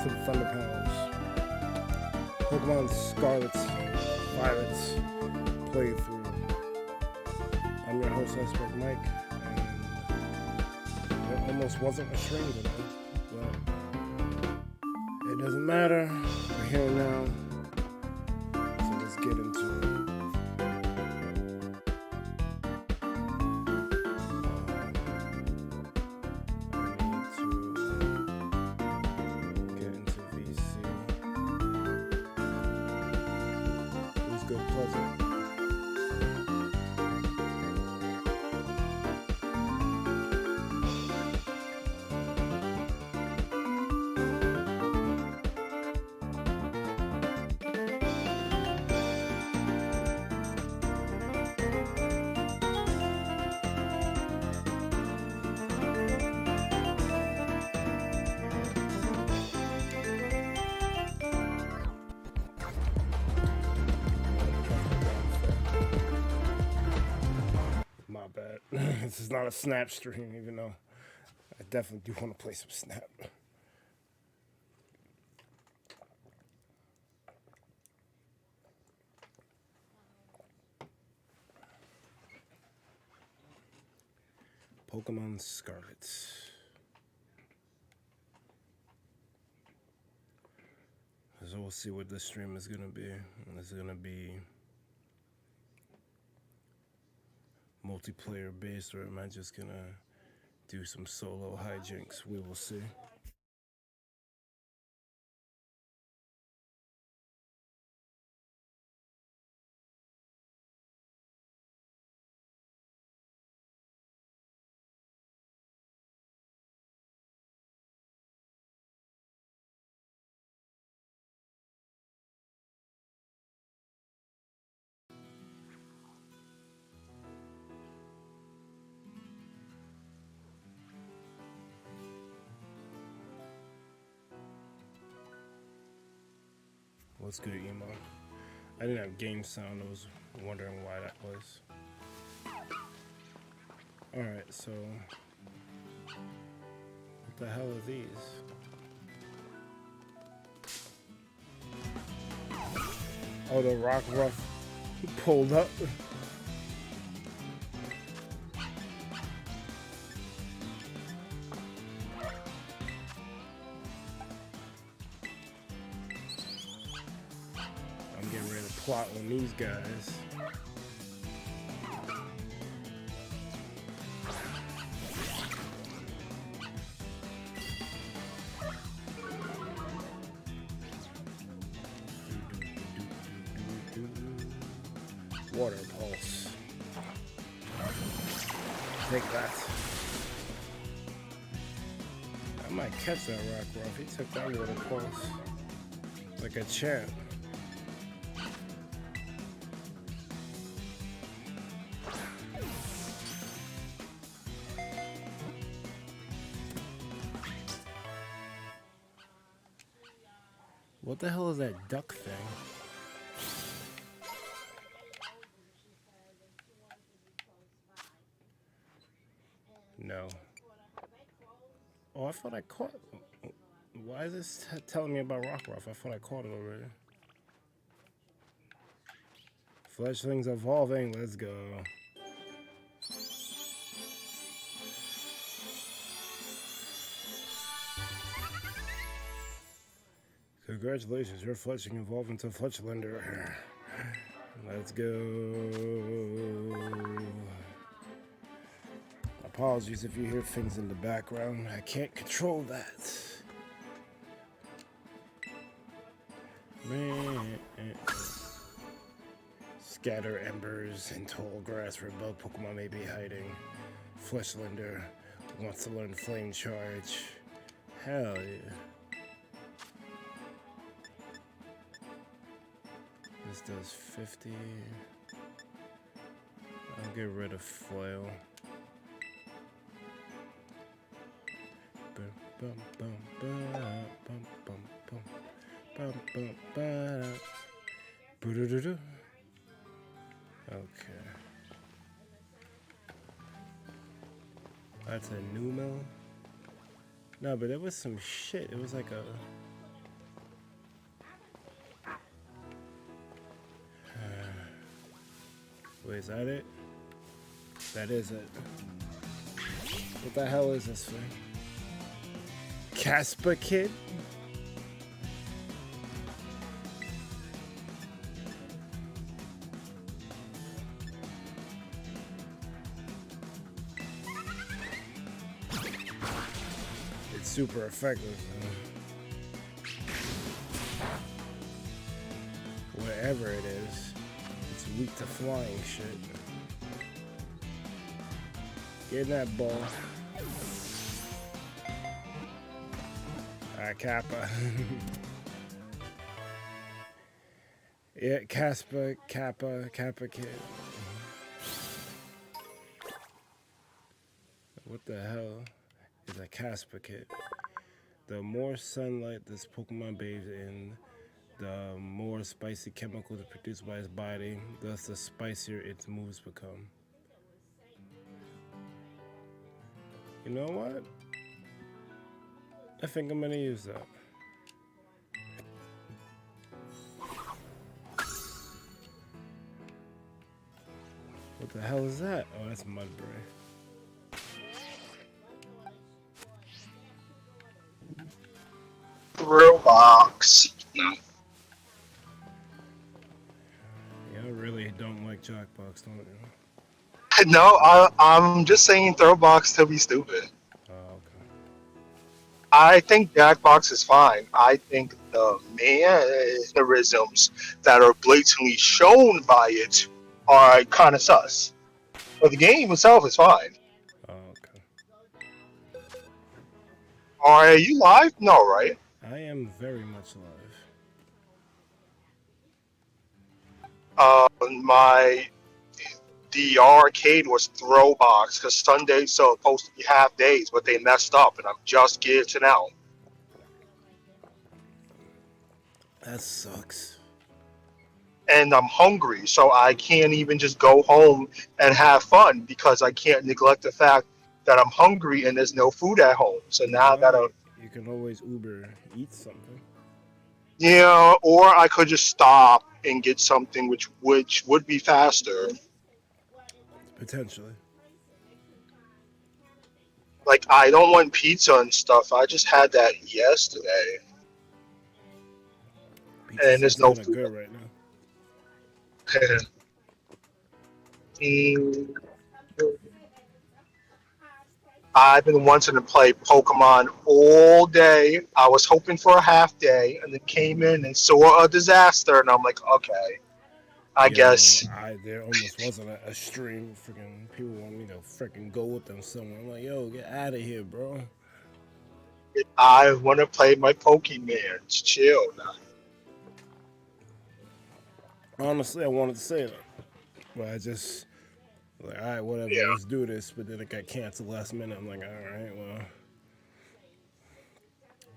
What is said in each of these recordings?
to the ThunderPals. Pokémon Scarlet's Violet's playthrough. I'm your host, IcebergMike, and it almost wasn't a stream today, but it doesn't matter. We're here now, so let's get into it. My bad. This is not a Snap stream, even though I definitely do want to play some Snap. Pokémon Scarlet. So we'll see what this stream is gonna be. It's gonna be multiplayer based, or am I just gonna do some solo hijinks? We will see. What's good, emo? I didn't have game sound. I was wondering why that was. Alright, so what the hell are these? Oh, the rock ruff pulled up. Plot on these guys. Water pulse. Take that. I might catch that rock ruff. He took that water pulse like a champ. What the hell is that duck thing? No. Oh, I thought I caught. Why is this telling me about rock ruff? I thought I caught it already. Fletchlings evolving. Let's go. Congratulations, your Fletchling evolved into Fletchlander. Let's go. Apologies if you hear things in the background. I can't control that. Man. Scatter embers in tall grass where both Pokemon may be hiding. Fletchlander wants to learn Flame Charge. Hell yeah. This does 50. I'll get rid of Flail. Okay. That's a new mill? No, but it was some shit. It was like a Wait, is that it? That is it. What the hell is this thing? Casper Kid? It's super effective. Wherever it is, it's weak to flying shit. Get in that ball. Kappa. Yeah, Kappa Kid. What the hell is a Casper Kid? The more sunlight this Pokemon bathes in, the more spicy chemicals are produced by its body, thus the spicier its moves become. You know what? I think I'm gonna use that. What the hell is that? Oh, that's Mudbray. Roblox. Yeah, I really don't like Jackbox, don't you? No, I'm just saying Throwbox to be stupid. Oh, okay. I think Jackbox is fine. I think the mannerisms that are blatantly shown by it are kind of sus. But the game itself is fine. Oh, okay. Are you live? No, right? I am very much alive. The arcade was Throwbox because Sundays so supposed to be half days, but they messed up, and I'm just getting out. That sucks. And I'm hungry, so I can't even just go home and have fun because I can't neglect the fact that I'm hungry and there's no food at home. So now I gotta. You can always Uber eat something. Yeah, or I could just stop and get something which would be faster. Potentially. Like, I don't want pizza and stuff. I just had that yesterday. Pizza And there's no kinda food. good right now. I've been wanting to play Pokemon all day. I was hoping for a half day, and then came in and saw a disaster, and I'm like, okay, I guess. There almost wasn't a stream. Freaking people want me to freaking go with them somewhere. I'm like, yo, get out of here, bro. I want to play my Pokemon. Chill now. Honestly, I wanted to say that, but I just like, all right, whatever, Yeah. let's do this. But then it got canceled last minute. I'm like, all right, well,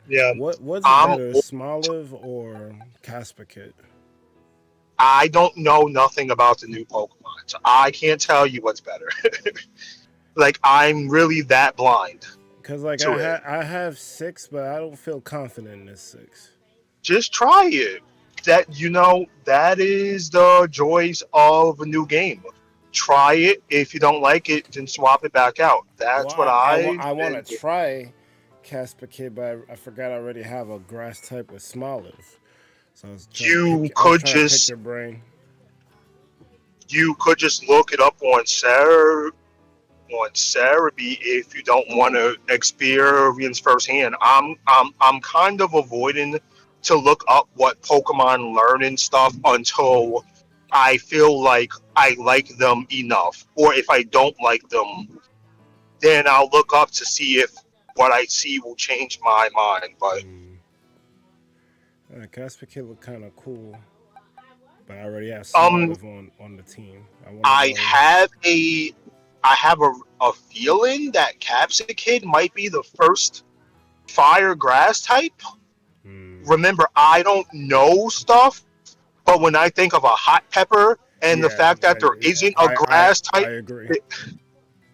Yeah. what's better, Smoliv or Casper Kid? I don't know nothing about the new Pokemon, so I can't tell you what's better. Like, I'm really that blind. Because like I have 6, but I don't feel confident in this 6. Just try it. That is the joys of a new game. Try it. If you don't like it, then swap it back out. That's what I want to try Casper Kid, but I forgot I already have a grass type with Smoliv. So I was trying to pick your brain. You could just look it up on Cerebi if you don't want to experience firsthand. I'm kind of avoiding to look up what Pokemon learn and stuff until I feel like I like them enough. Or if I don't like them, then I'll look up to see if what I see will change my mind. But Casper Kid look kind of cool, but I already have Smoliv on the team. I have a feeling that Capsicum Kid might be the first fire grass type. Remember, I don't know stuff, but when I think of a hot pepper and the fact that there isn't a grass type, I agree.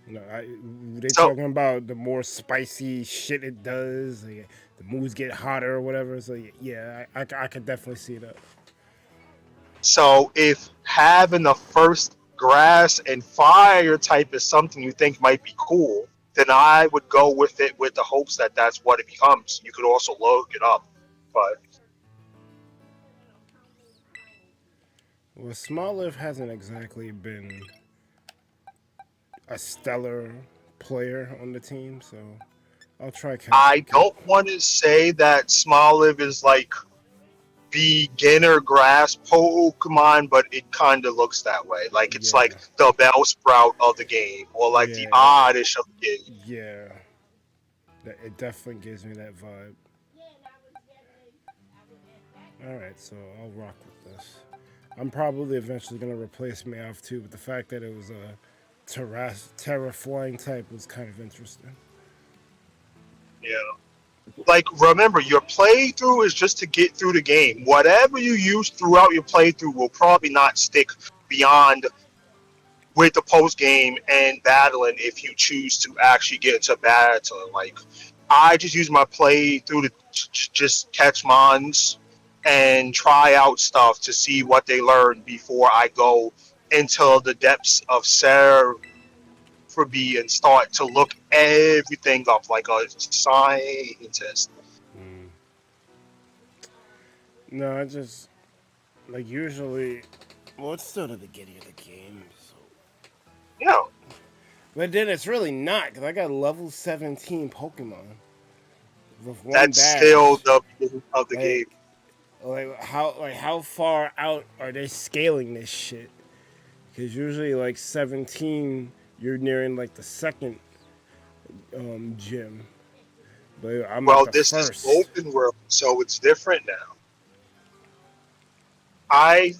They're talking about the more spicy shit it does. Like, the moves get hotter or whatever. So yeah, I could definitely see that. So if having the first grass and fire type is something you think might be cool, then I would go with it with the hopes that that's what it becomes. You could also look it up, but Well, Smoliv hasn't exactly been a stellar player on the team, so I'll try I Caspic. don't want to say that Smoliv is like beginner grass Pokemon, but it kind of looks that way. Like it's Yeah, like the Bellsprout of the game, or like the yeah, Oddish of the game. yeah. It definitely gives me that vibe. All right, so I'll rock with this. I'm probably eventually gonna replace Meowth too, but the fact that it was a Terra flying type was kind of interesting. Yeah. Like, remember, your playthrough is just to get through the game. Whatever you use throughout your playthrough will probably not stick beyond with the post game and battling if you choose to actually get into battle. Like, I just use my playthrough to just catch mons and try out stuff to see what they learn before I go into the depths of Cerebi and start to look everything up like a scientist. Mm. No, I just like usually. Well, it's still the beginning of the game, so. You know, But then it's really not because I got level 17 Pokemon with one that's still badge. the beginning of the game. Like, how far out are they scaling this shit? Because usually like 17, you're nearing like the second gym, but I'm at Well, the this is first. open world, so it's different now. I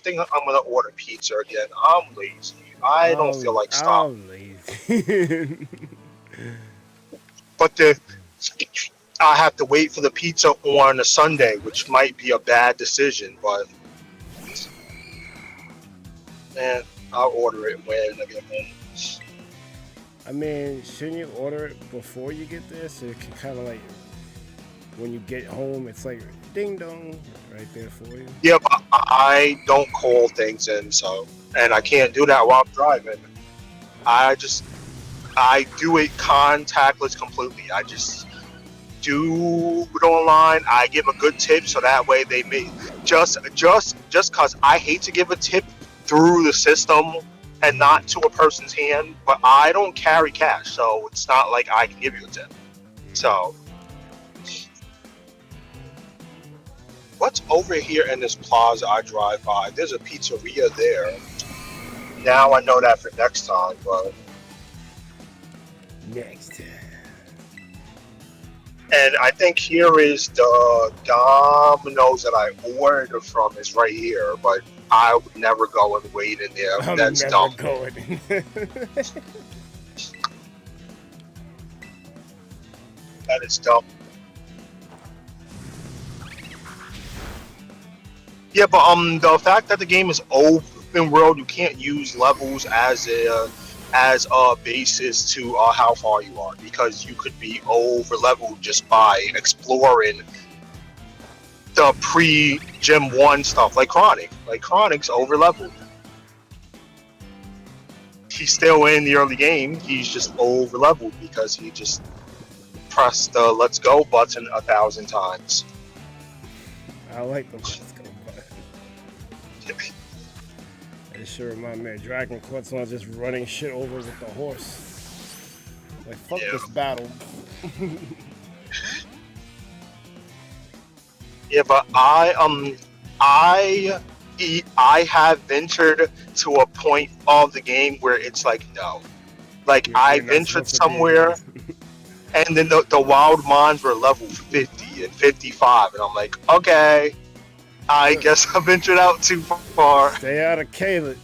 think I'm gonna order pizza again. I'm lazy. I don't feel like stopping. I'm lazy. But I have to wait for the pizza on a Sunday, which might be a bad decision. But man, I'll order it when I get home. I mean, shouldn't you order it before you get there so it can kind of like when you get home, it's like ding dong right there for you. Yeah, but I don't call things in, so and I can't do that while I'm driving. I do it contactless completely. I just do it online. I give a good tip so that way they may just because I hate to give a tip through the system and not to a person's hand, but I don't carry cash, so it's not like I can give you a tip. So what's over here in this plaza I drive by? There's a pizzeria there. Now I know that for next time, but Next. and I think here is the Domino's that I ordered from is right here, but I would never go and wait in there. I'm That's never dumb. going. That is dumb. Yeah, but the fact that the game is open world, you can't use levels as a basis to how far you are because you could be over leveled just by exploring the pre Gym 1 stuff like Chronic. Like Chronic's over leveled. He's still in the early game. He's just over leveled because he just pressed the let's go button 1,000 times. I like the let's go button. It sure remind me of Dragon Quest when I was just running shit over with the horse. Like fuck Yeah. this battle. Yeah, but I have ventured to a point of the game where it's like no, like I You're not ventured supposed to be somewhere here. and then the wild mons were level 50 and 55, and I'm like, okay, I guess I ventured out too far. Stay out of Caleb.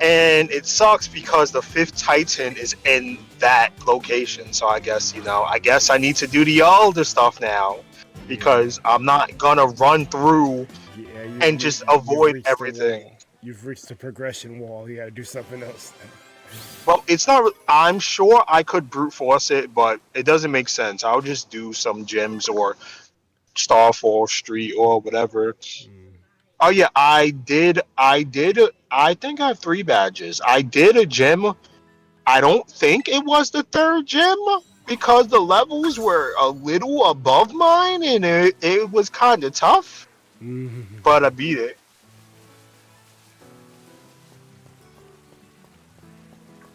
And it sucks because the 5th Titan is in that location. So I guess, I need to do the older stuff now because I'm not gonna run through Yeah, and just avoid reached the everything. wall. You've reached the progression wall. You gotta do something else. Well, it's not. I'm sure I could brute force it, but it doesn't make sense. I'll just do some gyms or Starfall Street or whatever. Mm. Oh yeah, I did. I think I have 3 badges. I did a gym. I don't think it was the third gym because the levels were a little above mine, and it was kind of tough. But I beat it.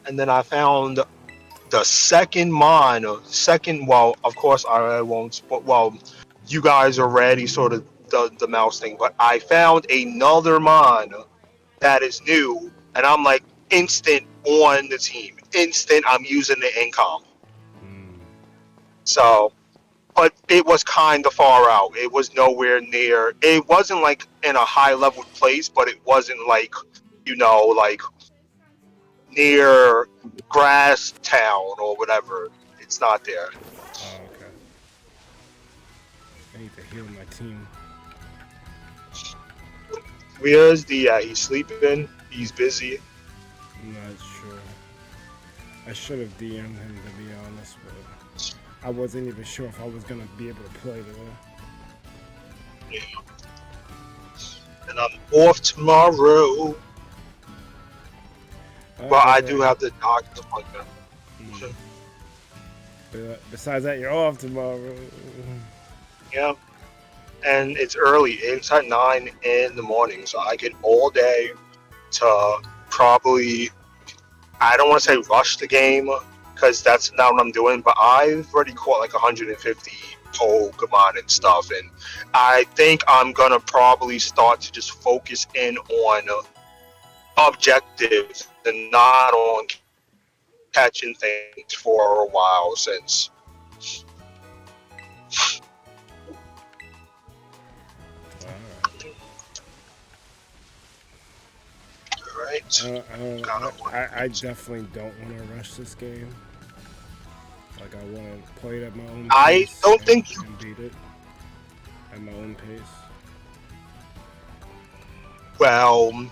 And then I found the second mon. Second, well, of course I won't. Well, you guys already sort of the mouse thing, but I found another mon that is new, and I'm like instant on the team. Instant, I'm using the income. So, but it was kind of far out. It was nowhere near. It wasn't like in a high level place, but it wasn't like, like near Grass Town or whatever. It's not there. Oh, okay. I need to heal my team. Where's the? He's sleeping. He's busy. I'm not sure. I should have DM'd him to be honest, but I wasn't even sure if I was gonna be able to play today. Yeah. And I'm off tomorrow. Well, I do have the doctor's appointment. Besides that, you're off tomorrow. Yeah. And it's early. It's at 9 in the morning, so I get all day to probably, I don't want to say rush the game, because that's not what I'm doing, but I've already caught like 150 Pokemon and stuff, and I think I'm going to probably start to just focus in on objectives and not on catching things for a while since. Right. I definitely don't want to rush this game. Like, I want to play it at my own pace. I don't think you can beat it at my own pace. Well,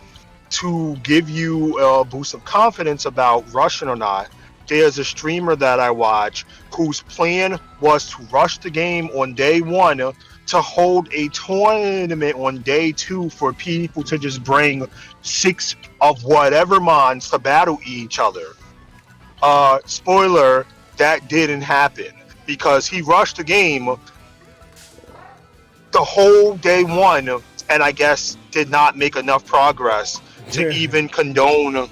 to give you a boost of confidence about rushing or not, there's a streamer that I watch whose plan was to rush the game on day 1 to hold a tournament on day 2 for people to just bring 6 of whatever mons to battle each other. Spoiler, that didn't happen because he rushed the game the whole day 1 and I guess did not make enough progress to even condone a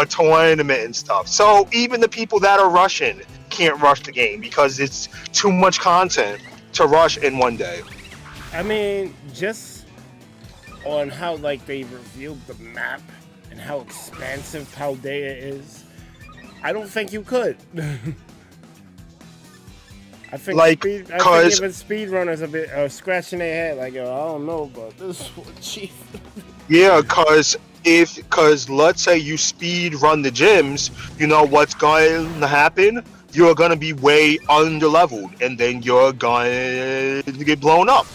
tournament and stuff. So even the people that are rushing can't rush the game because it's too much content to rush in one day. I mean, just on how like they revealed the map and how expansive Paldea is, I don't think you could. I think even speedrunners a bit scratching their head like, yo, I don't know about this one, chief. Yeah, because let's say you speed run the gyms, you know what's going to happen? You're going to be way under leveled and then you're going to get blown up.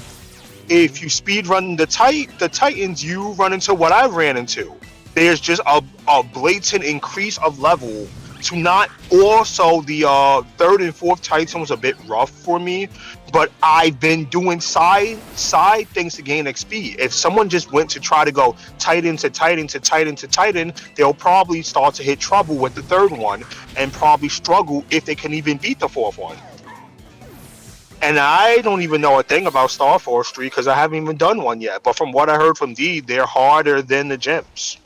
If you speed run the Titans, you run into what I ran into. There's just a blatant increase of level to not. Also, the 3rd and 4th Titan was a bit rough for me, but I've been doing side things to gain XP. If someone just went to try to go Titan to Titan to Titan to Titan, they'll probably start to hit trouble with the 3rd one and probably struggle if they can even beat the 4th one. And I don't even know a thing about Starfall Street because I haven't even done one yet. But from what I heard from D, they're harder than the gyms.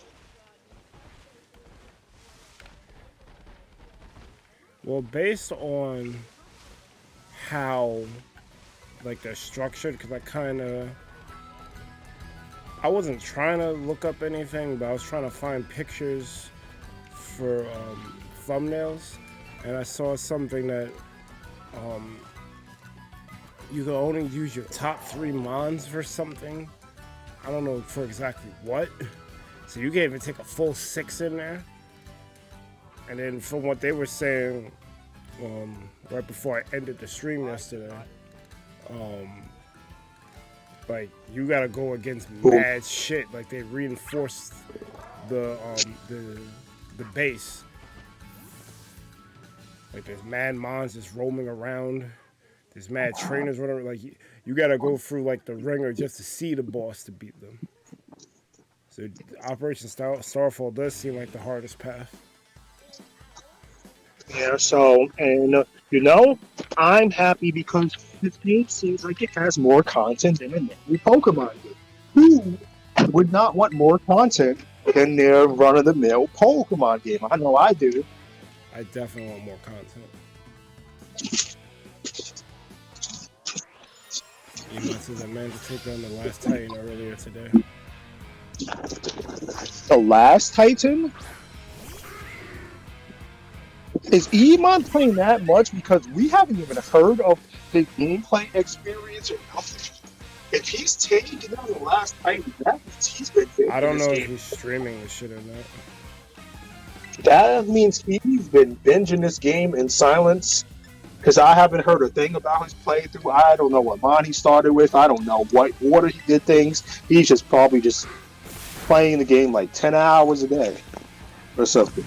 Well, based on how like they're structured, because I wasn't trying to look up anything, but I was trying to find pictures for thumbnails, and I saw something that you can only use your top 3 mons for something. I don't know for exactly what. So you can't even take a full 6 in there. And then from what they were saying right before I ended the stream yesterday, like you gotta go against mad shit. Like they reinforced the base. Like there's mad mons just roaming around. There's mad trainers, whatever. Like you gotta go through like the ringer just to see the boss to beat them. So Operation Starfall does seem like the hardest path. Yeah, so, and I'm happy because this game seems like it has more content than a new Pokemon game. Who would not want more content than their run-of-the-mill Pokemon game? I know I do. I definitely want more content. Says I managed to take down the last Titan earlier today. The last Titan? Is Emon playing that much? Because we haven't even heard of his gameplay experience or nothing. If he's taking down the last Titan, that means he's been binging I don't know this if he's streaming this shit or not. That means he's been binging this game in silence. Because I haven't heard a thing about his playthrough. I don't know what mod he started with. I don't know what order he did things. He's just probably just playing the game like 10 hours a day or something.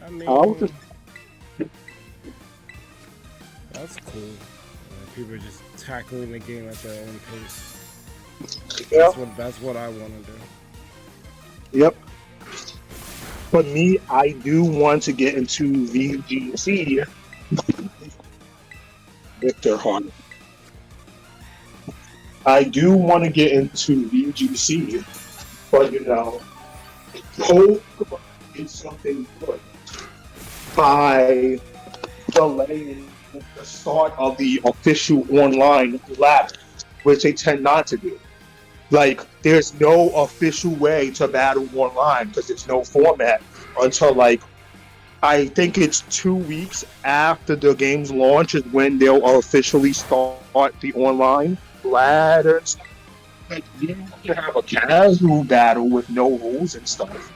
I mean, that's cool. People are just tackling the game at their own pace. Yeah. That's what I want to do. Yep. For me, I do want to get into VGC. Victor Hunt. I do want to get into VGC, but Pokemon is something good by delaying the start of the official online ladder, which they tend not to do. Like, there's no official way to battle online because there's no format until, like, I think it's 2 weeks after the game's launch is when they'll officially start the online ladder and stuff. Like, you can have a casual battle with no rules and stuff,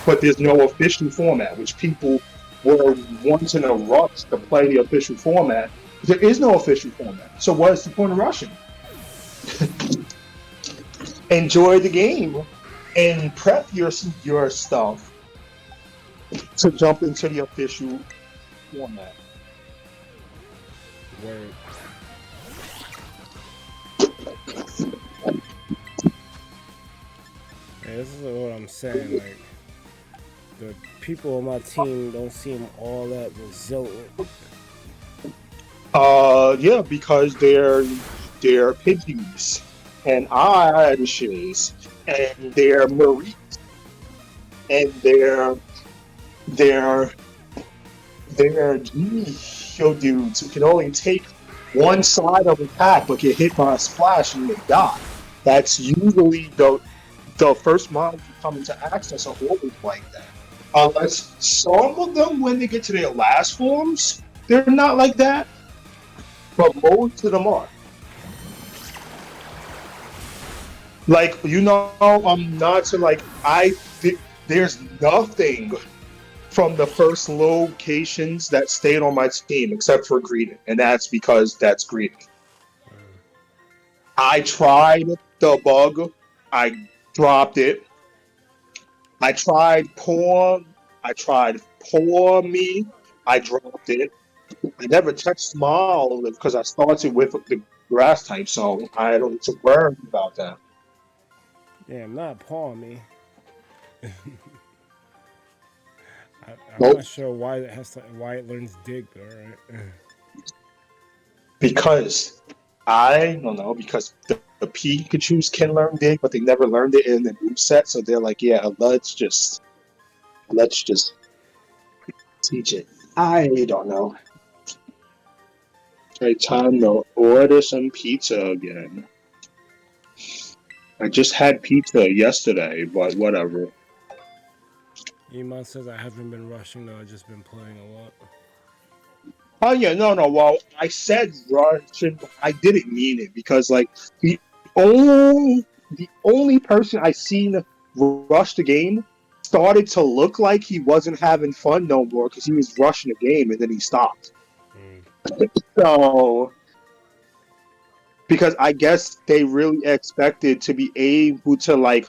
but there's no official format, which people were once in a rush to play the official format. There is no official format. So what's the point of rushing? Enjoy the game and prep your stuff to jump into the official format. Word. Yeah, this is what I'm saying. Like, the people on my team don't seem all that resilient. Yeah, because they're pidgeys and Irishes and they're Maries and they're dudes who can only take one side of the attack but get hit by a splash and they die. That's usually the first mod you come into access are always like that. Unless some of them, when they get to their last forms, they're not like that. But most of them are. Like, I'm not to like, there's nothing from the first locations that stayed on my team except for Greeting, and that's because that's Greeting. I tried the bug, I dropped it. I tried Poor Me, I dropped it. I never touched Small because I started with the grass type, so I don't need to worry about that. Damn, not paw me. I'm Nope. not sure why it learns dig, but alright. Because I don't know, because the Pikachus can learn dig, but they never learned it in the moveset, so they're like, yeah, let's just teach it. I don't know. Okay, time to order some pizza again. I just had pizza yesterday, but whatever. Iman says I haven't been rushing though, I've just been playing a lot. Oh yeah, no. Well, I said Russian, but I didn't mean it because like the only person I seen rush the game started to look like he wasn't having fun no more because he was rushing the game and then he stopped. So, because I guess they really expected to be able to like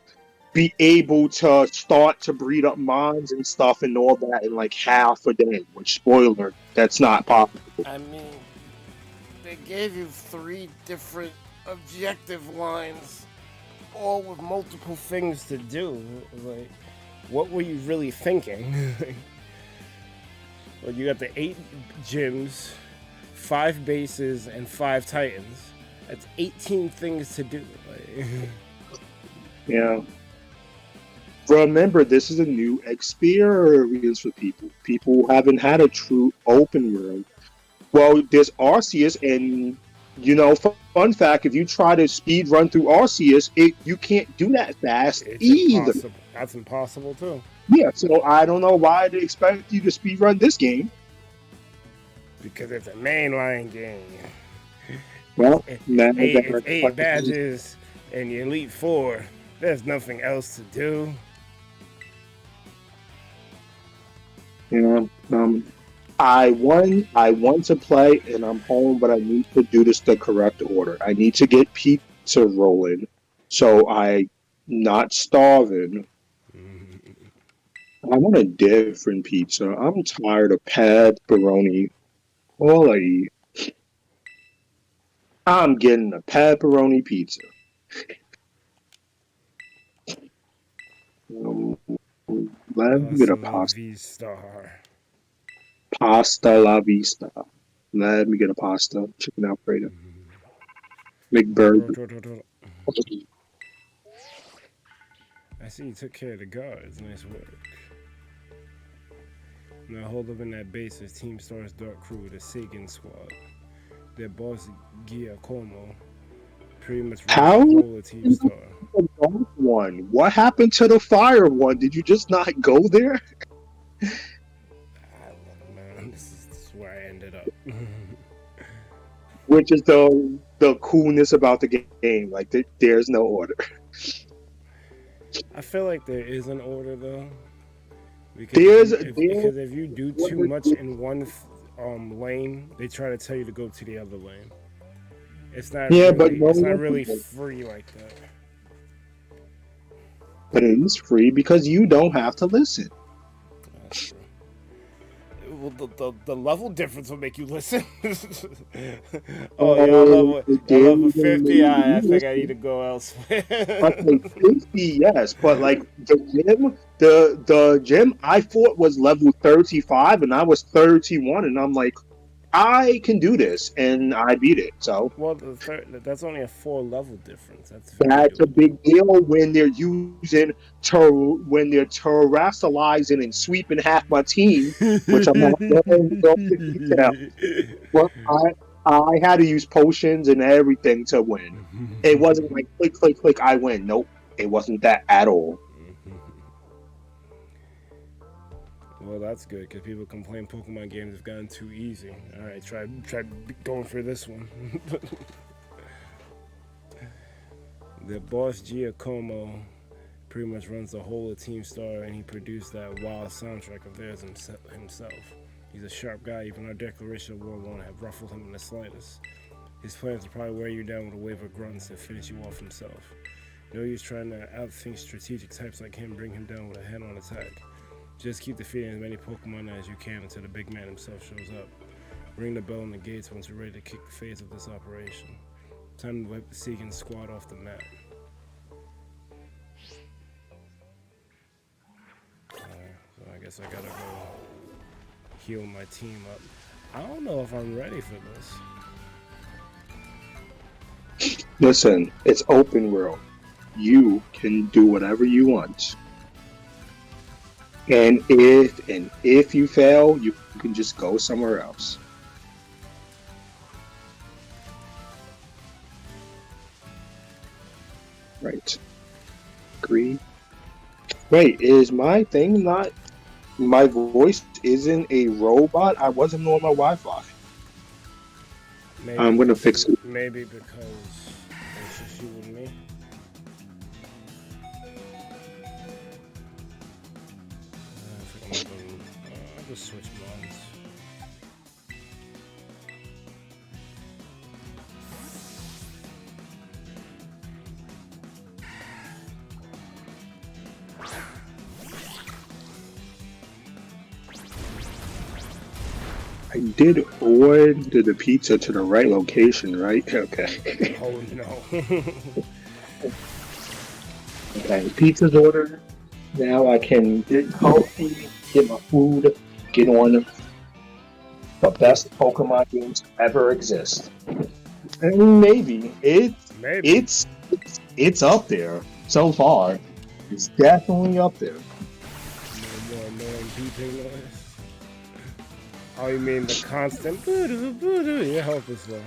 be able to start to breed up mines and stuff and all that in like half a day. Which, spoiler, that's not possible. I mean, they gave you 3 different objective lines, all with multiple things to do. Like, what were you really thinking? Well, you got the 8 gyms, 5 bases, and 5 titans. That's 18 things to do. Like, Yeah. Remember, this is a new experience for people. People haven't had a true open world. Well, there's Arceus, and fun fact: if you try to speed run through Arceus, you can't do that fast it's either. impossible. That's impossible too. Yeah, so I don't know why they expect you to speed run this game. Because it's a mainline game. Well, It's now 8 badges and you Elite 4. There's nothing else to do. I want to play, and I'm home, but I need to do this the correct order. I need to get pizza rolling, so I'm not starving. I want a different pizza. I'm tired of pepperoni. All I eat. I'm getting a pepperoni pizza. Let me get a pasta la vista. Let me get a pasta. Chicken Alfredo. McBurger. I see you took care of the guards. Nice work. Now hold up in that base as Team Star's Dark Crew, the Sagan Squad. Their boss, Giacomo, pretty much How? the whole of Team Star. One. What happened to the fire one? Did you just not go there? I don't know, man. This is where I ended up. Which is the coolness about the game. Like, there's no order. I feel like there is an order, though. Because if you do too much in one lane, they try to tell you to go to the other lane. It's not really free like that. But it is free because you don't have to listen. That's true. Well, the level difference will make you listen. Oh, yeah, I level 50. I think I need to go elsewhere. Okay, 50, yes, but like the gym I fought was level 35 and I was 31, and I'm like, I can do this, and I beat it. So well, that's only a 4 level difference. That's a big deal when they're when they're terrestrializing and sweeping half my team, which I'm not going to detail. But I had to use potions and everything to win. It wasn't like click, click, click, I win. Nope, it wasn't that at all. Well, that's good, because people complain Pokemon games have gotten too easy. Alright, try going for this one. The boss Giacomo pretty much runs the whole of Team Star, and he produced that wild soundtrack of theirs himself. He's a sharp guy, even our declaration of war won't have ruffled him in the slightest. His plan is to probably wear you down with a wave of grunts and finish you off himself. No use trying to outthink strategic types like him, bring him down with a head-on attack. Just keep defeating as many Pokemon as you can until the big man himself shows up. Ring the bell on the gates once you're ready to kick the phase of this operation. Time to wipe the Seeking squad off the map. So I guess I gotta go heal my team up. I don't know if I'm ready for this. Listen, it's open world. You can do whatever you want. And if you fail, you can just go somewhere else. Right. Agree. Wait, is my thing not... My voice isn't a robot? I wasn't on my Wi-Fi. I'm gonna fix it. Maybe because it's just you and me. I'll just switch mods. I did order the pizza to the right location, right? Okay. Oh no. Okay, pizza's ordered. Now I can get coffee, get my food, get on the best Pokemon games ever exist. And maybe Maybe. it's it's up there so far. It's definitely up there. More annoying beeping noise. Oh, you mean the constant boo-doo, boo-doo. Your health is low.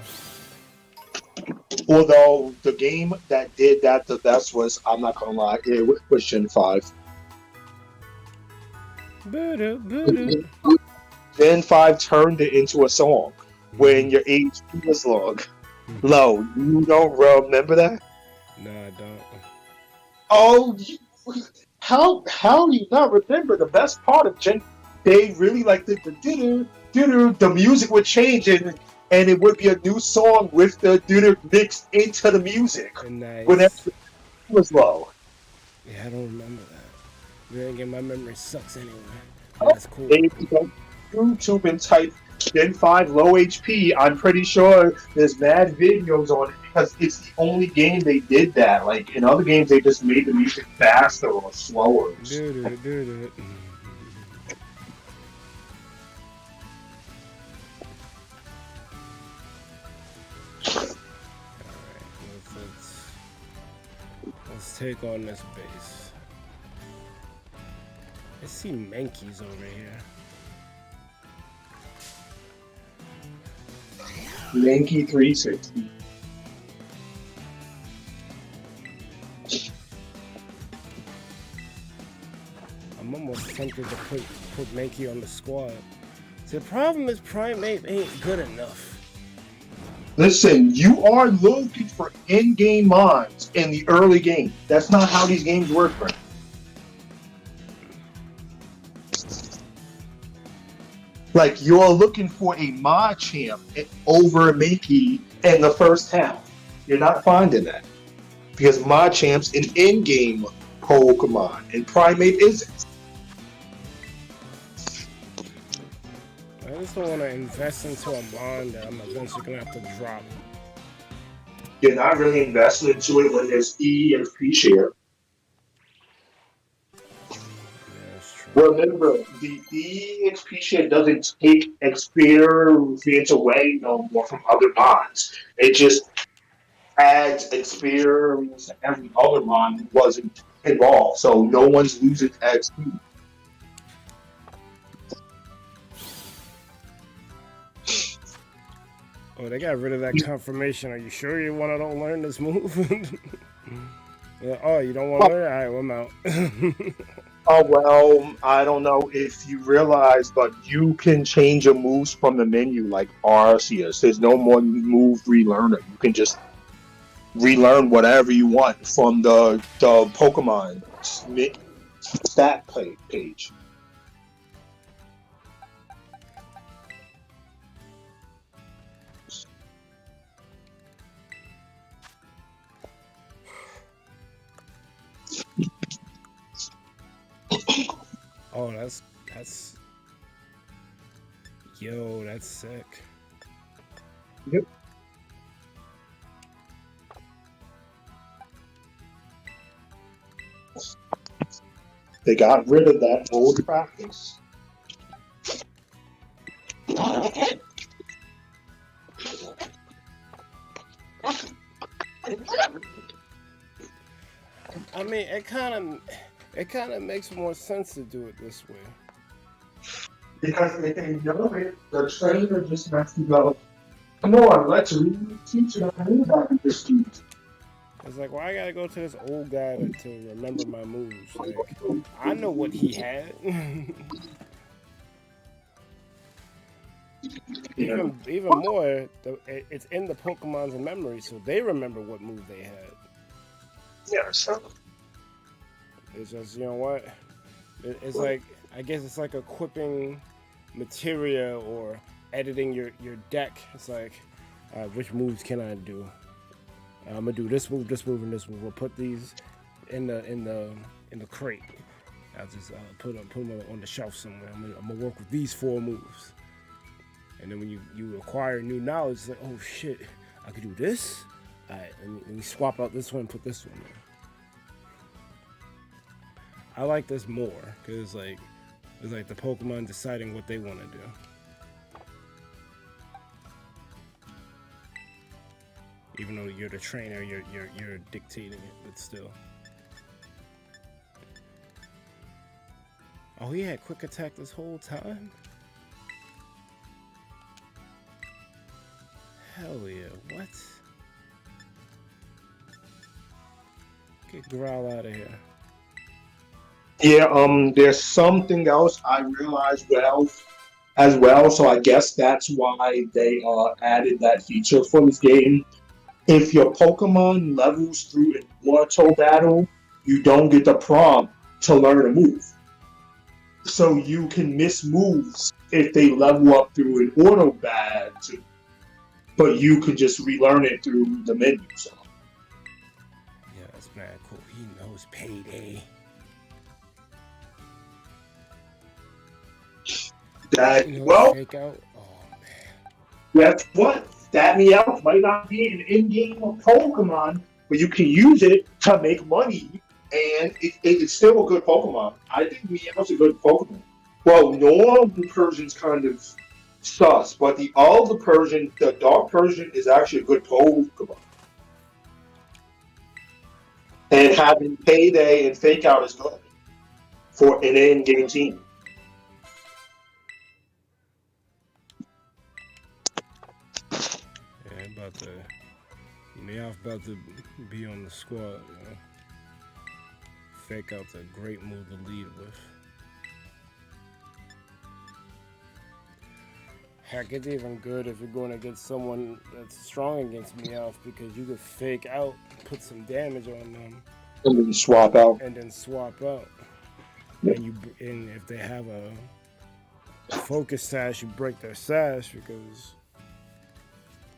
Although the game that did that the best was, I'm not gonna lie, it was Gen 5. Boo-doo, boo-doo. Gen 5 turned it into a song when your HP was low. You don't remember that? No, I don't. Oh, how do you not remember the best part of Gen? They really like the doo-doo, the music would change and it would be a new song with the doo mixed into the music whenever Nice. it was low. Yeah, I don't remember that. Then again, my memory sucks anyway. But Oh, that's cool. if you go to YouTube and type Gen 5 low HP, I'm pretty sure there's mad videos on it because it's the only game they did that. Like in other games, they just made the music faster or slower. Doo-doo, doo-doo. Let's take on this base. I see Mankeys over here. Yankee 360. I'm almost tempted to put Mankey on the squad. See, the problem is Primate ain't good enough. Listen, you are looking for in-game mods in the early game. That's not how these games work, bro. Like, you're looking for a mod champ over Mankey in the first half. You're not finding that. Because mod champ's an in-game Pokemon, and Primate isn't. I just don't want to invest into a bond that I'm eventually going to have to drop. You're not really investing into it when there's EXP share. Yeah, that's true. Remember, the EXP share doesn't take experience away no more from other mods. It just adds experience to every other mod who wasn't involved. So no one's losing XP. Oh, they got rid of that confirmation. Are you sure you want to learn this move? Yeah, oh, you don't want to learn it? All right, well, I'm out. Oh, well, I don't know if you realize, but you can change your moves from the menu like Arceus. There's no more move relearner. You can just relearn whatever you want from the Pokemon stat page. Oh, that's yo, that's sick. Yep. They got rid of that old practice. I mean, it kind of makes more sense to do it this way. Because they know it, the trainer just has to go, come on, let's teach you how to do that in this team. It's like, well, I gotta go to this old guy to remember my moves. Like, I know what he had. Even more, it's in the Pokemon's memory, so they remember what move they had. Yeah, so. It's just, you know what? It's like, I guess it's like equipping materia or editing your deck. It's like, which moves can I do? I'm gonna do this move, and this move. We'll put these in the crate. I'll just put them on the shelf somewhere. I'm gonna work with these 4 moves. And then when you acquire new knowledge, it's like, oh shit, I could do this. All right, let me swap out this one and put this one in. I like this more because it's like the Pokemon deciding what they want to do. Even though you're the trainer, you're dictating it, but still. Oh, he had quick attack this whole time? Hell yeah, what? Get Growl out of here. Yeah, there's something else I realized as well, so I guess that's why they added that feature for this game. If your Pokemon levels through an auto battle, you don't get the prompt to learn a move. So you can miss moves if they level up through an auto battle, but you could just relearn it through the menu. So. Yeah, that's mad cool. He knows payday. Fake out. Oh man. Guess what? That Meowth might not be an in-game Pokemon, but you can use it to make money, and it's still a good Pokemon. I think Meowth's a good Pokemon. Well, normal Persian's kind of sus, but the other Persian, the Dark Persian, is actually a good Pokemon. And having Payday and Fake Out is good for an in-game team. Meowth about to be on the squad, you know. Fake Out's a great move to lead with. Heck, it's even good if you're going against someone that's strong against Meowth because you could Fake Out, put some damage on them, and then swap out. Yep. And if they have a focus sash, you break their sash because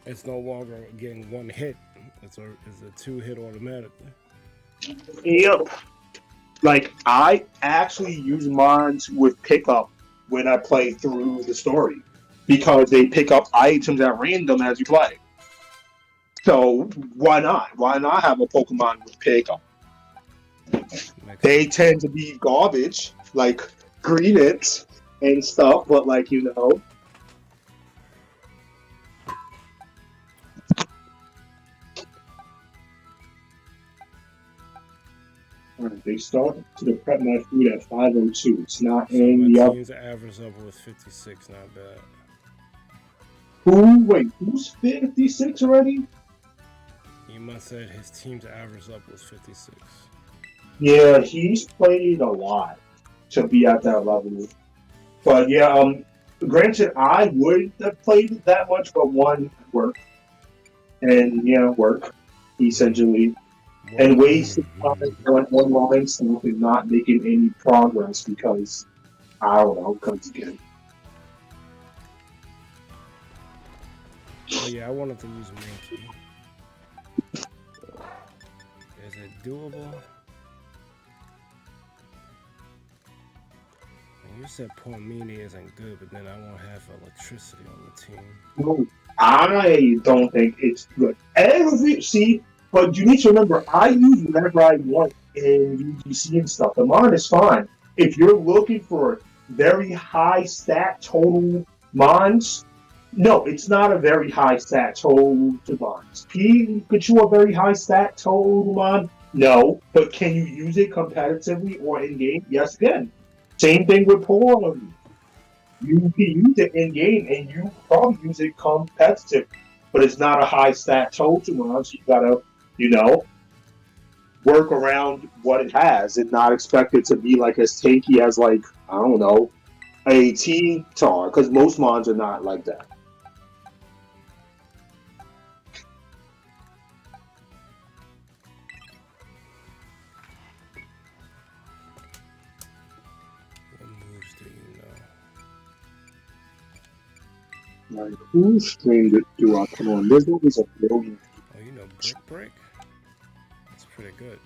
it's no longer getting one hit. It's a 2-hit automatically. Yep. Like, I actually use mines with pickup when I play through the story because they pick up items at random as you play. So why not? Why not have a Pokemon with pickup? They tend to be garbage, like Greedents and stuff, but like, you know. Alright, they start to prep my food at 5:02. It's not in the team's average level was 56, not bad. Who's 56 already? He must have said his team's average level was 56. Yeah, he's played a lot to be at that level. But yeah, granted, I wouldn't have played that much, but one work. And yeah, work, essentially. And wasting time on online stuff and not making any progress because, I don't know, because again. Oh yeah, I wanted to use Mankey. Is it doable? You said Pormini isn't good, but then I won't have electricity on the team. No, I don't think it's good. But you need to remember, I use whatever I want in UGC and stuff. The mod is fine. If you're looking for very high stat total mons, no, it's not a very high stat total to mons. Pikachu a very high stat total mon? No, but can you use it competitively or in game? Yes, again. Same thing with Pokémon. You can use it in game and you probably use it competitive, but it's not a high stat total mon, so you gotta, you know, work around what it has and not expect it to be like as tanky as, like, I don't know, a T-Tar, because most mons are not like that. What moves do you know? Like, whose stream do I come on? This one is a brilliant. Oh, you know Break? That's pretty good.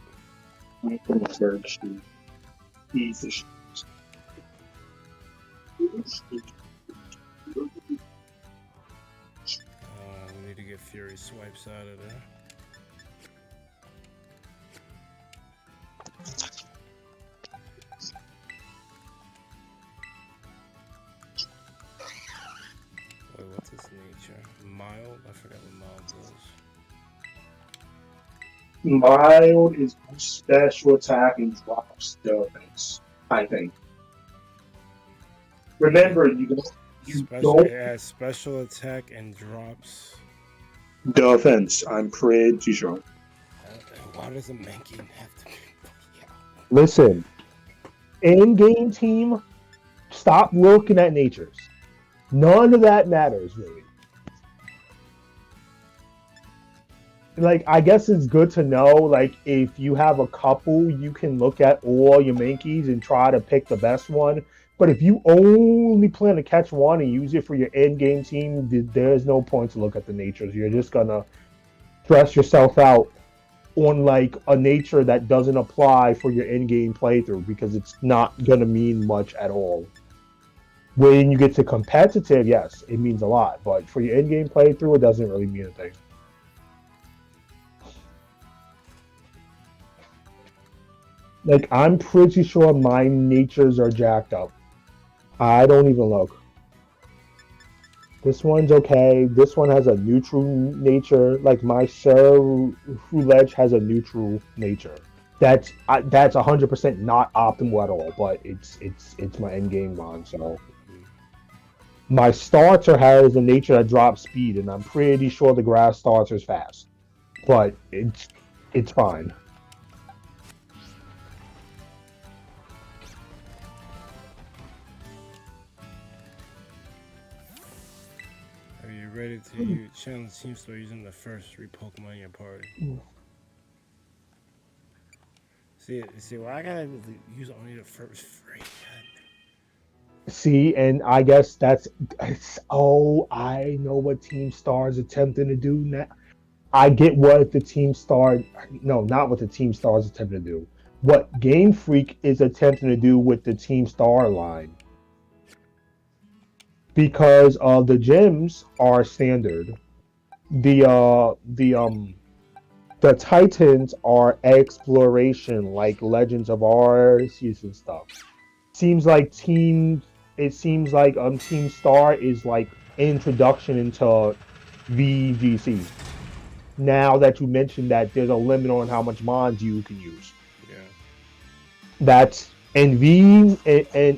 I put on Berg stream. He's a need to get Fury Swipes out of there. Wait, what's its nature? Mild? I forgot what mild was. Mild is special attack and drops defense, I think. Remember, you don't It has special attack and drops. defense. I'm pretty sure. Why does a Mankey have to be? Yeah. Listen, in-game team, stop looking at natures. None of that matters, really. Like, I guess it's good to know, like, if you have a couple, you can look at all your Mankeys and try to pick the best one. But if you only plan to catch one and use it for your end-game team, there's no point to look at the natures. You're just gonna stress yourself out on, like, a nature that doesn't apply for your end-game playthrough because it's not gonna mean much at all. When you get to competitive, yes, it means a lot. But for your end-game playthrough, it doesn't really mean a thing. Like, I'm pretty sure my natures are jacked up. I don't even look. This one's okay. This one has a neutral nature. Like, my Sir Roulette has a neutral nature. That's 100% not optimal at all, but it's my end game mon, so. My starter has a nature that drops speed, and I'm pretty sure the grass starter is fast. But it's fine. Are you ready to challenge Team Store using the first 3 Pokemon in your party? See, well, I gotta use only the first 3. See, and I guess oh, I know what Team Star is attempting to do now. I get what the Team Star, no, not what the Team Star is attempting to do. What Game Freak is attempting to do with the Team Star line. Because the gyms are standard. The Titans are exploration, like Legends of Arceus and stuff. Seems like Team Star is like introduction into VGC. Now that you mentioned that, there's a limit on how much mons you can use. Yeah. That's and VGC.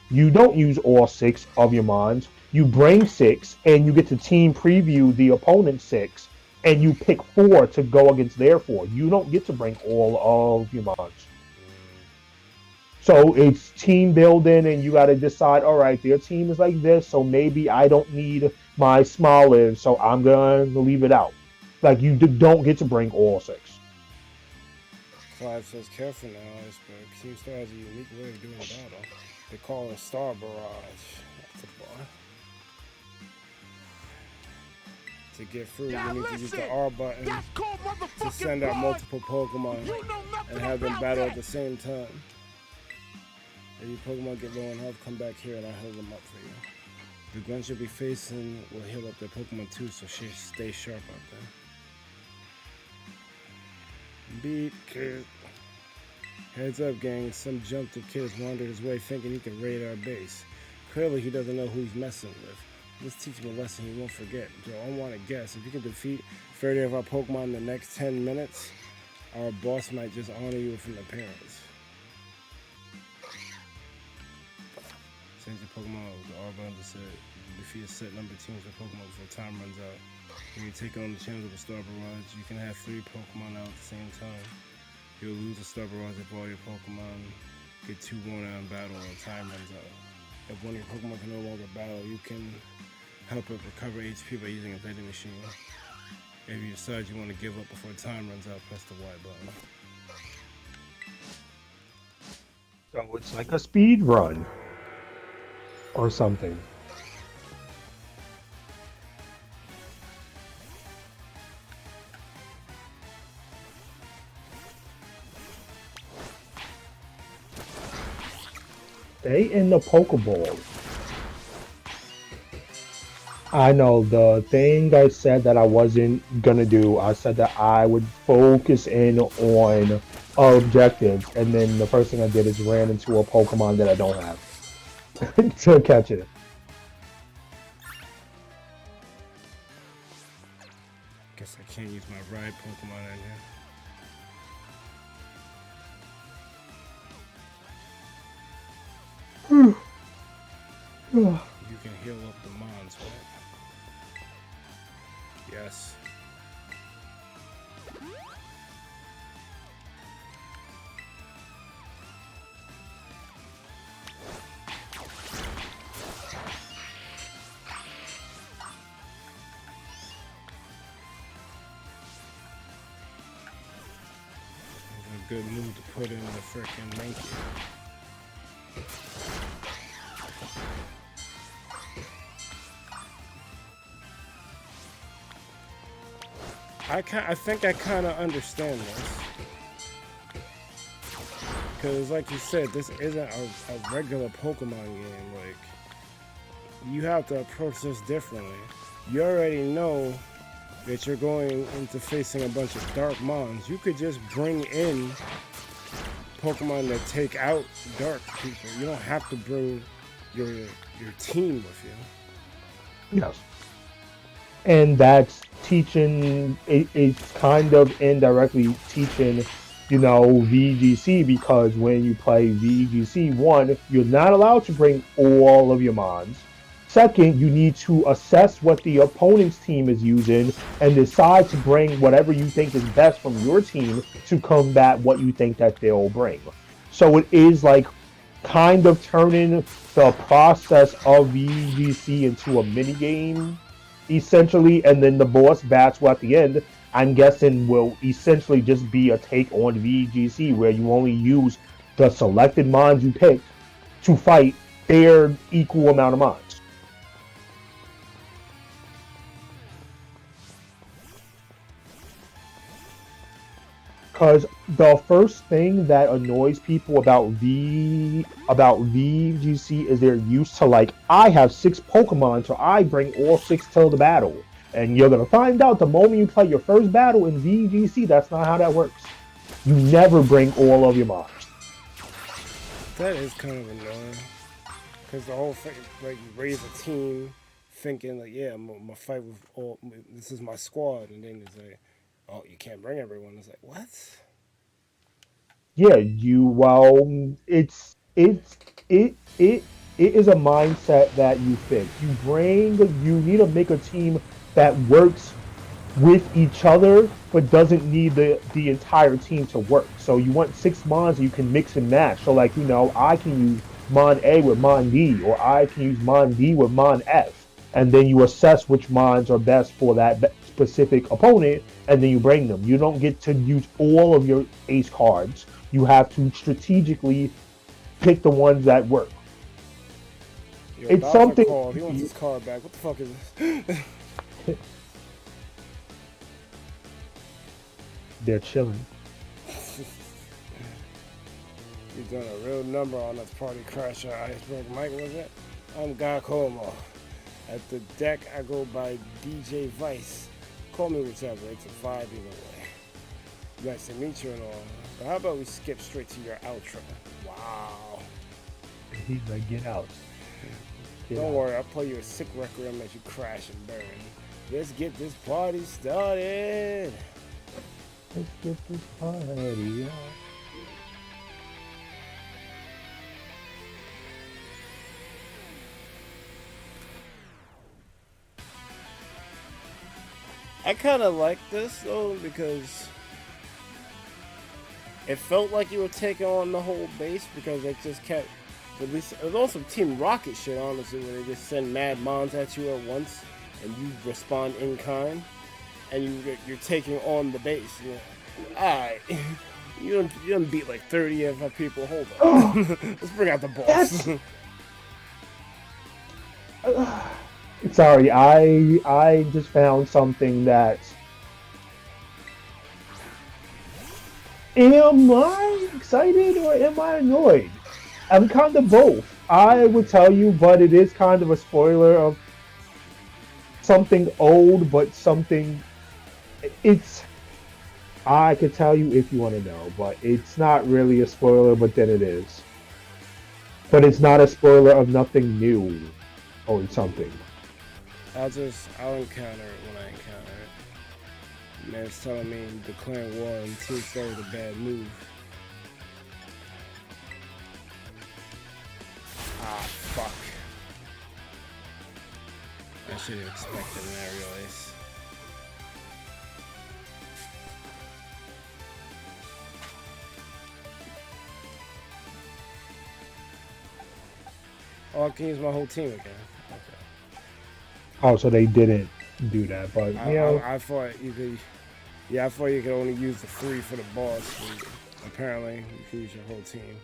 You don't use all 6 of your mons. You bring 6, and you get to team preview the opponent's 6, and you pick 4 to go against their 4. You don't get to bring all of your mons. So it's team building, and you got to decide, all right, their team is like this, so maybe I don't need my Smoliv, so I'm going to leave it out. Like, you don't get to bring all 6. Clive says, careful now, Iceberg. Team Star has a unique way of doing battle. They call it Star Barrage. That's a bar. To get through, you need to use the R button to send out multiple Pokemon and have them battle at the same time. If your Pokemon get low on health, come back here and I'll heal them up for you. The guns you'll be facing will heal up their Pokemon too, so stay sharp out there. Beat kid. Heads up, gang. Some jumped-up kid has wandered his way thinking he can raid our base. Clearly, he doesn't know who he's messing with. Let's teach him a lesson he won't forget. Joe, I want to guess. If you can defeat 30 of our Pokemon in the next 10 minutes, our boss might just honor you with an appearance. Change your Pokemon with the R button to set. Defeat a set number of teams of Pokemon before time runs out. When you take on the challenge of a Star Barrage, you can have 3 Pokemon out at the same time. You'll lose a Star Barrage if all your Pokemon get 2 worn out in battle and time runs out. If one of your Pokemon can no longer battle, you can help it recover HP by using a vending machine. If you decide you want to give up before time runs out, press the Y button. So it's like a speed run. Or something. Stay in the Pokeball. I know the thing I said that I wasn't gonna do. I said that I would focus in on objectives, and then the first thing I did is ran into a Pokemon that I don't have to catch it. Guess I can't use my ride Pokemon in here. You can heal up the mons, right? Yes. A good move to put in the frickin' Mankey. I think I kind of understand this. Because like you said, this isn't a regular Pokemon game. Like, you have to approach this differently. You already know that you're going into facing a bunch of dark mons. You could just bring in Pokemon that take out dark people. You don't have to bring your team with you. Yes. And that's teaching, it's kind of indirectly teaching, you know, VGC, because when you play VGC, one, you're not allowed to bring all of your mons. Second, you need to assess what the opponent's team is using and decide to bring whatever you think is best from your team to combat what you think that they'll bring. So it is like kind of turning the process of VGC into a mini game, essentially, and then the boss battle at the end, I'm guessing, will essentially just be a take on VGC, where you only use the selected mons you picked to fight their equal amount of mons. Because the first thing that annoys people about VGC is they're used to, like, I have 6 Pokemon, so I bring all 6 to the battle. And you're gonna find out the moment you play your first battle in VGC, that's not how that works. You never bring all of your mons. That is kind of annoying. Because the whole thing, like, you raise a team thinking, like, yeah, I'm gonna fight with all, this is my squad. And then it's like, oh, you can't bring everyone. It's like, what? Yeah, it is a mindset that you fix. You need to make a team that works with each other, but doesn't need the entire team to work. So you want 6 mons you can mix and match. So, like, you know, I can use Mon A with Mon D, or I can use Mon D with Mon F. And then you assess which mons are best for that specific opponent, and then you bring them. You don't get to use all of your ace cards. You have to strategically pick the ones that work. Yo, It's Bowser something. called. He wants his card back. What the fuck is this? They're chilling. You've done a real number on this party crasher. IcebergMike, was it? I'm Guy Como. At the deck, I go by DJ Vice. Call me whichever. It's a vibe either way. Nice to meet you and all. But how about we skip straight to your outro? Wow. He's like, get out. Don't worry, I'll play you a sick record and let you crash and burn. Let's get this party started. Let's get this party on. I kind of like this though, because it felt like you were taking on the whole base, because they just kept, at least it was also Team Rocket shit, honestly, where they just send mad mons at you at once and you respond in kind, and you're taking on the base. You know, alright, you don't beat like 30 of our people. Hold on, let's bring out the boss. Sorry, I just found something that. Am I excited or am I annoyed? I'm kind of both. I would tell you, but it is kind of a spoiler of. something old, but something. It's. I could tell you if you want to know, but it's not really a spoiler. But then it is. But it's not a spoiler of nothing new, or something. I'll encounter it when I encounter it. Man, it's telling me declaring war and Team Start was a bad move. Ah, fuck. I should have expected an aerial ace. Oh, I can use my whole team again. Okay. Oh, so they didn't do that, but you know. I thought you could. Yeah, I thought you could only use the 3 for the boss. Apparently, you can use your whole team.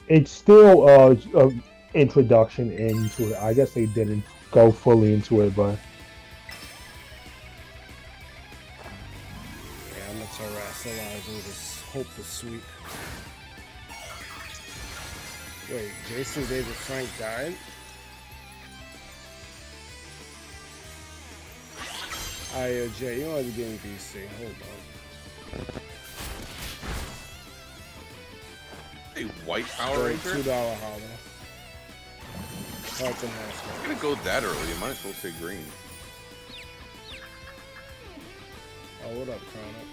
It's still a introduction into it. I guess they didn't go fully into it, but yeah, I'm gonna terrestrialize and just hope for sweep. Wait, Jason David Frank died? Jay, you don't have to get in DC. Hold on. A white Power Ranger? $2 hollow. That's a nice I'm one. gonna go that early. You might as well say green. Oh, what up, Chrono?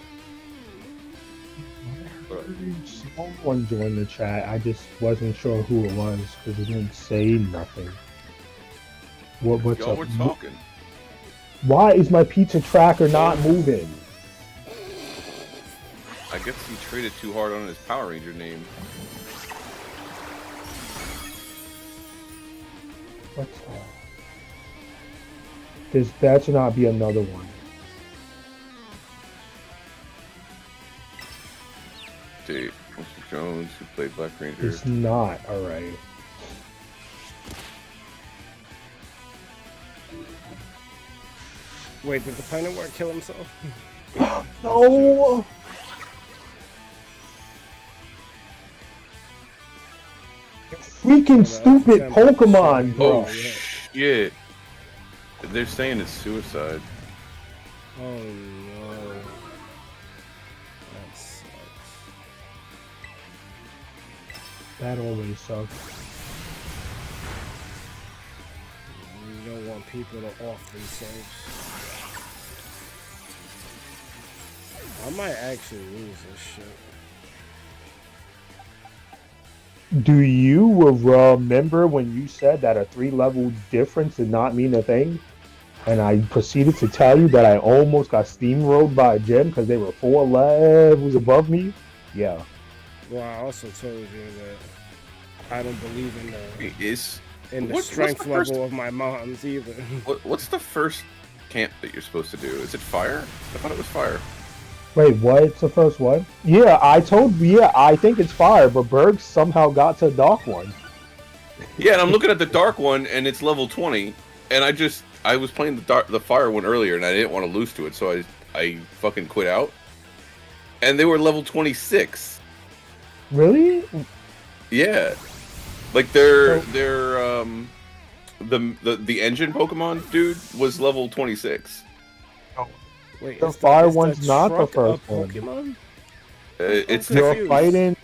someone joined the chat. I just wasn't sure who it was because it didn't say nothing. What's Y'all up? were talking. Why is my pizza tracker not moving? I guess he traded too hard on his Power Ranger name. What's that? That should not be another one. Dave, Mr. Jones, who played Black Ranger. It's not alright. Wait, did the Planet War kill himself? No! Freaking stupid Pokemon, bro. Oh, shit. They're saying it's suicide. Oh no. That sucks. That always sucks. You don't want people to off themselves. I might actually lose this shit. Do you remember when you said that a 3-level difference did not mean a thing? And I proceeded to tell you that I almost got steamrolled by a gym because they were 4 levels above me? Yeah. Well, I also told you that I don't believe in the strength level of my moms either. What's the first camp that you're supposed to do? Is it fire? I thought it was fire. Wait, what? It's the first one? Yeah, I think it's fire, but Berg somehow got to dark one. Yeah, and I'm looking at the dark one, and it's level 20, and I was playing the fire one earlier, and I didn't want to lose to it, so I fucking quit out. And they were level 26. Really? Yeah. Like the engine Pokemon dude was level 26. Wait, The fire one's not the first one. Pokemon? It's You're fighting.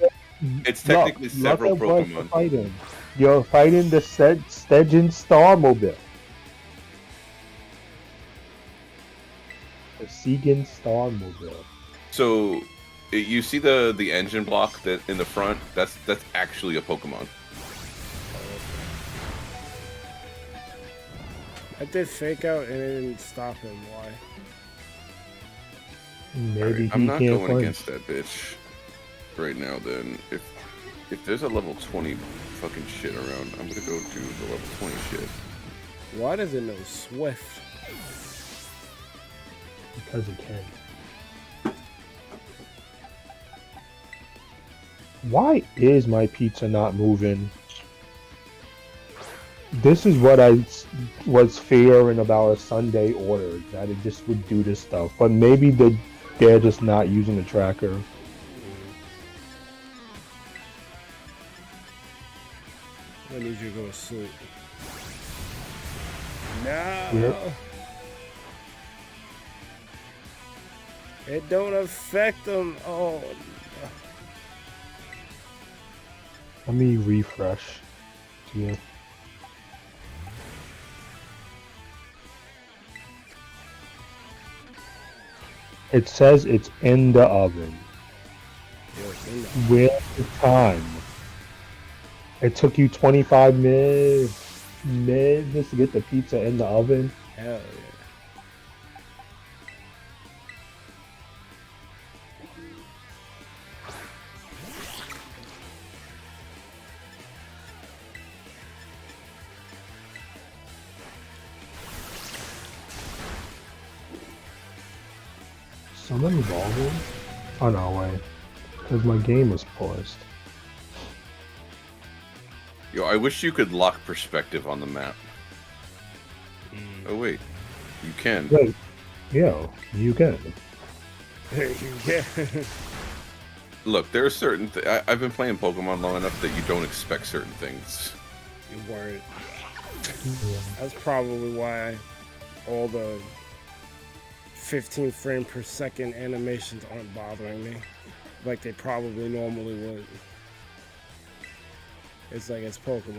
It's technically several Pokemon. You're fighting the Stygian Starmobile. The Segan Starmobile. So you see the engine block that in the front? That's actually a Pokemon. I did fake out and it didn't stop him. Why? Maybe I'm not can't going punch. against that bitch right now. Then if there's a level 20 fucking shit around, I'm gonna go do the level 20 shit. Why does it know Swift? Because it can. Why is my pizza not moving? This is what I was fearing about a Sunday order, that it just would do this stuff. But maybe they're just not using the tracker. I need you to go to sleep. No. Yep. It don't affect them. Oh. Let me refresh. Yeah. It says it's in the oven. Where's the time? It took you 25 minutes to get the pizza in the oven. Hell yeah. Someone evolving? Oh no, wait. Because my game was paused. Yo, I wish you could lock perspective on the map. Oh wait, you can. Wait, yo, you can. Yeah. Look, there are certain. I've been playing Pokemon long enough that you don't expect certain things. You weren't. That's probably why all the 15 frame per second animations aren't bothering me like they probably normally would. It's like it's Pokemon.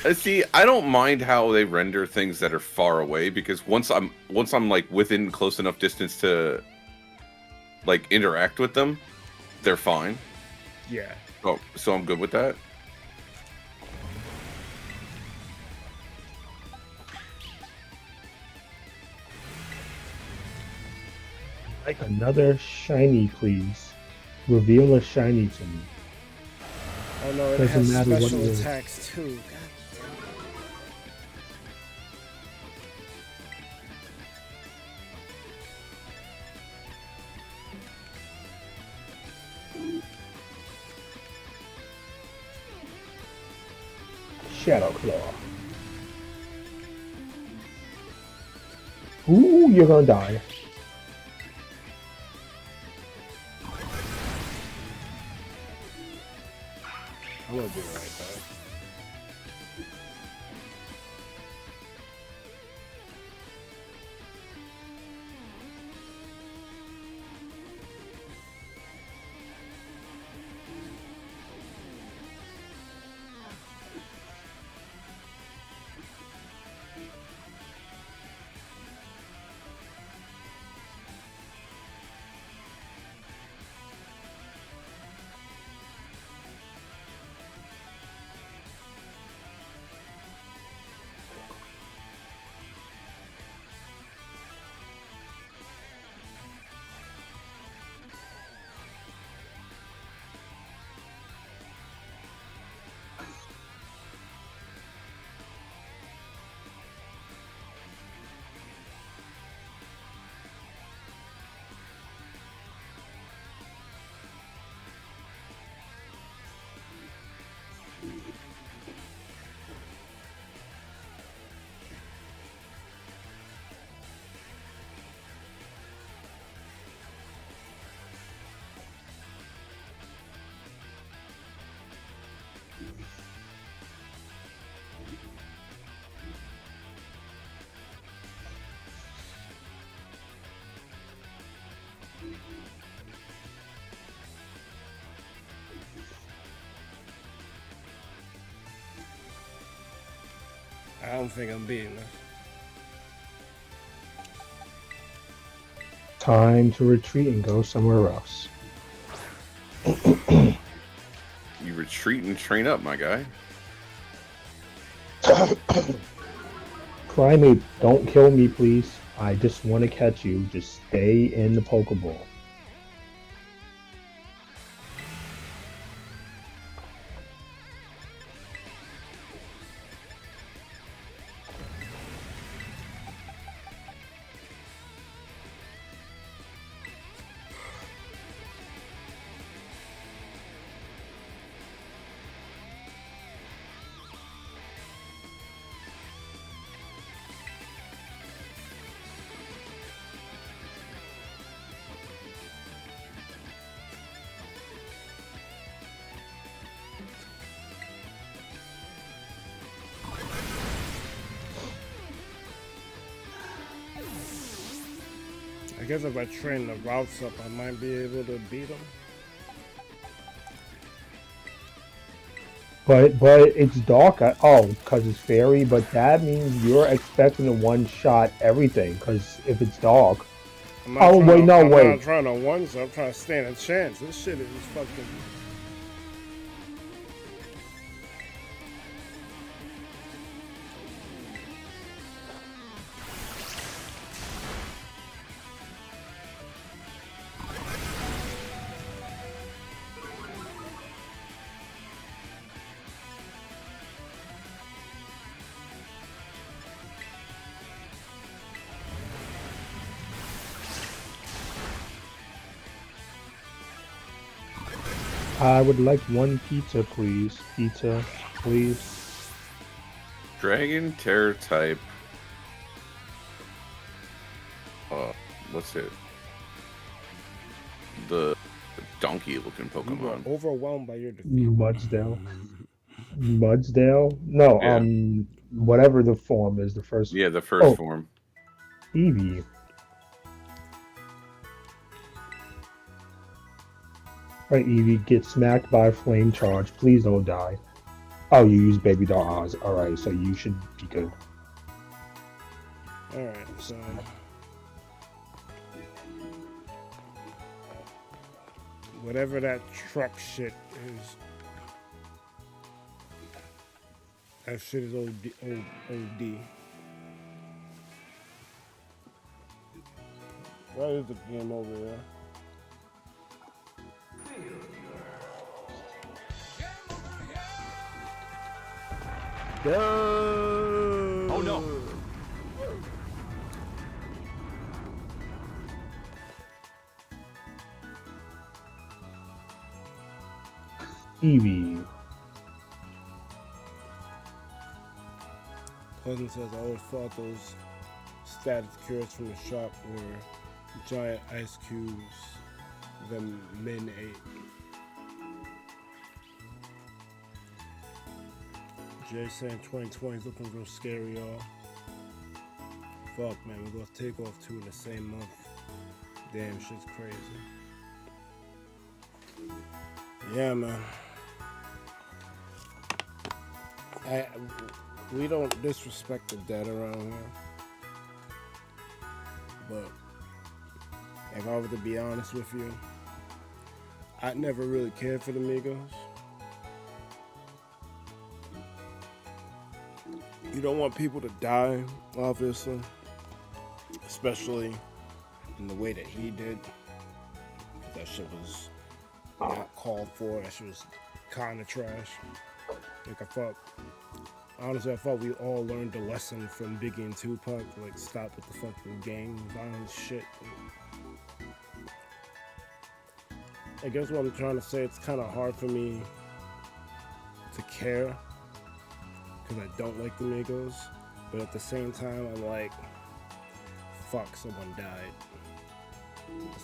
Like, See, I don't mind how they render things that are far away because once I'm like within close enough distance to like interact with them, they're fine. yeah. Oh, so I'm good with that. Like another shiny, please. Reveal a shiny to me. Oh no, it Doesn't has matter what special it is. attacks too. God. Shadow Claw. Ooh, you're gonna die. I'm gonna be right back. I don't think I'm beating her. Time to retreat and go somewhere else. You retreat and train up, my guy. Primate, don't kill me, please. I just want to catch you. Just stay in the Pokeball. I guess if I train the routes up, I might be able to beat them. But it's dark. Because it's fairy. But that means you're expecting to one-shot everything. Because if it's dark. I'm not Oh, trying wait, to, no, I'm wait. not trying to one, so I'm trying to stand a chance. This shit is fucking. I would like one pizza, please. Pizza, please. Dragon Terror type. What's it? The donkey-looking You were Pokemon. overwhelmed by your defeat. Mudsdale. Mudsdale? No, Yeah. whatever the form is, the first. Yeah, the first Oh, form. Eevee. Right, Eevee, get smacked by a flame charge. Please don't die. Oh, you use Baby Doll Oz. Alright, so you should be good. Alright, so. Whatever that truck shit is. That shit is OD. Why is the game over there? Oh no! Eevee. Cousin says I always thought those status cures from the shop were giant ice cubes the men ate. Jay saying 2020 is looking real scary, y'all. Fuck, man, we're gonna take off 2 in the same month. Damn, shit's crazy. Yeah, man. We don't disrespect the dead around here. But if I were to be honest with you, I never really cared for the Migos. You don't want people to die, obviously. Especially in the way that he did. That shit was not called for. That shit was kind of trash. Like, honestly, I thought we all learned the lesson from Biggie and Tupac. Like, stop with the fucking gang violence shit. I guess what I'm trying to say, it's kind of hard for me to care because I don't like the Migos, but at the same time, I'm like, fuck, someone died.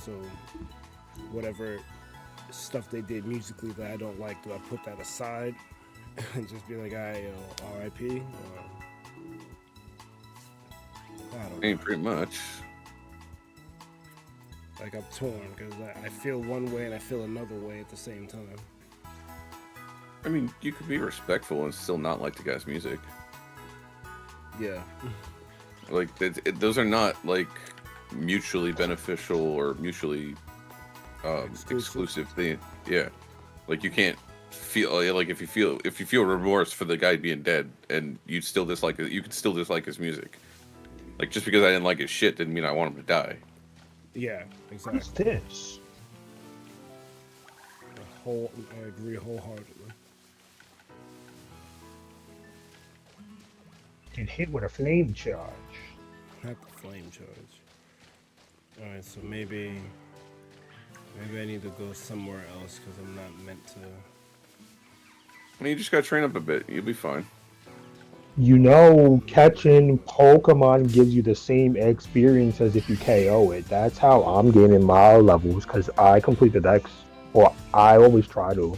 So, whatever stuff they did musically that I don't like, do I put that aside and just be like, R.I.P.? Or, I don't know. Pretty much. Like, I'm torn because I feel one way and I feel another way at the same time. I mean, you could be respectful and still not like the guy's music. Yeah. Like, those are not, like, mutually beneficial or mutually exclusive thing. Yeah. Like, you can't feel, like, if you feel remorse for the guy being dead and you still dislike it, you could still dislike his music. Like, just because I didn't like his shit didn't mean I want him to die. Yeah, exactly. What's this? I agree wholeheartedly. Get hit with a flame charge. Not the flame charge. Alright, so maybe I need to go somewhere else because I'm not meant to. I mean, you just gotta train up a bit. You'll be fine. You know, catching Pokemon gives you the same experience as if you KO it. That's how I'm gaining my levels, because I complete the decks, or I always try to.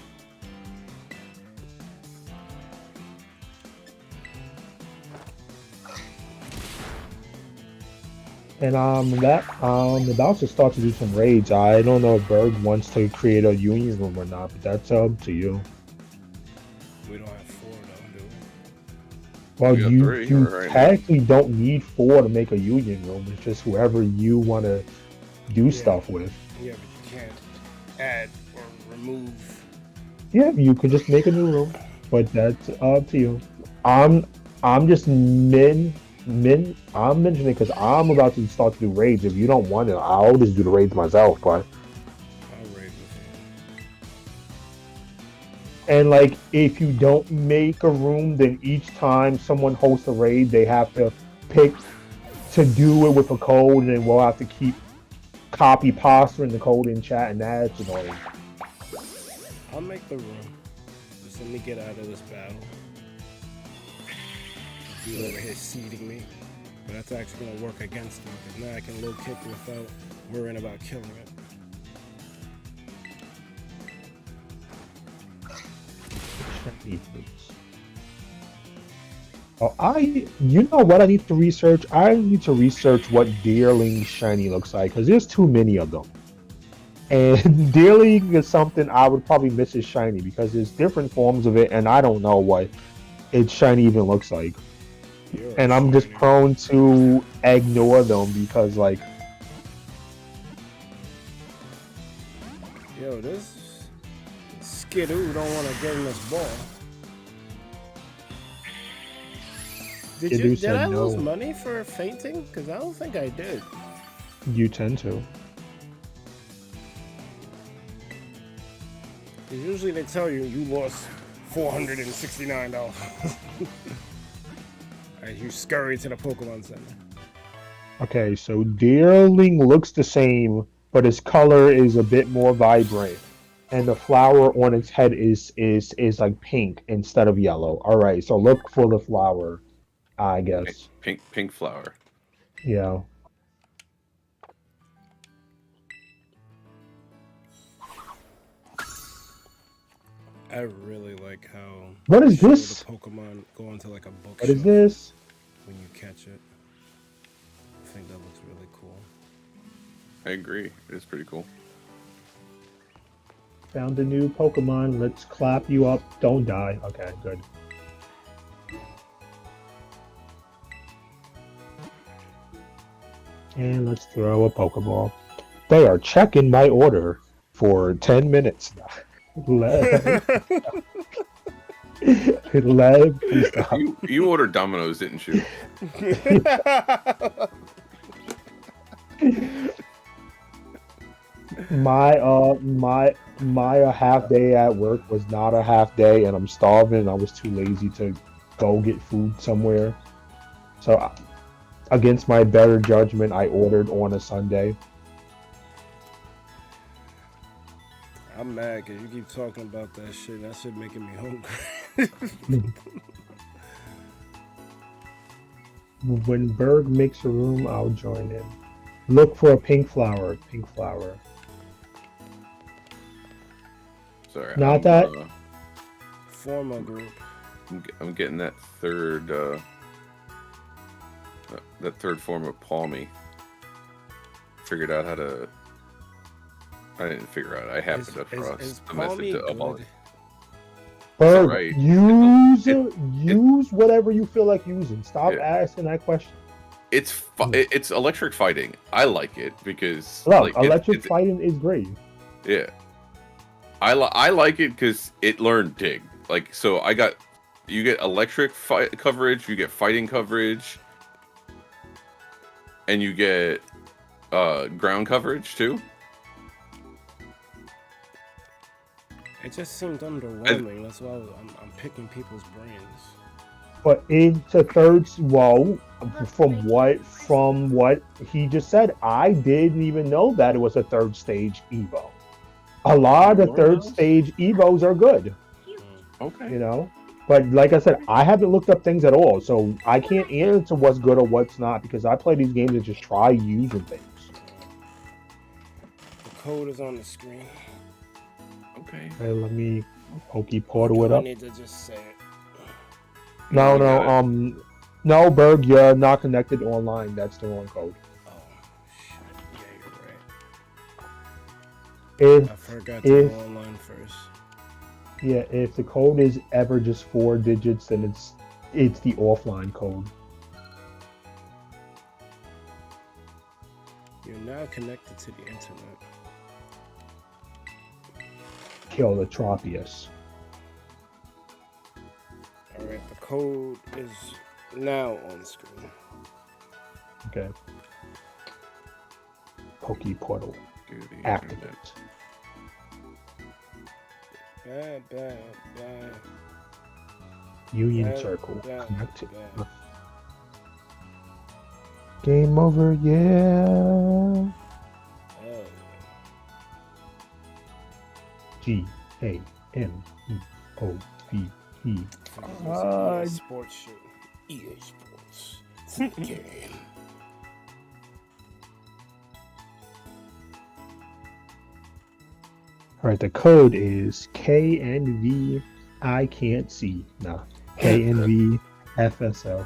And I'm about to start to do some raids. I don't know if Berg wants to create a union room or not, but that's up to you. We don't have 4 though, do Well, We got you 3 you right now. technically don't need 4 to make a union room. It's just whoever you want to do stuff with. we? Yeah, but you can't add or remove. Yeah, you could just make a new room, but that's up to you. I'm just I'm mentioning it because I'm about to start to do raids. If you don't want it, I'll just do the raids myself. But I'll raid with and like if you don't make a room, then each time someone hosts a raid, they have to pick to do it with a code, and then we'll have to keep copy pasturing the code in chat, and that's annoying. you. I'll make the room. Just let me get out of this battle. You over here seeding me. But that's actually going to work against me, because now I can low kick without worrying about killing it. Oh, you know what I need to research? I need to research what Deerling shiny looks like, because there's too many of them. And Deerling is something I would probably miss as shiny, because there's different forms of it, and I don't know what its shiny even looks like. You're And I'm just shiny. prone to ignore them because, like, Yo, this skidoo don't want to get in this ball. Skidoo Did said I lose no. money for fainting? Because I don't think I did. you tend to. 'Cause usually they tell you lost $469. As you scurry to the Pokemon Center. Okay, so Deerling looks the same, but its color is a bit more vibrant, and the flower on its head is like pink instead of yellow. All right, so look for the flower, I guess. Pink flower. Yeah. I really like how What is they show this? the Pokemon go into like a bookshelf What is this? when you catch it. I think that looks really cool. I agree. It's pretty cool. Found a new Pokemon. Let's clap you up. Don't die. Okay, good. And let's throw a Pokeball. They are checking my order for 10 minutes. Let please stop. You ordered Domino's, didn't you? My half day at work was not a half day, and I'm starving. I was too lazy to go get food somewhere. So, against my better judgment, I ordered on a Sunday. I'm mad because you keep talking about that shit. And that shit making me hungry. When Berg makes a room, I'll join in. Look for a pink flower. Pink flower. Sorry. Not that. Form a group. I'm getting that third form of Palmy. Figured out how to. I didn't figure out. I happened to cross is the message Palmy to good? Berg, alright. use whatever you feel like using. Stop asking that question. It's electric fighting. I like it because Look, like, electric fighting is great. Yeah, I like it because it learned dig. Like, so you get electric fight coverage, you get fighting coverage, and you get ground coverage too. It just seemed underwhelming. That's why I'm picking people's brains. But into third, well, from what he just said, I didn't even know that it was a third stage Evo. A lot of third stage Evos are good, Okay. you know. But like I said, I haven't looked up things at all, so I can't answer what's good or what's not because I play these games and just try using things. The code is on the screen. Okay. Okay, let me portal it I up. need to just say it. No, Berg, you're not connected online. That's the wrong code. Oh. If I forgot to if go online first. yeah, if the code is ever just 4 digits, then it's the offline code. You're now connected to the internet. Kill the Tropius. Alright, the code is now on screen. Okay. Poke Portal. To the internet. Activate. Bad. Union Bad, Circle. bad, Connected. bad. Game over, yeah. Oh. GAMEOVE. EA Sports shit. EA Sports. It's a game. Alright, the code is KNV. I can't see. No. KNV FSL.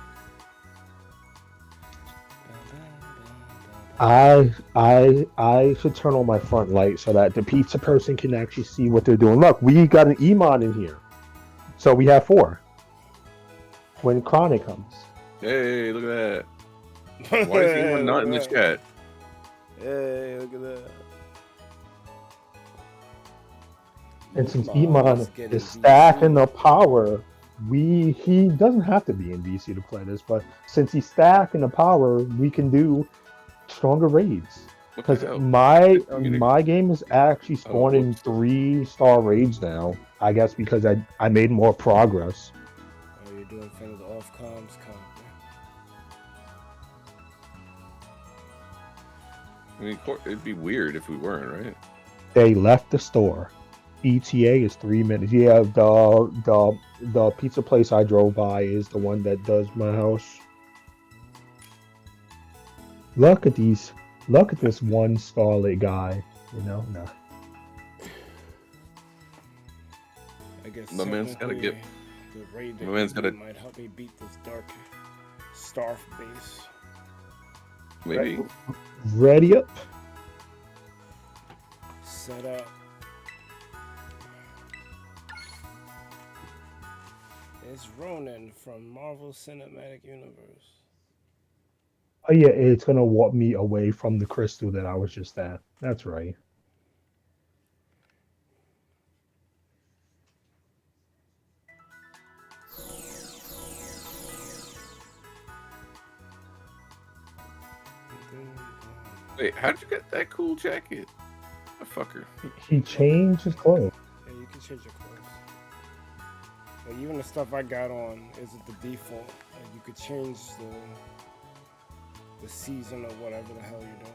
I should turn on my front light so that the pizza person can actually see what they're doing. Look, we got an Emon in here. So we have 4. When Chronic comes. Hey, look at that. Why is anyone not in the chat? Hey, look at that. And since Come on, let's Emon get is in stacking VC. the power, he doesn't have to be in VC to play this, but since he's stacking the power, we can do stronger raids. What the Because hell? my game is actually spawning whoops. 3-star raids now. I guess because I made more progress. Oh, you're doing things off comms, I mean, it'd be weird if we weren't, right? They left the store. ETA is 3 minutes. Yeah, the pizza place I drove by is the one that does my house. Look at these. Look at this one Scarlet guy. You know, no. I guess My man's gotta technically get- the raid my man's gotta- might help me beat this dark Starf base. Maybe. Ready up. Set up. It's Ronan from Marvel Cinematic Universe. Oh yeah, it's gonna warp me away from the crystal that I was just at. That's right. Wait, how'd you get that cool jacket? A fucker. He changed his clothes. Yeah, you can change your clothes. Like, even the stuff I got on isn't the default. Like, you could change the season or whatever the hell you're doing.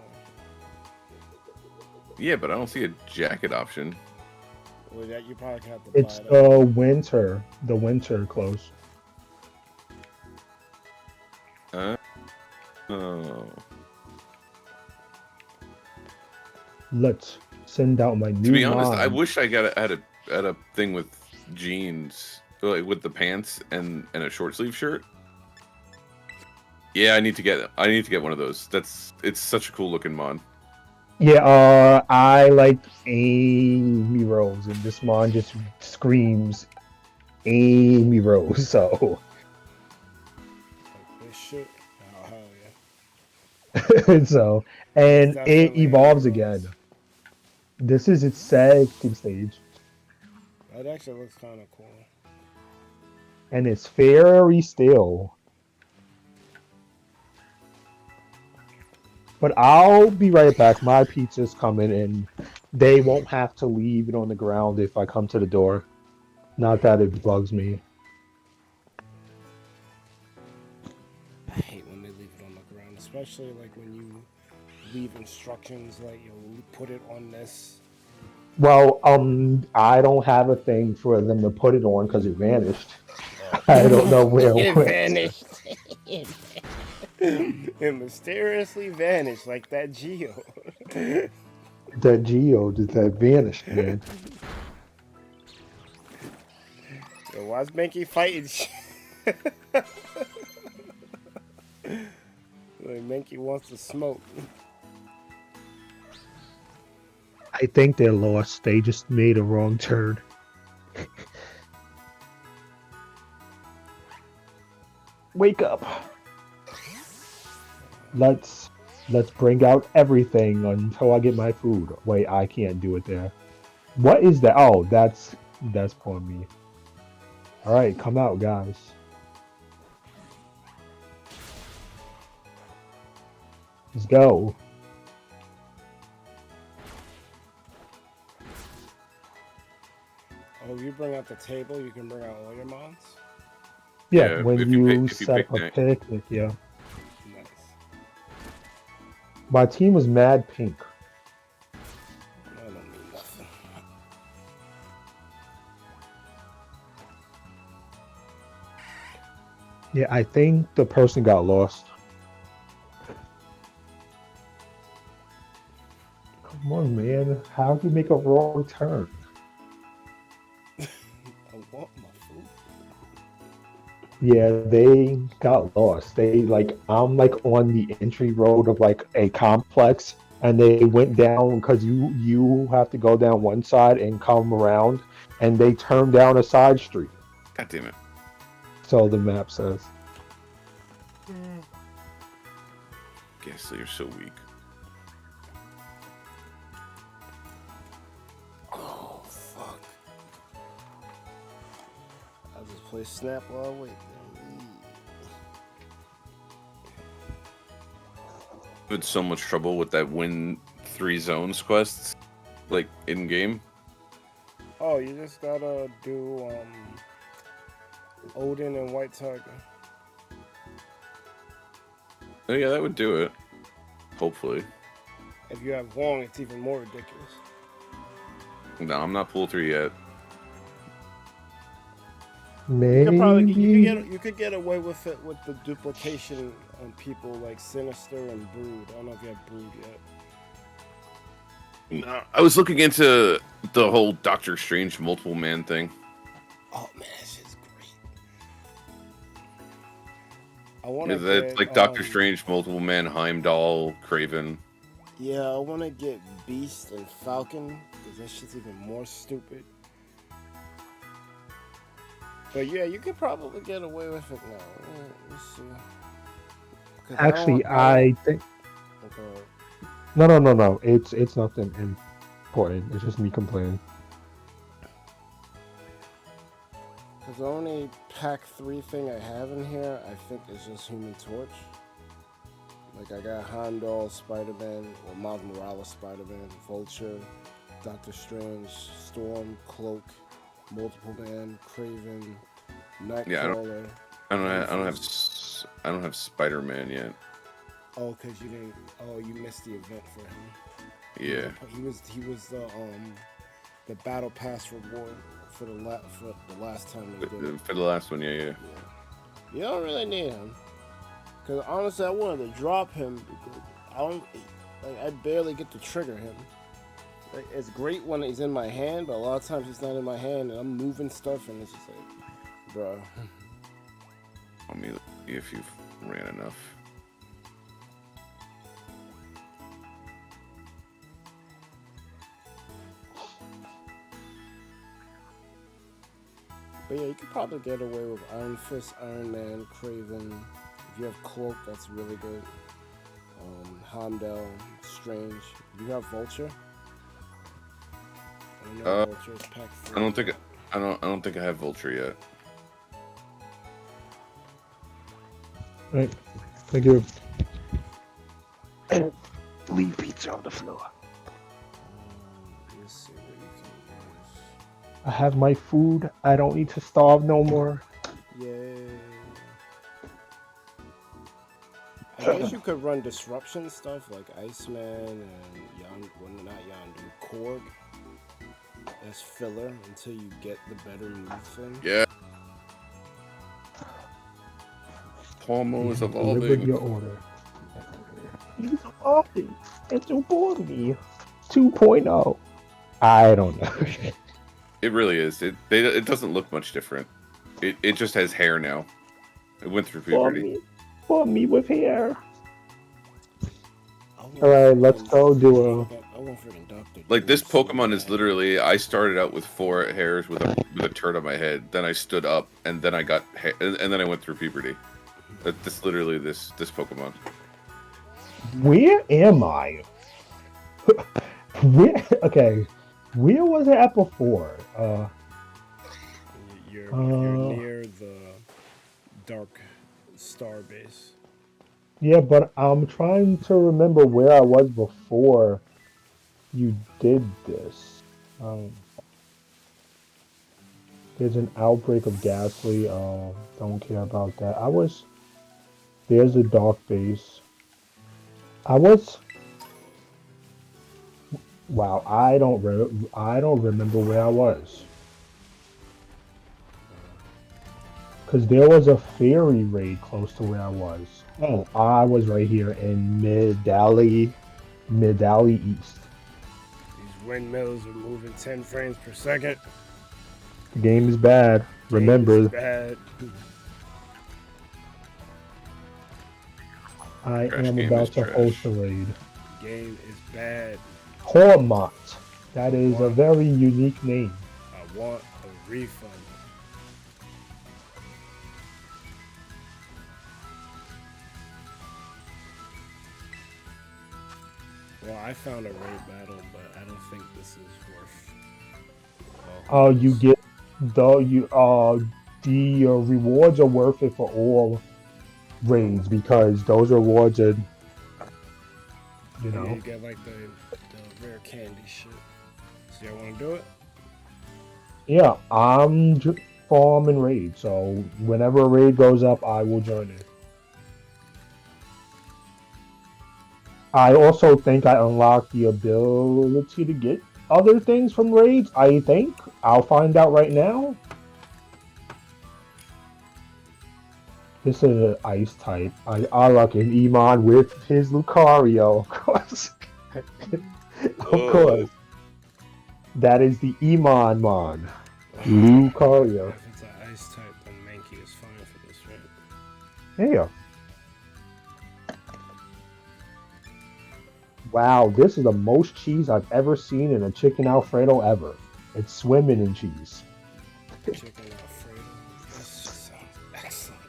Yeah, but I don't see a jacket option. Well, that you probably have to It's buy that. the winter clothes. Oh. Let's send out my new. To be honest, I mod. wish I had a thing with jeans, like with the pants and a short sleeve shirt. Yeah, I need to get one of those. It's such a cool looking mod. Yeah, I like Amy Rose, and this mod just screams Amy Rose. So, Like this shit. Oh, hell yeah. so, and It's it definitely evolves Amy again. Rose. This is its second stage, That actually looks kind of cool. and it's very still. But I'll be right back. My pizza's coming, and they won't have to leave it on the ground if I come to the door. Not that it bugs me. I hate when they leave it on the ground, especially like when you leave instructions like you'll put it on this. Well, I don't have a thing for them to put it on because it vanished. I don't know where it It went. vanished. It mysteriously vanished like that Geo. That Geo did that vanished, man. Yo, why's Banky fighting? Like Banky wants to smoke. I think they're lost. They just made a wrong turn. Wake up. Let's bring out everything until I get my food. Wait, I can't do it there. What is that? Oh, that's poor me. All right, come out, guys. Let's go. Oh, you bring out the table, you can bring out all your mons? Yeah, Yeah, when if you, you set pick up a Nick. picnic, yeah. Nice. My team was mad pink. I don't mean nothing. Yeah, I think the person got lost. Come on, man. How do you make a wrong turn? I want my food. Yeah, they got lost. I'm like on the entry road of like a complex, and they went down because you have to go down one side and come around, and they turned down a side street. God damn it. So the map says. Ghastly, you're so weak. Oh, fuck. I'll just play Snap while I wait. I had so much trouble with that win 3 zones quests, like in game. Oh, you just gotta do Odin and White Tiger. Oh yeah, that would do it. Hopefully. If you have Wong, it's even more ridiculous. No, I'm not pool 3 yet. Maybe. You could get away with it with the duplication on people like Sinister and Brood. I don't know if you have Brood yet. No, I was looking into the whole Doctor Strange multiple man thing. Oh man, that shit's great. I want Yeah, to that's get like Doctor Strange multiple man, Heimdall, Craven. Yeah, I want to get Beast and Falcon because that shit's even more stupid. But yeah, you could probably get away with it now. Let's see. Actually, I think. Okay. No. It's nothing important. It's just me complaining. Because the only pack 3 thing I have in here, I think, is just Human Torch. Like, I got Heimdall, Spider-Man, or Miles Morales, Spider-Man, Vulture, Doctor Strange, Storm, Cloak, Multiple Man, Craven, Nightcrawler. I don't have Spider-Man yet. Oh, because you didn't. Oh, you missed the event for him. Yeah. He was the battle pass reward for the last time they did it. For the last one, yeah. You don't really need him. Because honestly, I wanted to drop him because I barely get to trigger him. Like, it's great when he's in my hand, but a lot of times he's not in my hand and I'm moving stuff and it's just like, bro. I mean, if you've ran enough. But yeah, you could probably get away with Iron Fist, Iron Man, Craven. If you have Cloak, that's really good. Heimdall, Strange. Do you have Vulture? I know Vulture is pack 3. I don't think I have Vulture yet. Right. Thank you. Leave pizza on the floor. Let's see what you can use. I have my food. I don't need to starve no more. Yay. I guess you could run disruption stuff like Iceman and not Yondu, Korg. As filler until you get the better move thing. Yeah. Pomo is Delivered evolving. your order. He's evolving. It's evolving. 2.0. I don't know. It really is. It doesn't look much different. It just has hair now. It went through puberty. For me with hair. Alright, let's go do a... want freaking Doctor. Like this Pokemon is literally, I started out with 4 hairs with a turd on my head. Then I stood up, and then I got, and then I went through puberty. That's literally this Pokemon. Where am I? Okay, where was I at before? You're near the Dark Star base. Yeah, but I'm trying to remember where I was before you did this. There's an outbreak of Ghastly. Don't care about that. There's a Dark base. Wow, I don't remember where I was. Because there was a fairy raid close to where I was. Oh, I was right here in Mid-Alley East. These windmills are moving 10 frames per second. The game is bad. Remember, Bad. I Trash am game about is to trash. host a raid. Game is bad. Hormont. That is a very unique name. I want a refund. Well, I found a raid battle, but I don't think this is worth. You get the rewards are worth it for all raids because those rewards are, you know. You get like the rare candy shit. So y'all want to do it? Yeah, I'm farming raid, so whenever a raid goes up, I will join it. I also think I unlocked the ability to get other things from raids. I think I'll find out right now. This is an ice type. I unlock an Emon with his Lucario, of course. Of course. That is the Emon mon. Lucario. If it's an ice type, then Mankey is fine for this, right? Yeah. Wow, this is the most cheese I've ever seen in a chicken Alfredo ever. It's swimming in cheese. Chicken Alfredo. This just sounds excellent.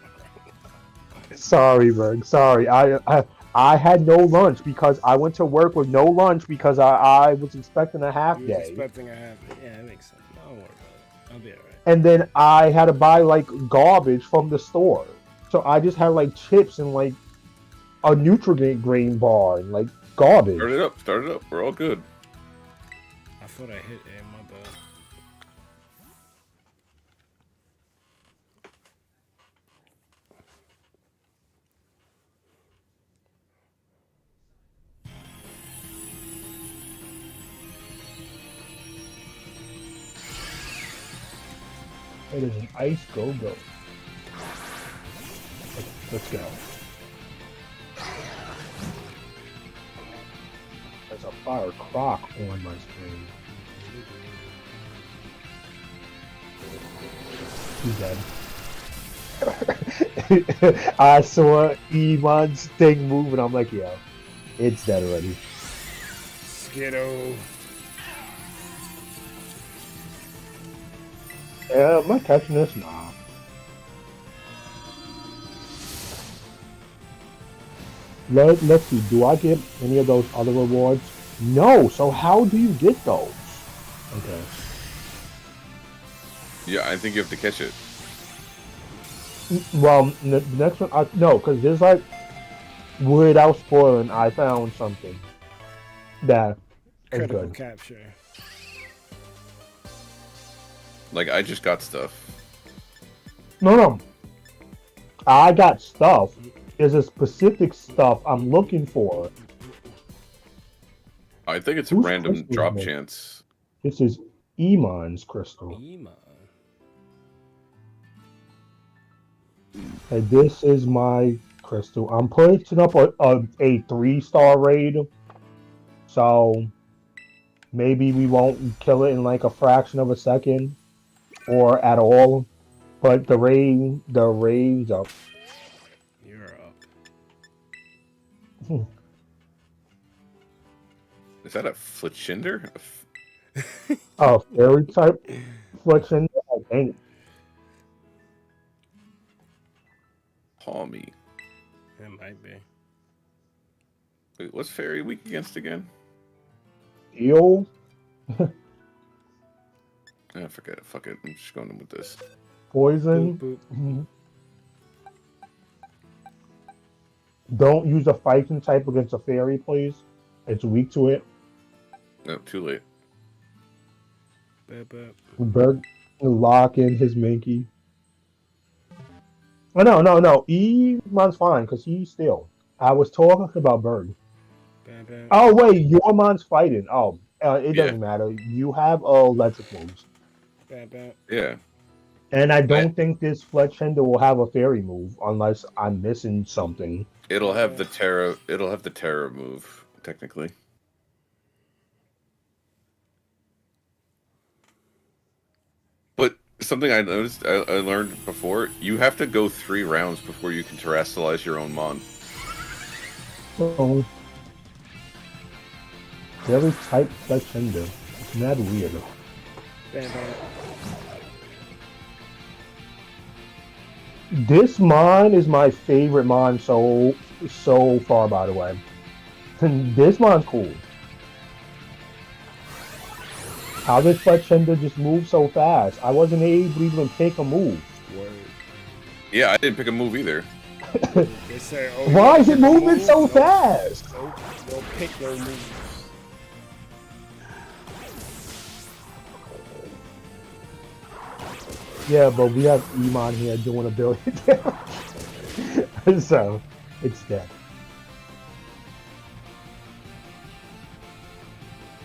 Sorry, Berg. Sorry. I had no lunch because I went to work with no lunch because I was expecting a half You was day. expecting a half day. Yeah, that makes sense. Don't worry about it. I'll be alright. And then I had to buy like garbage from the store. So I just had like chips and like a Nutrigrain bar and like garbage. Start it up. We're all good. I thought I hit A, my bad. It is an ice go-go. Let's go. There's a fire croc on my screen. He's dead. I saw Emon's thing move and I'm like, yeah, it's dead already. Skiddo. Yeah, am I catching this? Nah. Let's see, do I get any of those other rewards? No, so how do you get those? Okay. Yeah, I think you have to catch it. Well, the next one, no, because there's like, without spoiling, I found something that is Critical good. capture. Like, I just got stuff. No. I got stuff. There's a specific stuff I'm looking for. I think it's a Whose random crystal drop is it? chance. This is Emon's crystal. Ema. And this is my crystal. I'm putting up a 3-star raid. So maybe we won't kill it in like a fraction of a second or at all. But the raid's up. You're up. Is that a Fletchinder? Oh, fairy type flexion. I think. Palmy. It might be. Wait, what's Fairy weak against again? Eel. I forget it. Fuck it. I'm just going in with this. Poison. Boop, boop. Don't use a fighting type against a fairy, please. It's weak to it. No, too late. Bap, bap. Berg lock in his Minky. Oh, no. Emon's fine because he's still. I was talking about Berg. Bap, bap. Oh wait, your mon's fighting. Oh, it Yeah. doesn't matter. You have electric moves, Bap, bap. Yeah. and I don't think this Fletchender will have a fairy move unless I'm missing something. It'll have the Terra. It'll have the Terra move technically. But something I noticed, I learned before, you have to go 3 rounds before you can terrestrialize your own mon. Oh, fairy type Fletchender. It's mad weird. Bap, bap. This mon is my favorite mon so far, by the way. This mon's cool. How did Fletchender just move so fast? I wasn't able to even pick a move. Word. Yeah, I didn't pick a move either. They say, oh, Why you is it pick a moving move? so Nope. fast? Nope. Don't pick no moves. Yeah, but we have Emon here doing a billion damage. So, it's dead.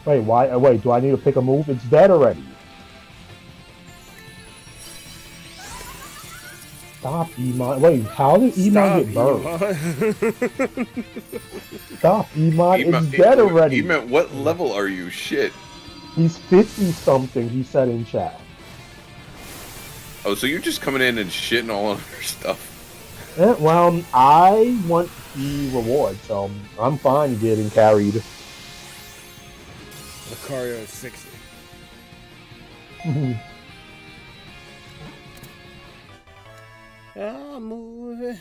Wait, why? Wait, do I need to pick a move? It's dead already. Stop, Emon. Wait, how did Emon get burned? Stop, Emon. It's dead already. Emon, what level are you? Shit. He's 50-something, he said in chat. Oh, so you're just coming in and shitting all on her stuff. Well, I want the reward, so I'm fine getting carried. Lucario is 60. Ah, move it.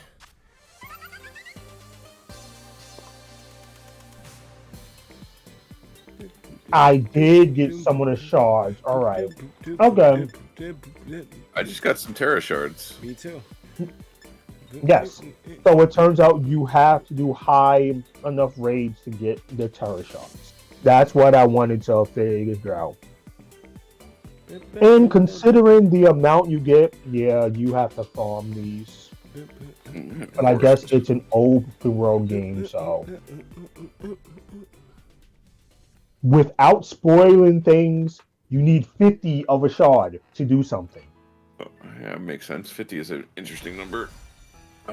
I did get someone a charge. Alright. Okay. I just got some Terra shards. Me too. Yes. So it turns out you have to do high enough raids to get the terror shots. That's what I wanted to figure out. And considering the amount you get, yeah, you have to farm these. But I guess it's an open world game, so. Without spoiling things, you need 50 of a shard to do something. Oh, yeah, makes sense. 50 is an interesting number.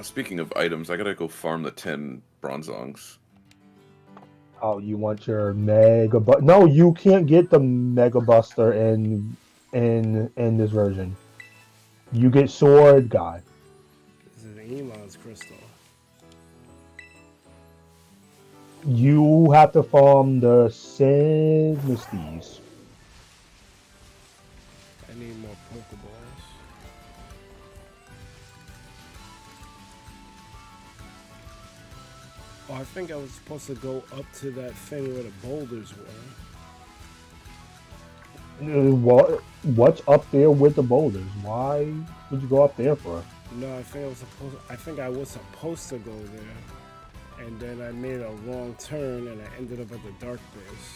Speaking of items, I gotta go farm the 10 bronzongs. Oh, you want your mega no, you can't get the mega buster in this version. You get sword guy. This is Emon's crystal. You have to farm the Sinisties. I need more Pokeballs. Oh, I think I was supposed to go up to that thing where the boulders were. What's up there with the boulders? Why would you go up there for? No, I think I was supposed to go there, and then I made a wrong turn, and I ended up at the dark base.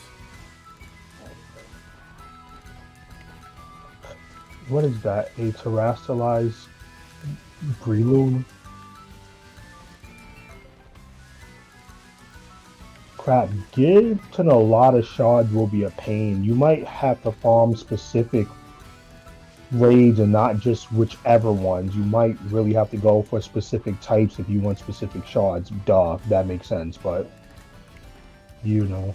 What is that? A terrestrialized Breloom? Crap, getting a lot of shards will be a pain. You might have to farm specific raids and not just whichever ones. You might really have to go for specific types if you want specific shards. Duh, that makes sense, but you know.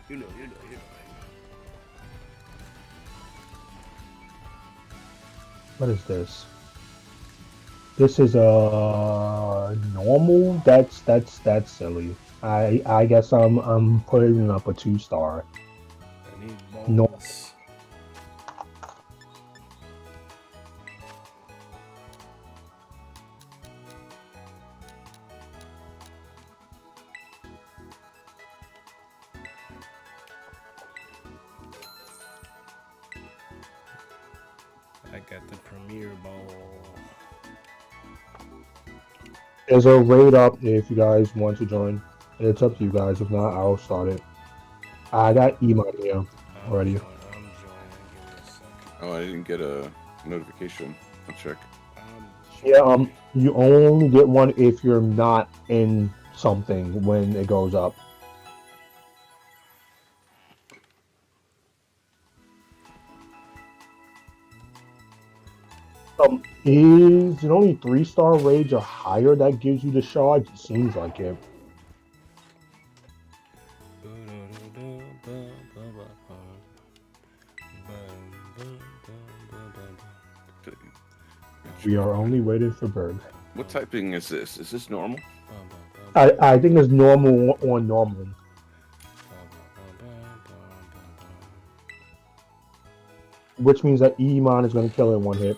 You know. What is this? This is a normal? That's silly. I guess I'm putting up a 2-star. I need balls. No. I got the premier ball. There's a raid up if you guys want to join. It's up to you guys. If not, I'll start it. I got Emon here already. I'm joining. Give me a second. Oh, I didn't get a notification. I'll check. Yeah, you only get one if you're not in something when it goes up. Is it only 3-star rage or higher that gives you the shards? It seems like it. We are only waiting for Berg. What typing is this? Is this normal? I think it's normal or normal. Which means that Emon is going to kill it in one hit.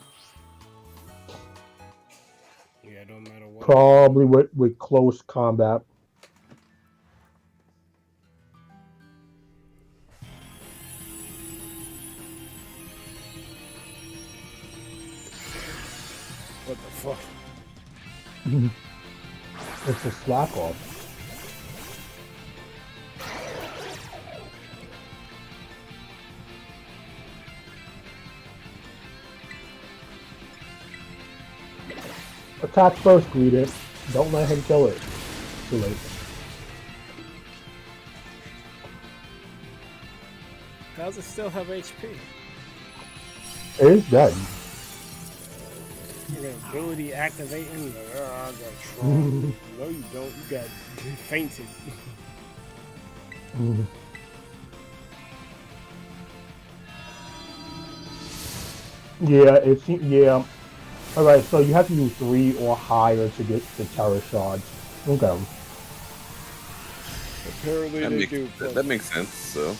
Yeah, it don't matter what. Probably with close combat. What the fuck? It's a slack off. Attack first, greet it. Don't let him kill it. Too late. Does it still have HP? It is dead. You got ability activating. I got strong. No, you don't. You got fainted. Yeah, yeah. All right, so you have to do 3 or higher to get the terror shards. Okay. Apparently they do. That makes sense. So.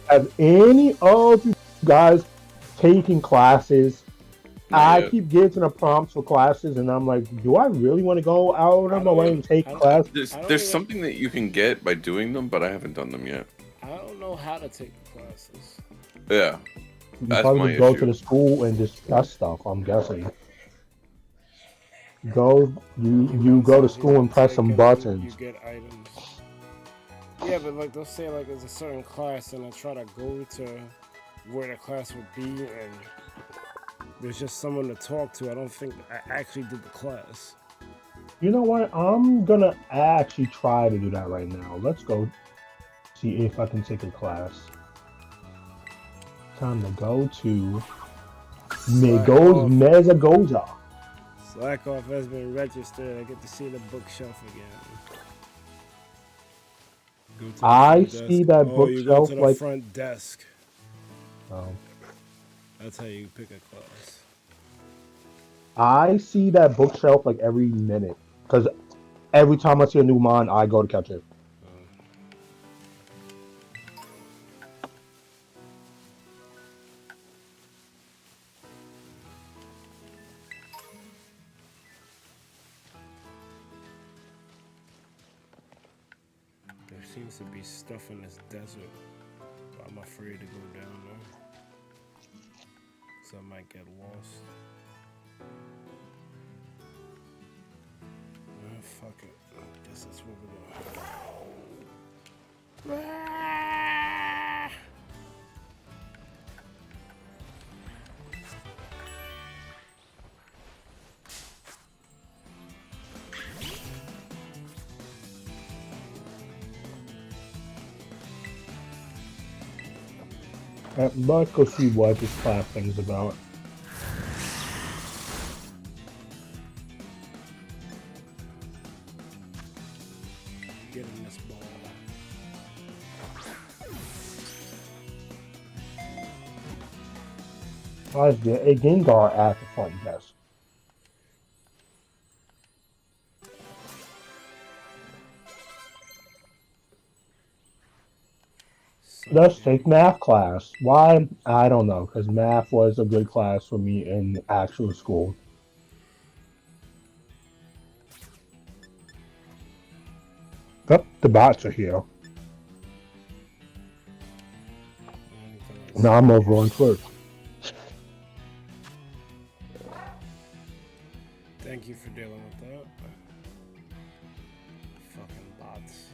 Have any of you guys taken classes? I keep getting the prompts for classes, and I'm like, do I really want to go out of my way and take class? There's something that you can get by doing them, but I haven't done them yet. I don't know how to take the classes. Yeah. You That's probably my go issue. to the school and discuss stuff, I'm guessing. You go to school and press some buttons. You get items. Yeah, but like they'll say like there's a certain class, and I try to go to where the class would be, and there's just someone to talk to. I don't think I actually did the class. You know what? I'm gonna actually try to do that right now. Let's go see if I can take a class. Time to go to Mezagoza. Slack off has been registered. I get to see the bookshelf again. I see that you go bookshelf to the like front desk. Oh. That's how you pick a class. I see that bookshelf like every minute because every time I see a new mon, I go to catch it. There seems to be stuff in this desert, but I'm afraid to go down there, so I might get lost. Fuck it. I guess that's what we're doing. Let's go see what this class thing's about. Get in this ball. Why is there a Gengar at the front desk? Let's take math class. Why? I don't know, because math was a good class for me in actual school. Oh, the bots are here. Now I'm over on Twitch. Thank you for dealing with that. Fucking bots.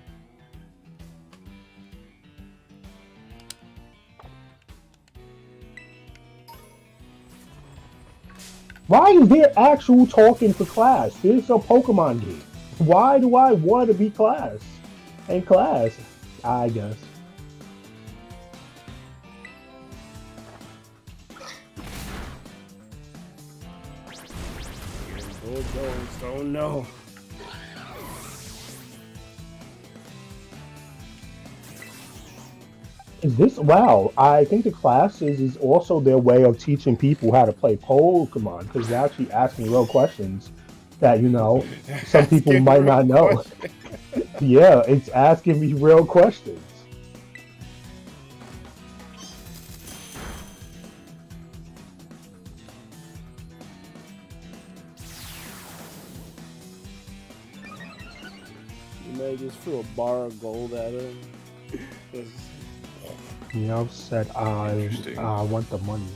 Why is there actual talking for class? This is a Pokemon game. Why do I want to be class? In class, I guess. Bulldogs don't know. Is this wow? I think the classes is also their way of teaching people how to play Pokemon because they're actually asking real questions that some people might not know. Yeah, it's asking me real questions. You may just throw a bar of gold at him. Yeah, I've said I want the money.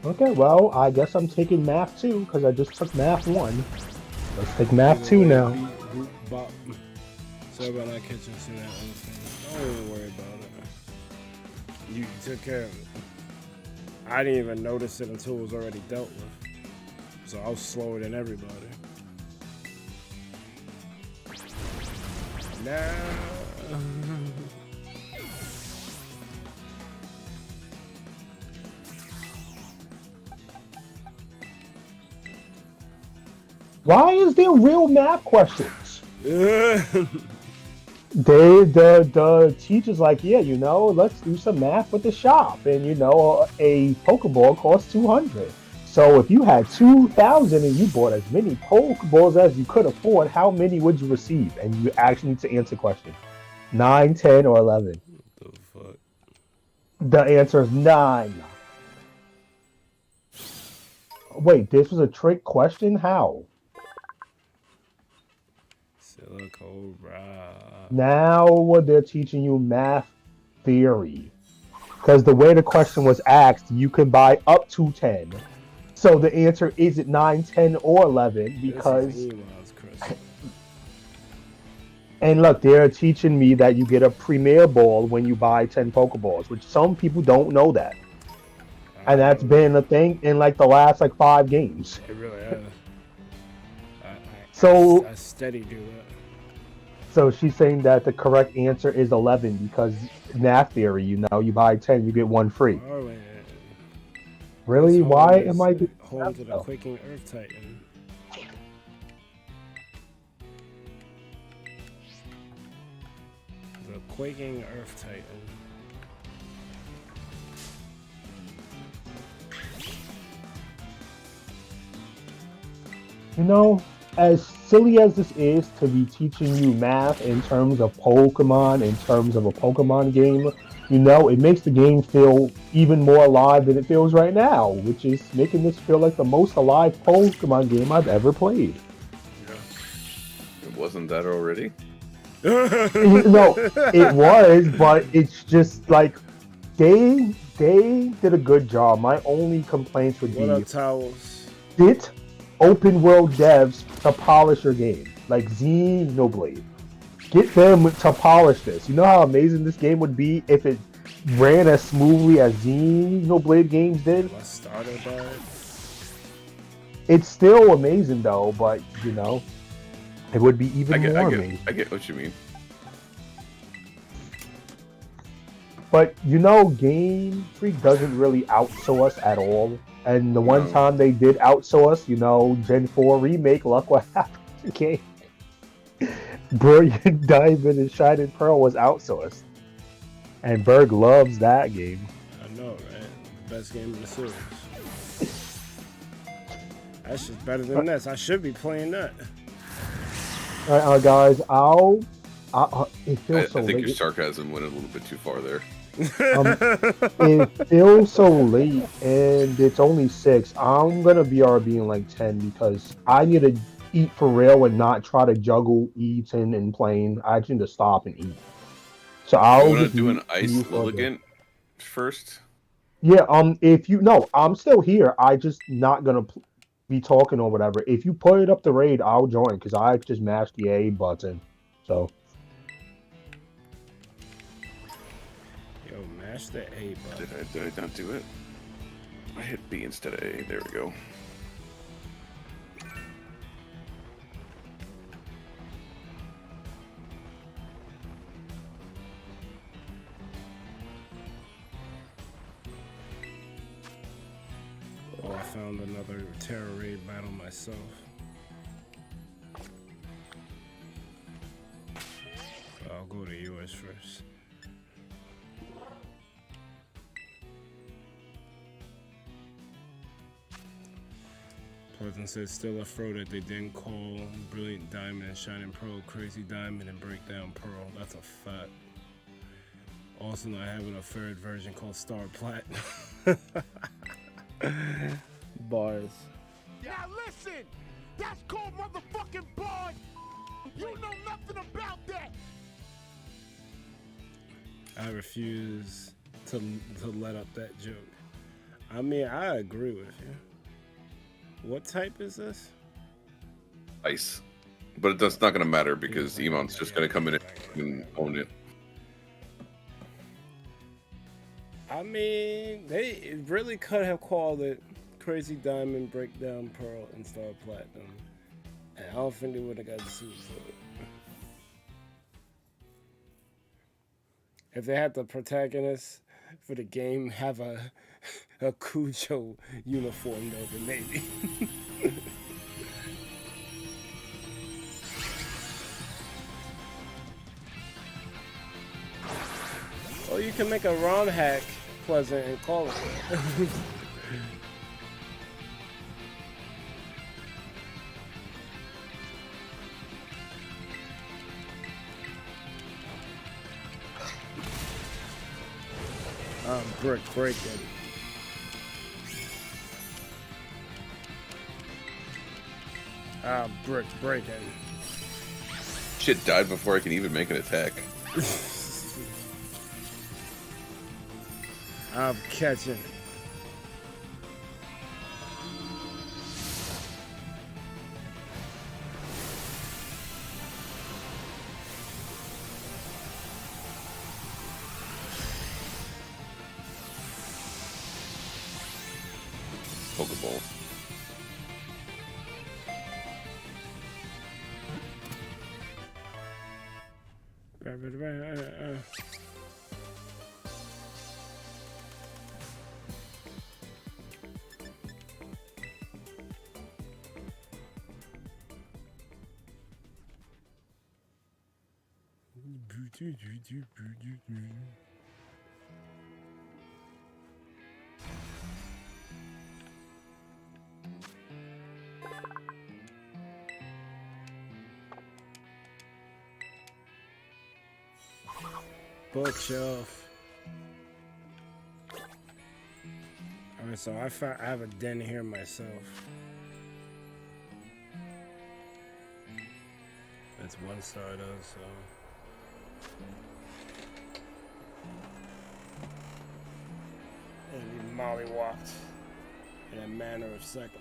Okay, well, I guess I'm taking math 2 because I just took math 1. Let's take math 2 now. Sorry about not catching some of that other thing. Don't even worry about it. You took care of it. I didn't even notice it until it was already dealt with. So I was slower than everybody. Now. Why is there real math questions? The teacher's like, yeah, let's do some math with the shop, and a Pokeball costs 200. So if you had 2,000 and you bought as many Pokeballs as you could afford, how many would you receive? And you actually need to answer question 9, 10, or 11. What the fuck? The answer is 9. Wait, this was a trick question? How? Now they're teaching you math theory. Because the way the question was asked, you can buy up to 10. So the answer isn't 9, 10, or 11 because... And look, they're teaching me that you get a Premier Ball when you buy 10 Pokeballs, which some people don't know that. And that's been a thing in the last 5 games. It really has. I steady do that. So she's saying that the correct answer is 11 because math theory, you buy 10, you get 1 free. Oh, man. Really? Why am I doing home to the Quaking Earth Titan? The Quaking Earth Titan. As silly as this is to be teaching you math in terms of Pokemon, in terms of a Pokemon game, it makes the game feel even more alive than it feels right now, which is making this feel like the most alive Pokemon game I've ever played. Yeah. It wasn't that already? No, it was, but it's just they did a good job. My only complaints would What up, Towels? Get open world devs to polish your game, like Xenoblade. Get them to polish this. You know how amazing this game would be if it ran as smoothly as Xenoblade games did? I started by it. It's still amazing though, but it would be even more amazing. I get what you mean. But you know, Game Freak doesn't really outsource us at all. And the one No. time they did outsource us, you know, Gen 4 remake, look what happened. Okay. Brilliant Diamond and Shining Pearl was outsourced. And Berg loves that game. I know, right? Best game in the series. That's just better than this. I should be playing that. All right, guys, it I feels so think your late. sarcasm went a little bit too far there. It feels so late, and it's only 6. I'm gonna BRB in like 10 because I need to eat for real and not try to juggle eating and playing. I just need to stop and eat. So You I'll want to just do an mute ice you for a bit. Lilligant first? Yeah. If you no, I'm still here. I just not gonna be talking or whatever. If you put it up the raid, I'll join because I just mashed the A button. So. Yo, mash the A button. Did I not do it? I hit B instead of A. There we go. Oh, I found another Terror Raid battle myself. I'll go to yours first. Pleasant says still a throw that they didn't call Brilliant Diamond and Shining Pearl, Crazy Diamond and Breakdown Pearl. That's a fact. Also not having a third version called Star Plat. Bars. Now listen, that's called motherfucking bars. You know nothing about that. I refuse to let up that joke. I mean, I agree with you. What type is this? Ice. But that's not going to matter because Emon's just going to come in and own it. I mean, they really could have called it Crazy Diamond, Breakdown Pearl, and Star Platinum. And I don't think they would have got sued for it. If they had the protagonist for the game have a Cujo uniform, though, then maybe. Or you can make a ROM hack Pleasant and call it. Brick breaking. Brick breaking. Shit died before I can even make an attack. I'm catching. Pokeball. Bookshelf. Alright, so I have a den here myself. That's one star though, so. And be mollywopped in a matter of seconds.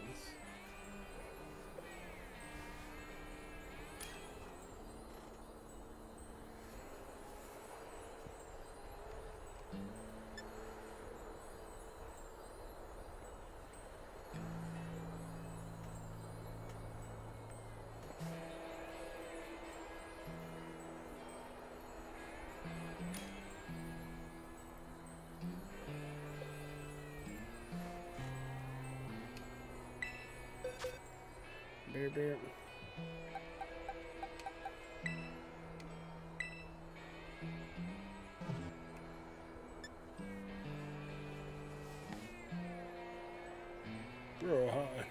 beer. Real high.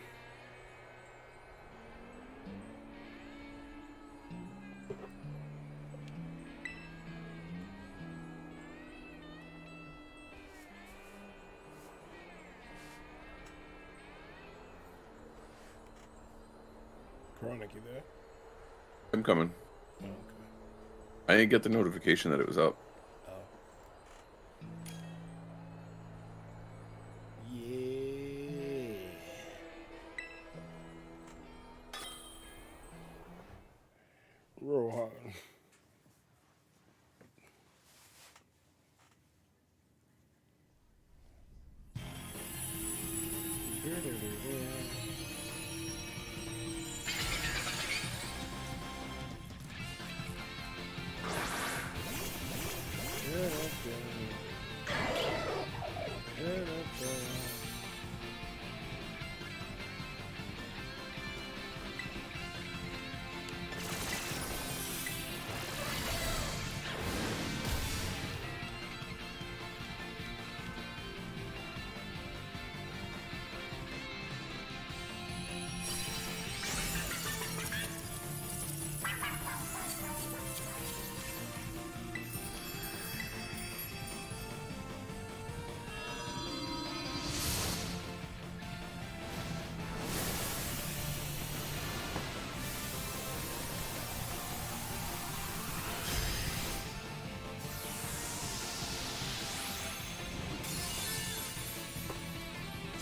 Chronic, you there? I'm coming. Oh, okay. I didn't get the notification that it was up. Oh. Yeah. Real hard.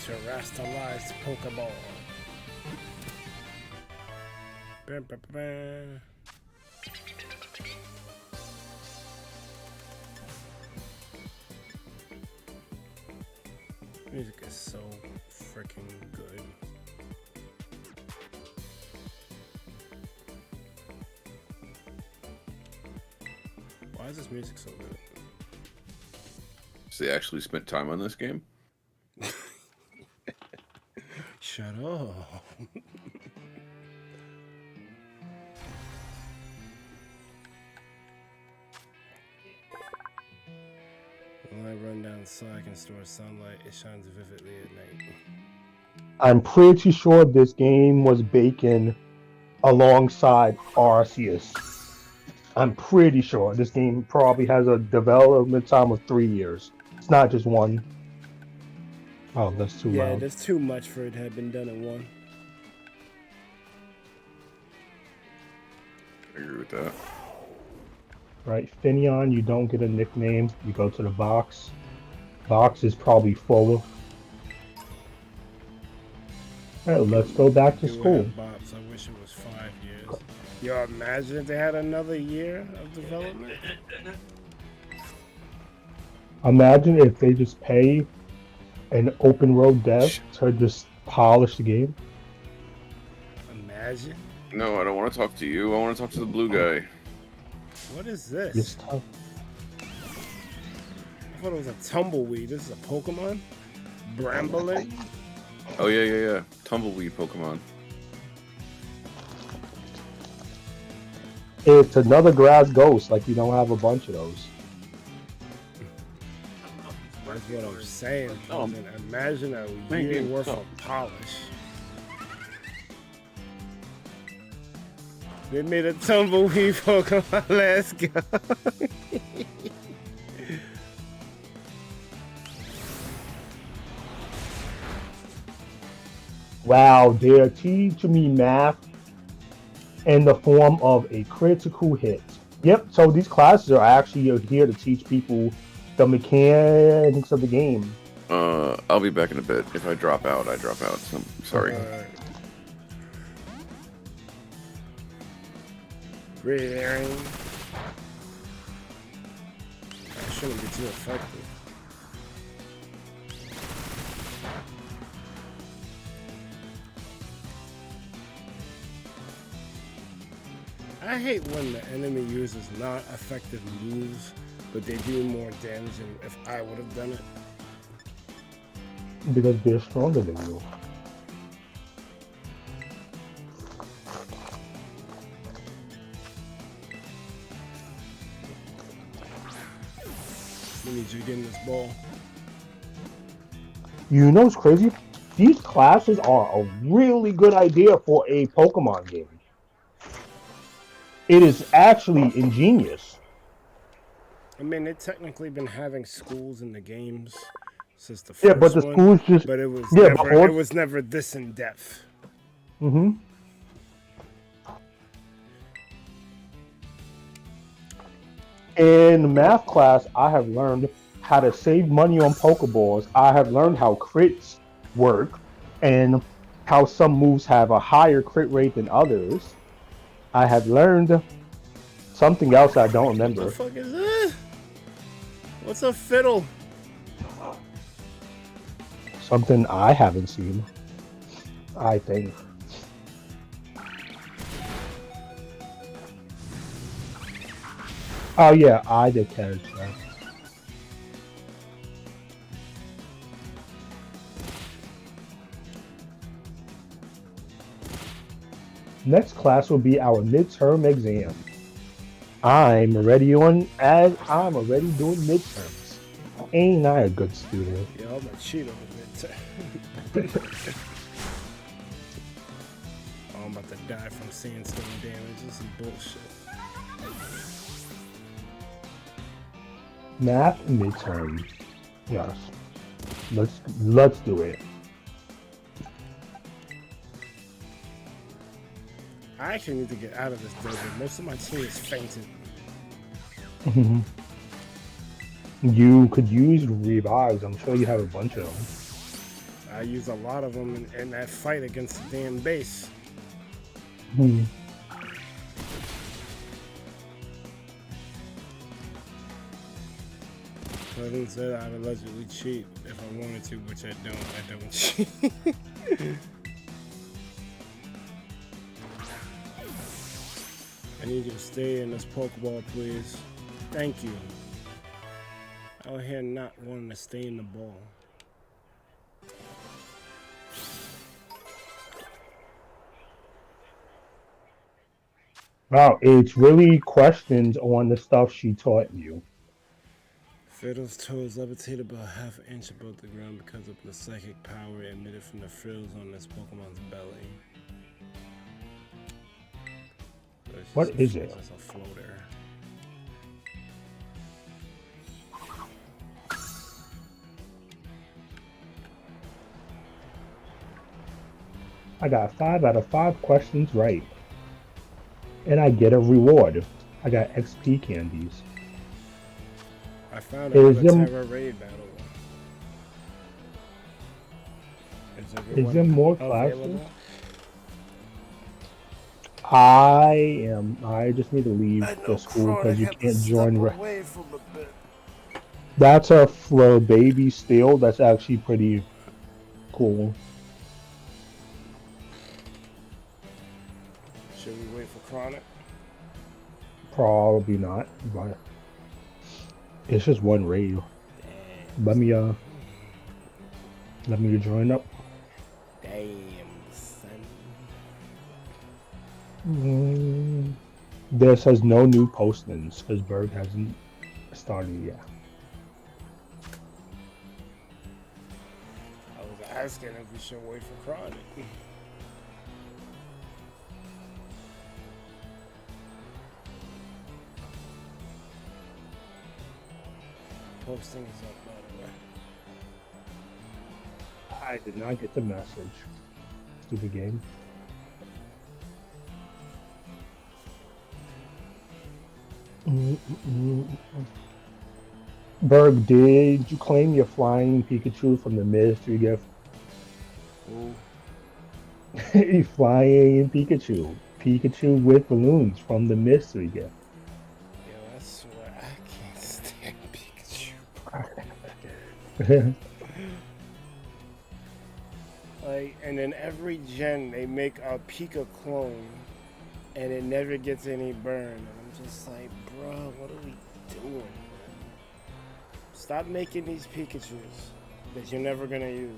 Terrestrialized Pokeball. Bam, bam, bam. Music is so freaking good. Why is this music so good? So they actually spent time on this game? Shut up. When I run down so I can store sunlight, it shines vividly at night. I'm pretty sure this game was baking alongside Arceus. I'm pretty sure this game probably has a development time of 3 years. It's not just one. Oh, that's too Yeah, loud. that's too much for it to have been done in one. I agree with that. Right, Finion, you don't get a nickname. You go to the box. Box is probably full. Alright, let's go back to Do school. have bops. I wish it was 5 years. Yo, imagine if they had another year of development. Imagine if they just pay an open world dev to just polish the game. Imagine. No, I don't want to talk to you. I want to talk to the blue guy. What is this? It's tough. I thought it was a tumbleweed. This is a Pokemon? Bramblin? Oh, yeah. Tumbleweed Pokemon. It's another grass ghost, like you don't have a bunch of those. That's what I'm saying. Oh, Imagine a maybe year it's worth so. of polish. They made a tumbleweed Pokemon. Let's go. Wow, they're teaching me math in the form of a critical hit. Yep, so these classes are actually here to teach people the mechanics of the game. I'll be back in a bit. If I drop out, I drop out. So, sorry. Rearing. I shouldn't be too effective. I hate when the enemy uses non-effective moves, but they do more damage than if I would have done it. Because they're stronger than you. We need you to get in this ball. You know what's crazy? These classes are a really good idea for a Pokemon game. It is actually ingenious. I mean, they've technically been having schools in the games since the first Yeah, but the one, schools just but it was yeah, never before- it was never this in depth. Mm-hmm. In math class, I have learned how to save money on Pokeballs. I have learned how crits work and how some moves have a higher crit rate than others. I have learned something else I don't What the remember. fuck is that? What's a fiddle? Something I haven't seen, I think. Oh yeah, I did catch that. Next class will be our midterm exam. I'm already doing midterms. Ain't I a good student? Yeah, I'm a cheat on it. Oh, I'm about to die from sandstone damage. This is bullshit. Math midterm. Yes. Let's do it. I actually need to get out of this building. Most of my team is fainted. You could use revives. I'm sure you have a bunch of them. I use a lot of them in that fight against the damn base. Cousin said I'd allegedly cheat if I wanted to, which I don't. I don't cheat. I need you to stay in this Pokeball, please. Thank you. Out here not wanting to stay in the ball. Wow, it's really questions on the stuff she taught you. Fiddle's toes levitate about half an inch above the ground because of the psychic power emitted from the frills on this Pokemon's belly. So What is it? It's just a floater. I got 5 out of 5 questions right. And I get a reward. I got XP candies. I found Is another them- Terra Raid battle. Is there more available? classes? I just need to leave the school because you can't join. That's a for baby steel. That's actually pretty cool. Should we wait for Chronic? Probably not, but it's just one raid. Let me join up. Damn, son. This has no new postings because Berg hasn't started yet. I was asking if we should wait for Chronic. Posting is up, by the way. I did not get the message. Stupid game. Berg, did you claim your flying Pikachu from the mystery gift? Ooh. Flying Pikachu. Pikachu with balloons from the mystery gift. Yo, I swear I can't stand Pikachu. Like, and in every gen they make a Pika clone, and it never gets any burn. And I'm just like, bro, what are we doing? Man? Stop making these Pikachus that you're never gonna use.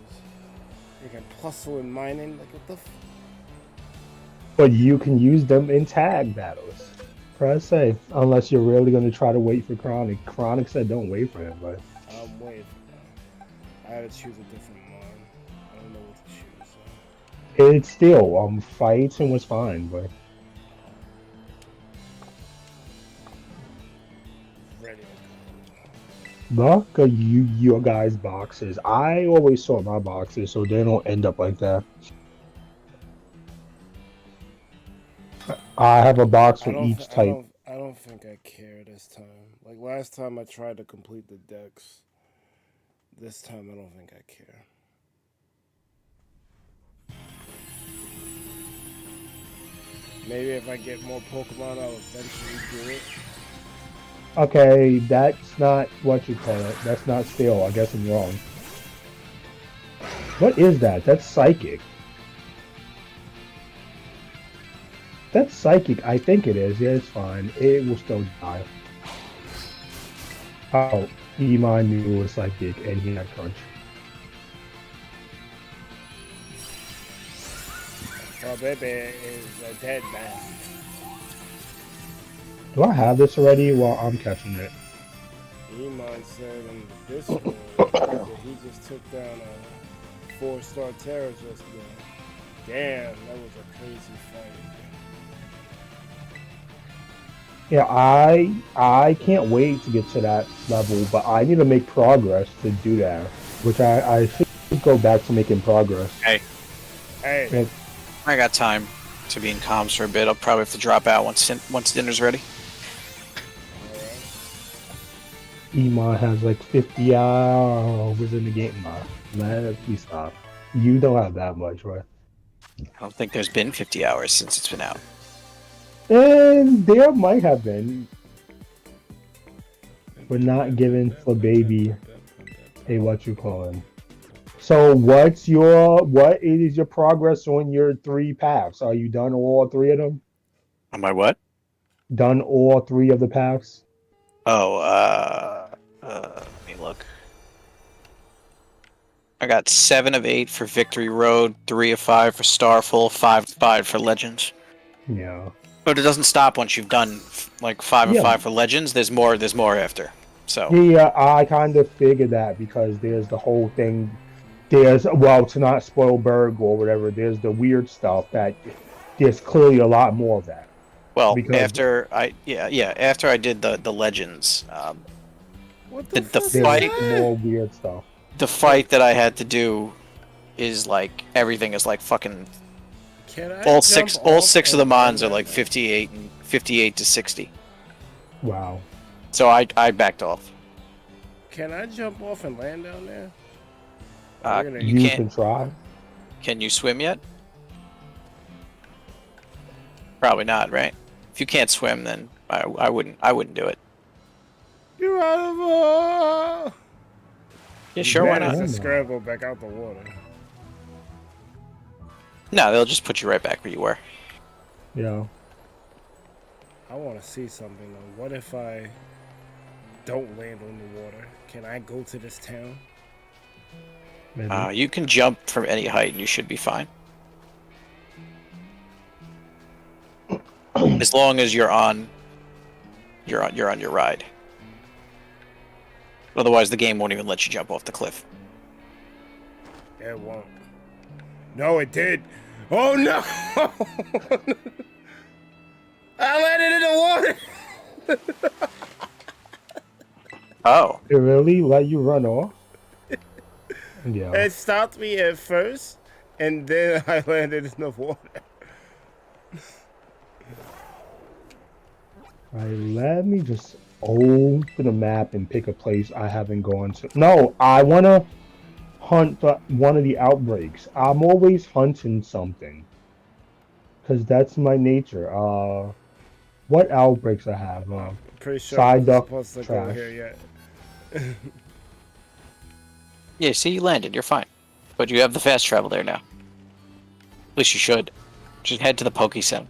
You can puzzle in mining, like what the. But you can use them in tag battles. Press say, unless you're really going to try to wait for Chronic. Chronic said don't wait for him, but I'm waiting for I had to choose a different one. I don't know what to choose. So. it's still fighting was fine, but Ready. look at your guys' boxes. I always sort my boxes so they don't end up like that. I have a box for each type. I don't think I care this time. Like last time I tried to complete the decks. This time I don't think I care. Maybe if I get more Pokemon, I'll eventually do it. Okay, that's not what you call it. That's not still. I guess I'm wrong. What is that? That's psychic. That's psychic. I think it is. Yeah, it's fine. It will still die. Oh, Iman knew it was psychic and he had crunch. Oh, baby is a dead man. Do I have this already? Well, I'm catching it. Iman said in the Discord that he just took down a 4-star Terra just now. Damn, that was a crazy fight. Yeah, I can't wait to get to that level, but I need to make progress to do that. Which I should go back to making progress. Hey. Hey. I got time to be in comms for a bit. I'll probably have to drop out once dinner's ready. Iman has like 50 hours in the game now. Man, please stop. You don't have that much, right? I don't think there's been 50 hours since it's been out. And there might have been. We're not giving for baby a what you call him. So what is your progress on your 3 paths? Are you done all 3 of them? On my what? Done all 3 of the paths? Oh, let me look. I got 7 of 8 for Victory Road, 3 of 5 for Starfall, 5 of 5 for Legends. Yeah. But it doesn't stop once you've done like 5 of 5 for Legends. There's more after. So Yeah, I kind of figured that because there's the whole thing. To not spoil Berg or whatever, there's the weird stuff that there's clearly a lot more of that. well, because after I after I did the Legends, What the fuck is fight that? more weird stuff. the fight that I had to do is like everything is like fucking Can I all jump six off of the and mons are land like on 58 to 60. Wow. So I backed off. that? Can I jump off and land down there? You You can't. can try. Can you swim yet? Probably not, right? If you can't swim, then I wouldn't do it. You're out of water. Yeah, sure, why not? To scramble back out the water. No, they'll just put you right back where you were. Yeah. I want to see something though. What if I don't land on the water? Can I go to this town? Maybe. You can jump from any height, and you should be fine. As long as you're on your ride. Otherwise, the game won't even let you jump off the cliff. It won't. No, it did. Oh no! I landed in the water. Oh. It really let you run off? Yeah. It stopped me at first, and then I landed in the water. Alright, let me just open a map and pick a place I haven't gone to. No, I want to hunt one of the outbreaks. I'm always hunting something. Because that's my nature. What outbreaks I have? Pretty sure Side I'm duck supposed to trash. go here yet. Yeah, see, you landed. You're fine. But you have the fast travel there now. At least you should. Just head to the Poke Center.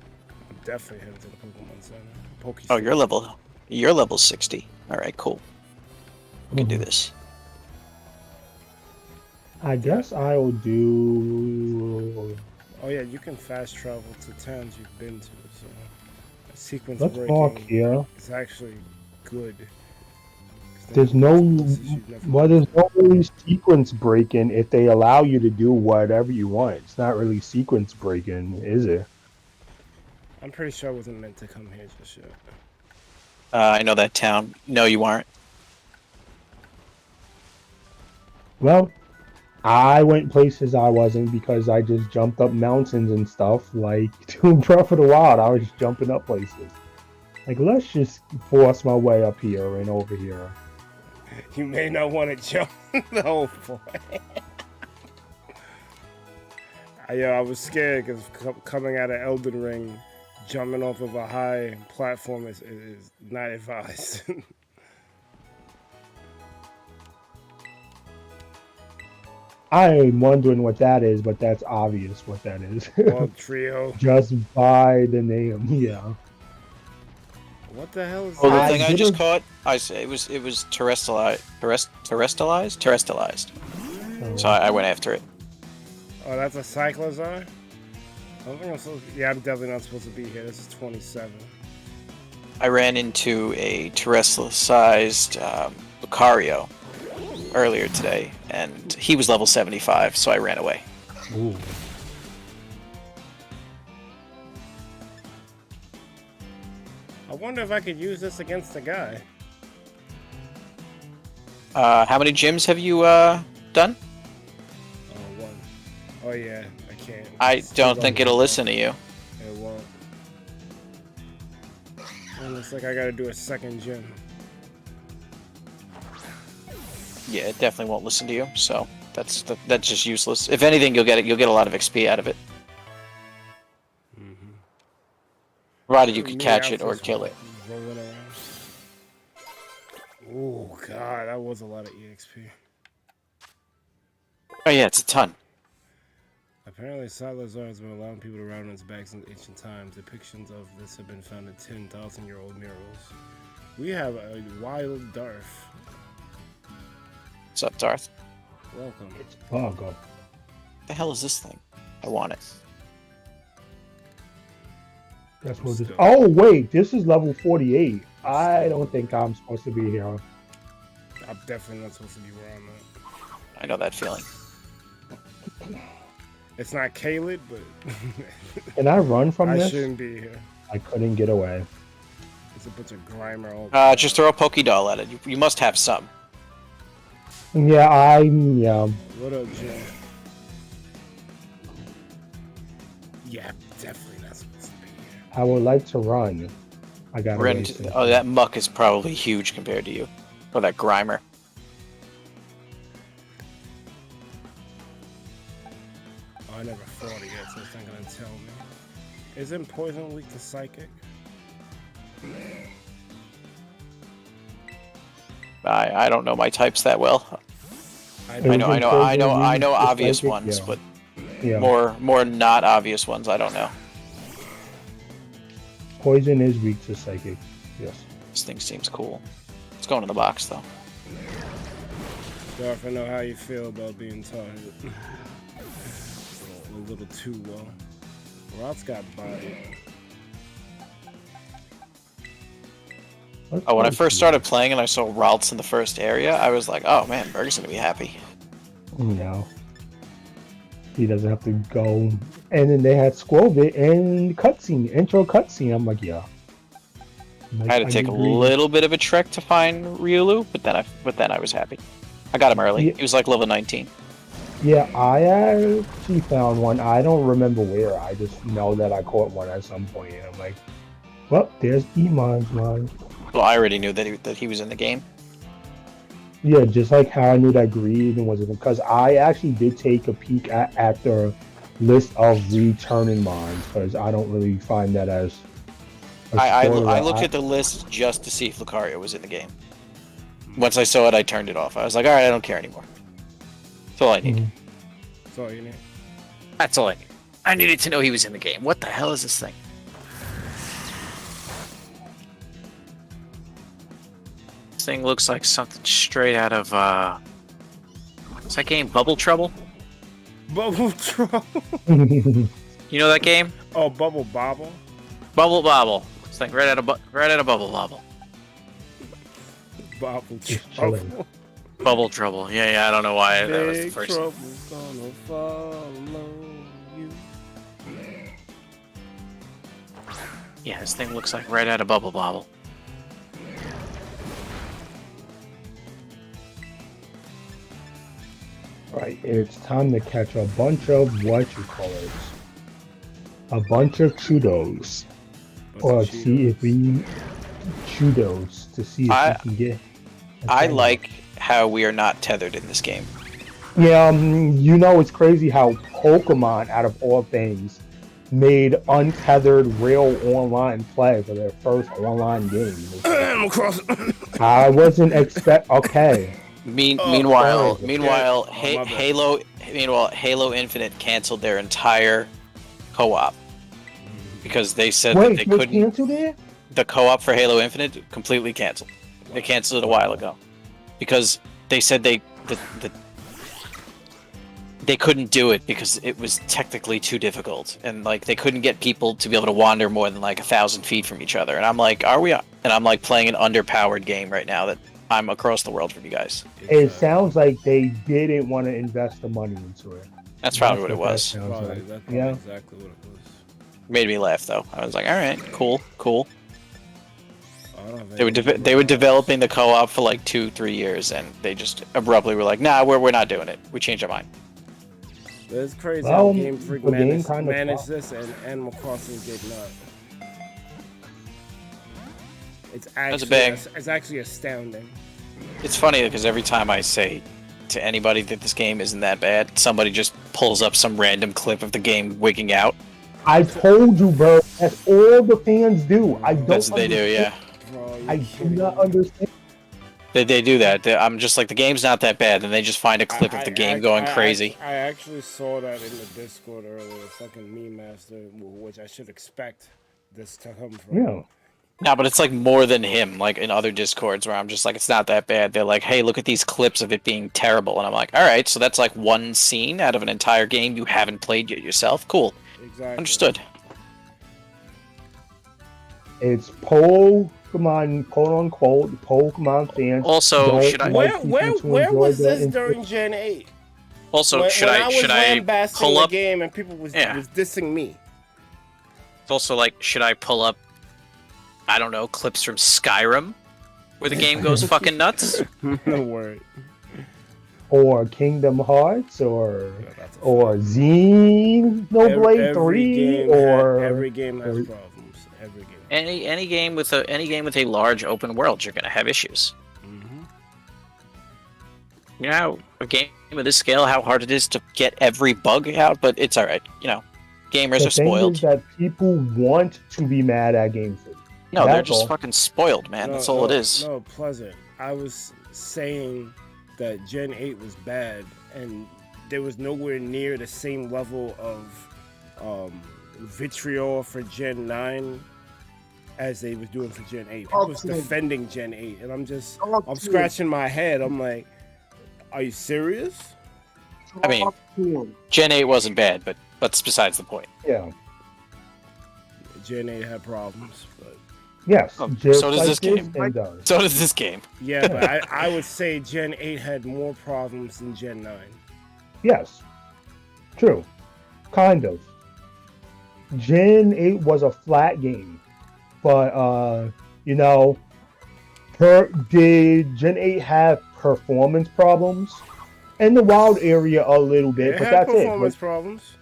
I'm definitely headed to the Pokemon Center. Oh, you're level 60. Alright, cool. We can do this. I guess I'll do... Oh yeah, you can fast travel to towns you've been to, so sequence Let's walk breaking here. is actually good. There's no really sequence breaking if they allow you to do whatever you want. It's not really sequence breaking, is it? I'm pretty sure I wasn't meant to come here just yet. I know that town. No, you aren't. Well, I went places I wasn't because I just jumped up mountains and stuff. Like, doing Breath of the Wild, I was just jumping up places. Like, let's just force my way up here and over here. You may not want to jump the whole point. I was scared because coming out of Elden Ring, jumping off of a high platform is not advised. I'm wondering what that is, but that's obvious what that is. Well, trio. Just by the name, yeah. What the hell is Well, the that? thing I just caught, it was terrestrialized. Terrestrialized. So I went after it. Oh, that's a Cyclozar? I don't think I'm supposed to, yeah, I'm definitely not supposed to be here. This is 27. I ran into a terrestrialized Lucario earlier today, and he was level 75, so I ran away. Ooh. I wonder if I could use this against the guy. How many gyms have you done? Oh, one. Oh, yeah, I can't. I It's don't too think long. it'll listen to you. It won't. And it's like I gotta do a second gym. Yeah, it definitely won't listen to you. So that's just useless. If anything, you'll get a lot of XP out of it, provided you can catch it or kill it. Rolling around. Oh god, that was a lot of EXP. Oh yeah, it's a ton. Apparently, Salazar has been allowing people to ride on its back since ancient times. Depictions of this have been found in 10,000-year-old murals. We have a wild Darth. What's up, Darth? Welcome. Oh, God. The hell is this thing? I want it. That's what this. Oh, wait. This is level 48. I don't think I'm supposed to be here. I'm definitely not supposed to be where I'm at. I know that feeling. It's not Caleb, but Can I run from I this? shouldn't be here. I couldn't get away. It's a bunch of Grimer all Just throw a Pokédoll at it. You must have some. Yeah, What up, Jim? Yeah, definitely not supposed to be here. I would like to run. I got Oh, that muck is probably huge compared to you. Or that Grimer. Oh, I never fought it yet, so it's not gonna tell me. Isn't poison weak to psychic? I don't know my types that well. I know obvious psychic, ones, yeah. but Yeah. more not obvious ones. I don't know. Poison is weak to psychic. Yes. This thing seems cool. It's going in the box though. Darth, I know how you feel about being targeted. A little too well. Rod's got body. Oh, when I first started playing and I saw Ralts in the first area, I was like, oh man, Berg's gonna be happy. No. He doesn't have to go. And then they had Squovit and cutscene, intro cutscene. I'm like, yeah. I had to take a little bit of a trek to find Riolu, but then I was happy. I got him early. Yeah. He was like level 19. Yeah, I actually found one. I don't remember where. I just know that I caught one at some point, and I'm like, well, there's Iman's one. Well, I already knew that he was in the game. Yeah, just like how I knew that Greed was in, because I actually did take a peek at the list of returning mines, because I don't really find that as. I looked at the list just to see if Lucario was in the game. Once I saw it, I turned it off. I was like, all right, I don't care anymore. That's all I need. That's all you need. That's all I need. I needed to know he was in the game. What the hell is this thing? This thing looks like something straight out of, what's that game? Bubble Trouble? Bubble Trouble. You know that game? Oh, Bubble Bobble. Bubble Bobble. It's like right out of Bubble Bobble. Bobble Just trouble. chilling. Bubble Trouble. Yeah, I don't know why that was the Big first. trouble's gonna follow you. Yeah, this thing looks like right out of Bubble Bobble. Right, it's time to catch a bunch of whatchamacallits. A bunch of Chudos. Or see if we Chudos to see if we can get. I like how we are not tethered in this game. Yeah, you know it's crazy how Pokemon, out of all things, made untethered real online play for their first online game. I'm across. Ah, I wasn't okay. Meanwhile, bad. Halo Infinite canceled their entire co-op because they said Wait, that they was couldn't. canceled there? The co-op for Halo Infinite completely canceled. They canceled it a while ago because they said they couldn't do it because it was technically too difficult, and like they couldn't get people to be able to wander more than like 1,000 feet from each other. And I'm like, are we? And I'm like playing an underpowered game right now that I'm across the world from you guys. It sounds like they didn't want to invest the money into it. That's probably what it that was. sounds Probably, like. that's Yeah. exactly what it was. Made me laugh though. I was like, all right, cool. I don't have They were anything they were about developing the co-op for like 2-3 years, and they just abruptly were like, nah, we're not doing it. We changed our mind. But it's crazy Well, how Game Freak the game managed kinda this and Animal Crossing did not. It's actually astounding. It's funny because every time I say to anybody that this game isn't that bad, somebody just pulls up some random clip of the game wigging out. I told you, bro. That's all the fans do. I don't. That's what they do, yeah. Bro, I do not understand. They do that. I'm just like, the game's not that bad, and they just find a clip of the game going crazy. I actually saw that in the Discord earlier. Fucking meme master, which I should expect this to come from. Yeah. No, but it's like more than him, like in other Discords where I'm just like, it's not that bad. They're like, hey, look at these clips of it being terrible. And I'm like, all right, so that's like one scene out of an entire game you haven't played yet yourself? Cool. Exactly. Understood. It's Pokemon, quote unquote, Pokemon fans. Also, don't should I... like people to Where enjoy was the this in- during Gen 8? Also, should I lambasting pull up... the game and people was dissing me? It's also like, should I pull up, I don't know, clips from Skyrim where the game goes fucking nuts? No word. Or Kingdom Hearts, or Yeah, that's a or fact. Xenoblade 3, or every game has problems. Every game. Any game with a large open world, you're gonna have issues. Mm-hmm. You know how a game of this scale, how hard it is to get every bug out, but it's alright. You know, gamers the are thing spoiled. is that people want to be mad at Game Freak. No, they're That's just all. fucking spoiled, man. That's all it is. No, Pleasant. I was saying that Gen 8 was bad, and there was nowhere near the same level of vitriol for Gen 9 as they was doing for Gen 8. People was defending Gen 8, and I'm scratching my head. I'm like, are you serious? I mean, Gen 8 wasn't bad, but that's besides the point. Yeah. Gen 8 had problems, but Yes. Oh, just so does like this game. does. So does this game. yeah, but I would say Gen 8 had more problems than Gen 9. Yes. True. Kind of. Gen 8 was a flat game. But you know, did Gen 8 have performance problems? In the wild area a little bit, It but had that's it. performance problems.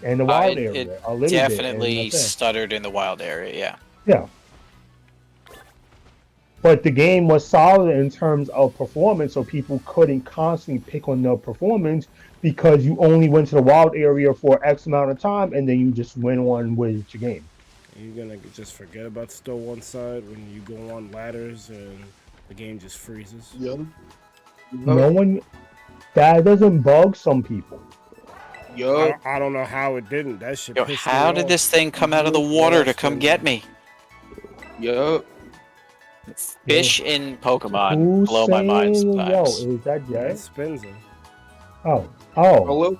In the wild It area, a little bit. and definitely that's it. stuttered in the wild area, yeah. Yeah. But the game was solid in terms of performance, so people couldn't constantly pick on the performance because you only went to the wild area for X amount of time and then you just went on with your game. You're gonna just forget about still one side when you go on ladders and the game just freezes. Yeah. No one, that doesn't bug some people. Yo. I don't know how it didn't. That shit Yo, pissed me how did off. this thing come out of the water to come get me? Yo. Fish in Pokemon Who's blow my mind saying, sometimes. Yo, is that Jay? That's Spencer. Oh, Hello.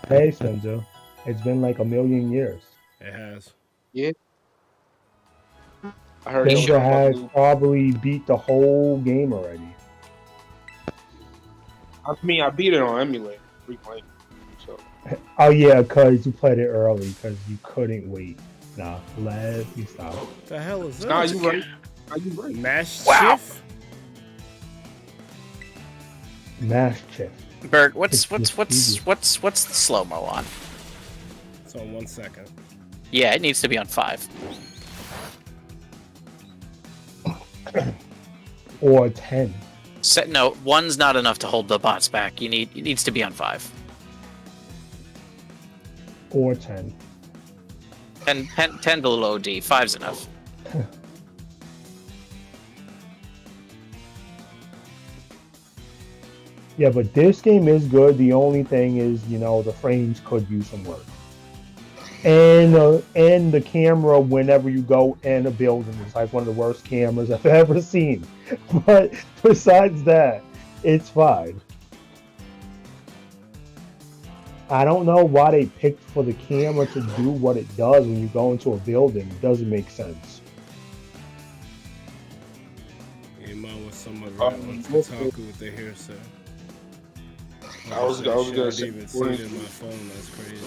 hey Spencer. It's been like a million years. It has. Yeah. I heard They they should were Ninja talking has about probably beat the whole game already. I mean, I beat it on emulator, replaying. So Oh yeah, because you played it early because you couldn't wait. Nah, let me stop. What the hell is nah, that? you right. Nah, you right. Mash Wow. Chiff? Mash chip. Berg, what's It's the slow mo on? It's on 1 second. Yeah, it needs to be on 5. Or 10. No, 1's not enough to hold the bots back. It needs to be on 5. Or 10. 10 below D. 5's enough. Yeah, but this game is good. The only thing is, you know, the frames could use some work. And the camera, whenever you go in a building, is like one of the worst cameras I've ever seen. But besides that, it's fine. I don't know why they picked for the camera to do what it does when you go into a building. It doesn't make sense. Yeah, mine was some of that on Kotaku with their hair set. I was gonna I say, didn't even see it in my phone. That's crazy.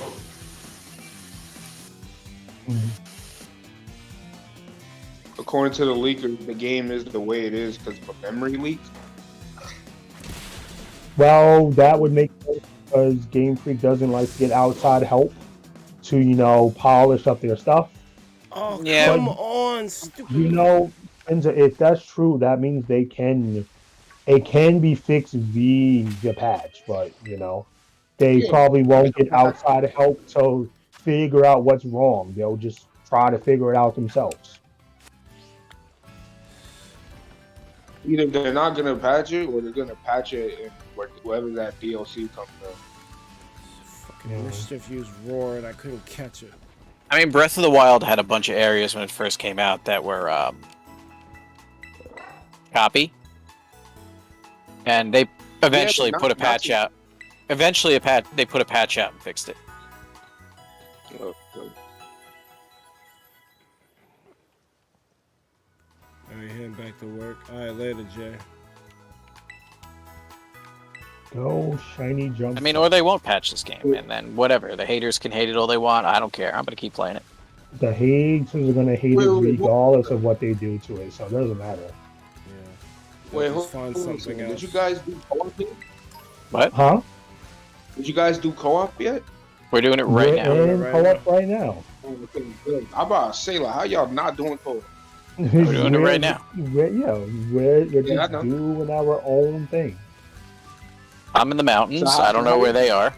According to the leaker, the game is the way it is because of a memory leak. Well, that would make sense because Game Freak doesn't like to get outside help to, you know, polish up their stuff. Oh, Yeah. come on, stupid. You know, if that's true, that means it can be fixed via the patch, but you know, they Yeah. probably won't get outside help to figure out what's wrong. They'll just try to figure it out themselves. Either they're not gonna patch it, or they're gonna patch it in wherever that DLC comes out. Fucking Yeah. Mischief used Roar and I couldn't catch it. I mean, Breath of the Wild had a bunch of areas when it first came out that were copy, and they eventually but put a not patch to- out. Eventually, they put a patch out and fixed it. Alright, heading back to work. Alright, later, Jay. Go shiny jump. I mean, or they won't patch this game, and then whatever. The haters can hate it all they want. I don't care. I'm gonna keep playing it. The haters are gonna hate Wait, it wait, regardless of what they do to it, so it doesn't matter. Yeah. Wait, Just hold find on. something Did else. you guys do co-op yet? What? Huh? Did you guys do co-op yet? We're doing it right We're now. in Right co-op right now. I'm about to say, like, how y'all not doing co-op? We're doing it right now. We're Yeah, I just know. doing our own thing. I'm in the mountains. So I don't know where they are.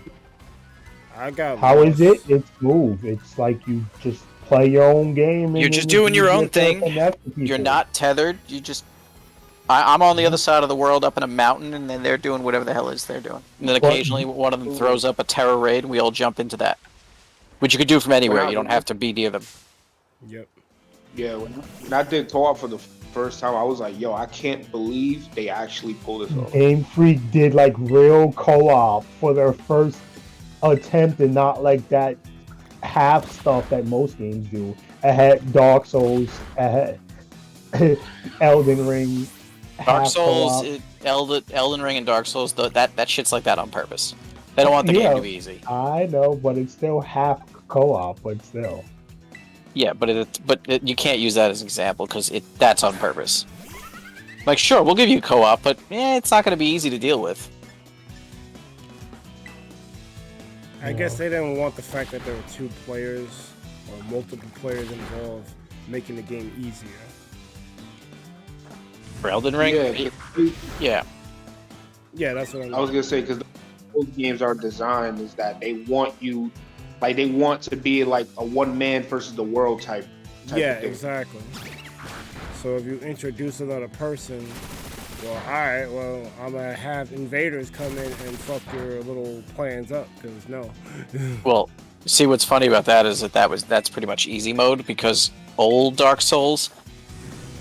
I got How is lost. it? It's smooth. It's like you just play your own game. You're and just it's doing your easier own to thing. connect with You're people. not tethered. You just. I'm on the other side of the world, up in a mountain, and then they're doing whatever the hell is they're doing. And then But- occasionally, one of them throws up a terror raid, and we all jump into that. Which you could do from anywhere. You don't have to be near them. Yep. Yeah, when I did co-op for the first time, I was like, yo, I can't believe they actually pulled this off. Game Freak did like real co-op for their first attempt, and not like that half stuff that most games do. Ahead Dark Souls, ahead Elden Ring. Dark half Souls, co-op. Elden Ring, and Dark Souls, that shit's like that on purpose. They don't want the game Yeah. to be easy. I know, but it's still half co-op, but still. Yeah, but you can't use that as an example because that's on purpose. Like, sure, we'll give you co-op, but it's not going to be easy to deal with. I guess they didn't want the fact that there were 2 players or multiple players involved making the game easier. For Elden Ring, yeah. Yeah, that's what I was gonna say, because those games are designed is that they want you, like they want to be like a one man versus the world type Yeah, of thing. exactly. So if you introduce another person, well, alright, well, I'm gonna have invaders come in and fuck your little plans up, because no. Well, see what's funny about that is that's pretty much easy mode because old Dark Souls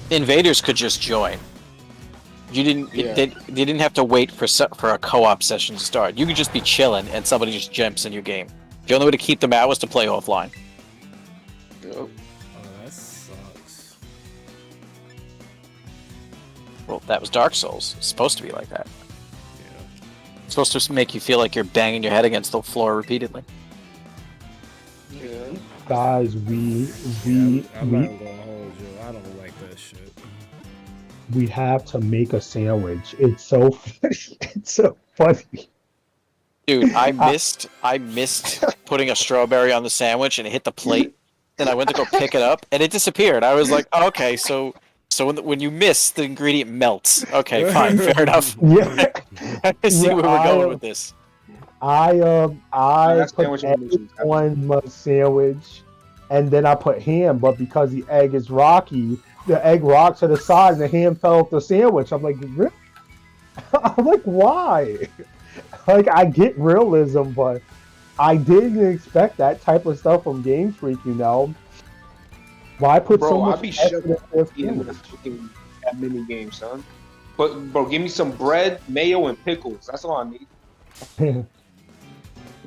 invaders could just join. You didn't Yeah. they didn't have to wait for a co-op session to start. You could just be chilling and somebody just jumps in your game. The only way to keep them out was to play offline. Yep. Oh, that sucks. Well, that was Dark Souls. It's supposed to be like that. Yeah. It's supposed to make you feel like you're banging your head against the floor repeatedly. Yeah. Guys, I'm not gonna hold you. I don't like that shit. we have to make a sandwich. It's so funny. It's so funny. Dude, I missed putting a strawberry on the sandwich and it hit the plate. Then I went to go pick it up and it disappeared. I was like, oh, okay, so when you miss, the ingredient melts. Okay, fine, fair enough. Yeah. I see where we're going with this. I That put sandwich egg on my sandwich, and then I put ham. But because the egg is rocky, the egg rocked to the side, and the ham fell off the sandwich. I'm like, really? I'm like, why? Like, I get realism, but I didn't expect that type of stuff from Game Freak. You know, why put so Bro, much I'd be effort shook into a eating sandwich? that mini game, son. But bro, give me some bread, mayo, and pickles. That's all I need.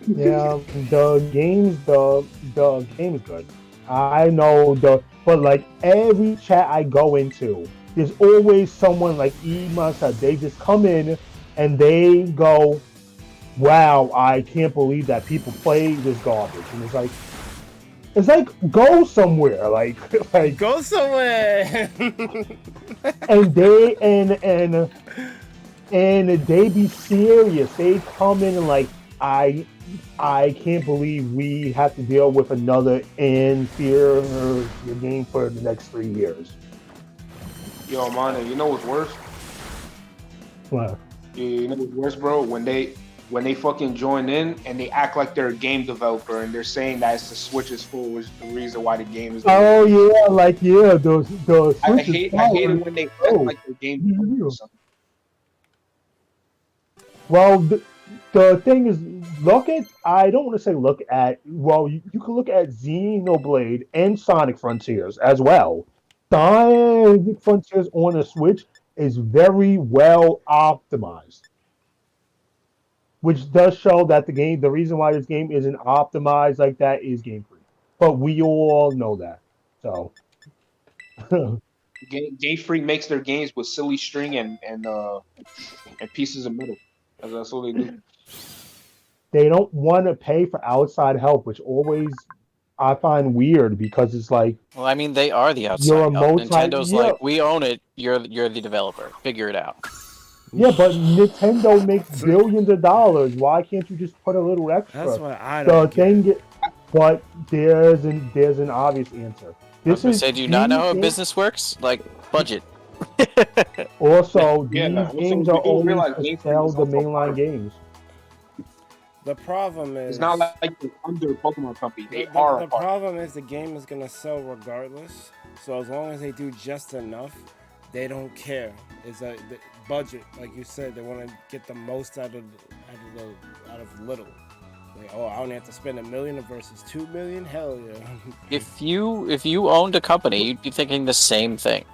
Yeah, the game's good. I know but like every chat I go into, there's always someone like Ema said. They just come in and they go, "Wow, I can't believe that people play this garbage." And it's like go somewhere, like Go somewhere. and they be serious. They come in and like I can't believe we have to deal with another inferior game for the next 3 years. Yo, man, you know what's worse? Well, You know what's worse, bro? When they fucking join in and they act like they're a game developer and they're saying that it's the Switch is full, which is the reason why the game is. oh yeah, like yeah, the I Switch is hate powered. it when they act Oh. like they're game developers. or something. Well, the thing is, I don't want to say look at, well, you can look at Xenoblade and Sonic Frontiers as well. Sonic Frontiers on the Switch is very well optimized, which does show that the reason why this game isn't optimized like that is Game Freak. But we all know that. So, Game Freak makes their games with silly string and pieces of metal. That's all they do. they don't want to pay for outside help, which always I find weird because it's like, Well, I mean, they are the outside You're a help. multi- Nintendo's yeah. like, we own it. You're the developer. Figure it out. yeah, but Nintendo makes billions of dollars. Why can't you just put a little extra? That's what I The don't get. thing, but there's an obvious answer. I was gonna say, do you not know how business works? Like budget. Also, Yeah, these also, games we are don't realize only to Game Freak sell is the also mainline part- games. The problem is It's not like the under Pokemon company. They the are a part. problem is the game is gonna sell regardless. So as long as they do just enough, they don't care. It's a the budget, like you said. They want to get the most out of little. Like, oh, I only have to spend $1 million versus $2 million. Hell yeah. If you owned a company, you'd be thinking the same thing.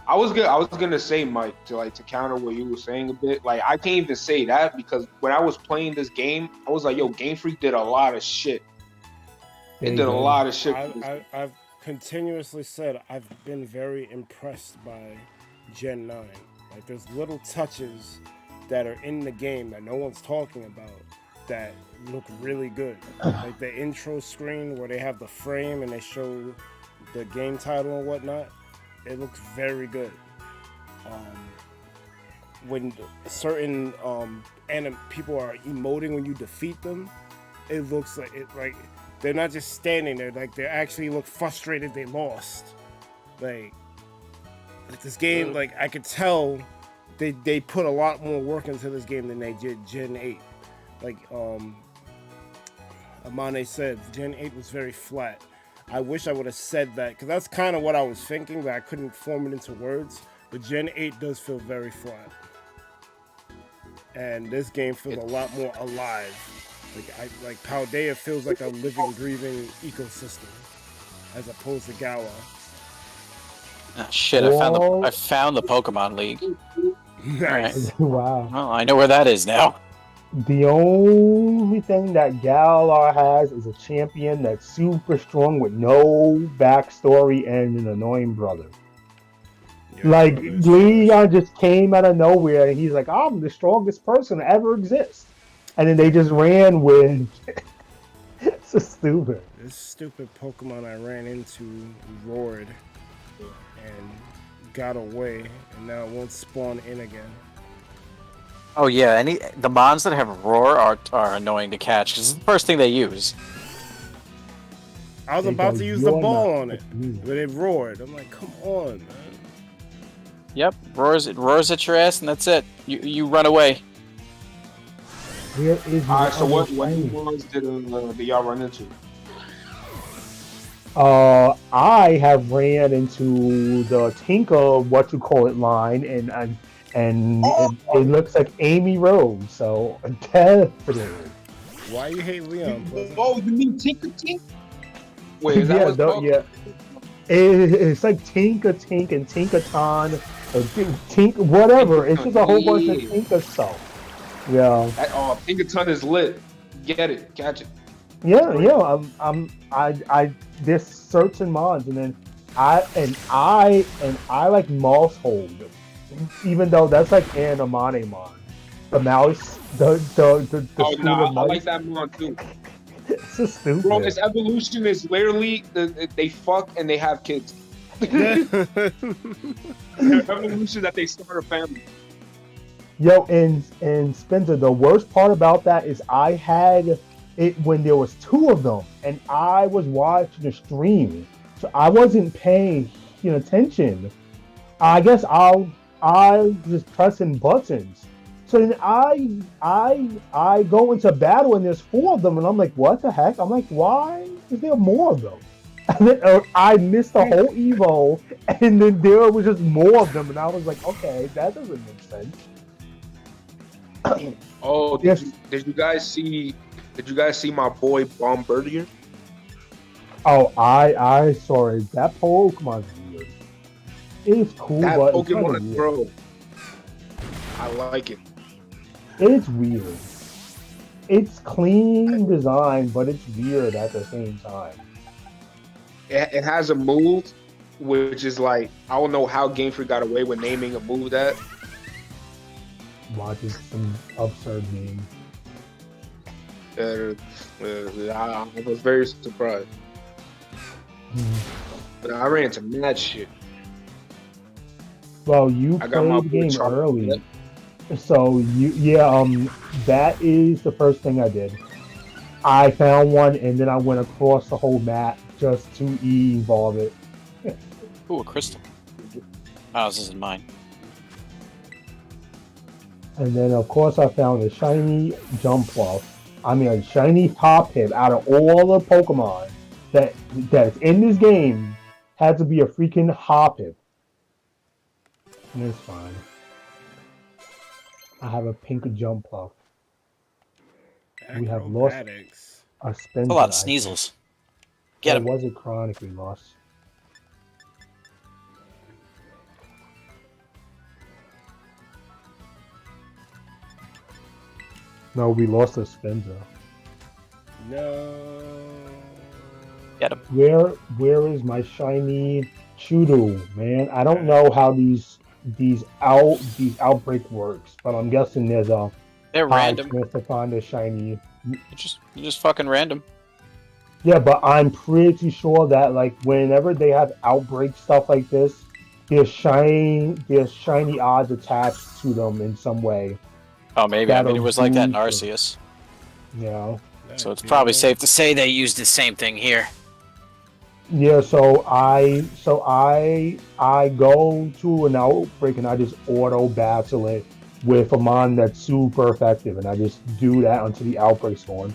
I was gonna say, Mike, to counter what you were saying a bit. Like, I can't even say that because when I was playing this game, I was like, yo, Game Freak did a lot of shit. It did a lot of shit. I've continuously said I've been very impressed by Gen 9. Like, there's little touches that are in the game that no one's talking about that look really good. Like the intro screen where they have the frame and they show the game title and whatnot. It looks very good. When certain people are emoting when you defeat them, it looks like they're not just standing there. Like they actually look frustrated they lost. Like this game, like I could tell they put a lot more work into this game than they did Gen 8. Like Amane said, Gen 8 was very flat. I wish I would have said that because that's kind of what I was thinking, but I couldn't form it into words. But Gen 8 does feel very flat, and this game feels a lot more alive. Like Paldea feels like a living, breathing ecosystem, as opposed to Galar. Ah, shit, I found the Pokemon League. Nice. Wow. Well, I know where that is now. The only thing that Galar has is a champion that's super strong with no backstory and an annoying brother. Yeah, Like that is Leon just came out of nowhere and he's like, I'm the strongest person to ever exist. And then they just ran with it's so stupid. This stupid Pokemon I ran into roared and got away, and now it won't spawn in again. Oh yeah, the mons that have roar are annoying to catch because it's the first thing they use. I was They about go, to use the "You're ball not on it, me." but it roared. I'm like, come on, man. Yep, it roars at your ass, and that's it. You run away. Where is All right, so my what shiny? ones did y'all run into? I have ran into the Tinker, what you call it, line, and it looks like Amy Rose, so definitely. Why you hate Leon, Pleasant? Oh, you mean Tinker Tink? Wait, is that Yeah, what's called? yeah. It's like Tinker Tink and Tinkerton, or Tink, whatever. It's just a whole bunch of Yeah. Tinker stuff. Yeah. Oh, Tinkerton is lit. Get it, catch it. Yeah, yeah. There's certain mods, and then I like Mosshold, even though that's like an Amane mod. The mouse, the Oh school no, of I like mice. that one too. It's just stupid. Bro, its evolution is literally they fuck and they have kids. Their evolution that they start a family. Yo, and Spencer, the worst part about that is I had it when there was two of them, and I was watching the stream, so I wasn't paying attention. I guess I was just pressing buttons. So then I go into battle and there's four of them, and I'm like, what the heck? I'm like, why is there more of them? And then, I missed the whole Evo, and then there was just more of them, and I was like, okay, that doesn't make sense. Oh, Yes. did you guys see my boy Bombardier? Oh, I sorry. That Pokemon's weird. It's cool, That but it's kinda Pokemon, weird. bro. I like it. It's weird. It's clean design, but it's weird at the same time. It has a move, which is like I don't know how Game Freak got away with naming a move that. Watching some absurd meme. I was very surprised. But I ran into mad shit. Well, you I got my played the game boot early, so that is the first thing I did. I found one, and then I went across the whole map just to evolve it. Ooh, a crystal. Oh, this isn't mine. And then, of course, I found a shiny Jumpluff. I mean, a shiny Hoppip out of all the Pokemon that's in this game had to be a freaking Hoppip. And it's fine. I have a pink Jumpluff. We have lost Acrobatics. a That's Spencer. a lot of I think. Sneasels. Get Or him. was it chronically lost? No, we lost a Spencer. No. Get him. Where is my shiny Chudo, man? I don't know how these outbreak works, but I'm guessing there's a They're high random. chance to find a shiny. You're just fucking random. Yeah, but I'm pretty sure that like whenever they have outbreak stuff like this, there's shiny odds attached to them in some way. Oh, maybe. I mean, That'll it was like that in boost it. Arceus. You know. So it's probably safe to say they used the same thing here. Yeah, so I go to an outbreak and I just auto battle it with a mon that's super effective, and I just do that until the outbreak's gone.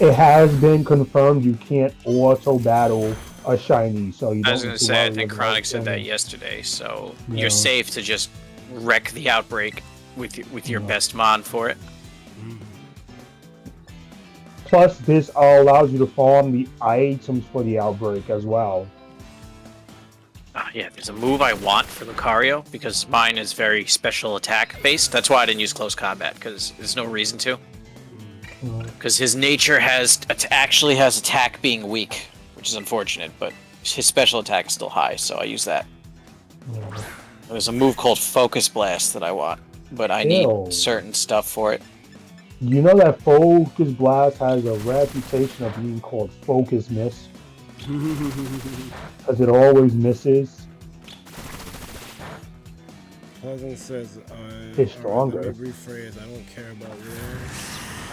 It has been confirmed you can't auto battle a shiny, so you don't. I was need gonna to say, I worry think about Chronic said that shiny. yesterday, so Yeah. you're safe to just wreck the outbreak with your Yeah. best mon for it. Plus, this allows you to farm the items for the outbreak as well. Yeah, there's a move I want for Lucario because mine is very special attack based. That's why I didn't use close combat because there's no reason to. Because his nature actually has attack being weak, which is unfortunate, but his special attack is still high, so I use that. Yeah. There's a move called Focus Blast that I want, but I Ew. need certain stuff for it. You know that Focus Blast has a reputation of being called Focus Miss because it always misses. Pleasant says, It's let stronger. me rephrase. I don't care about war.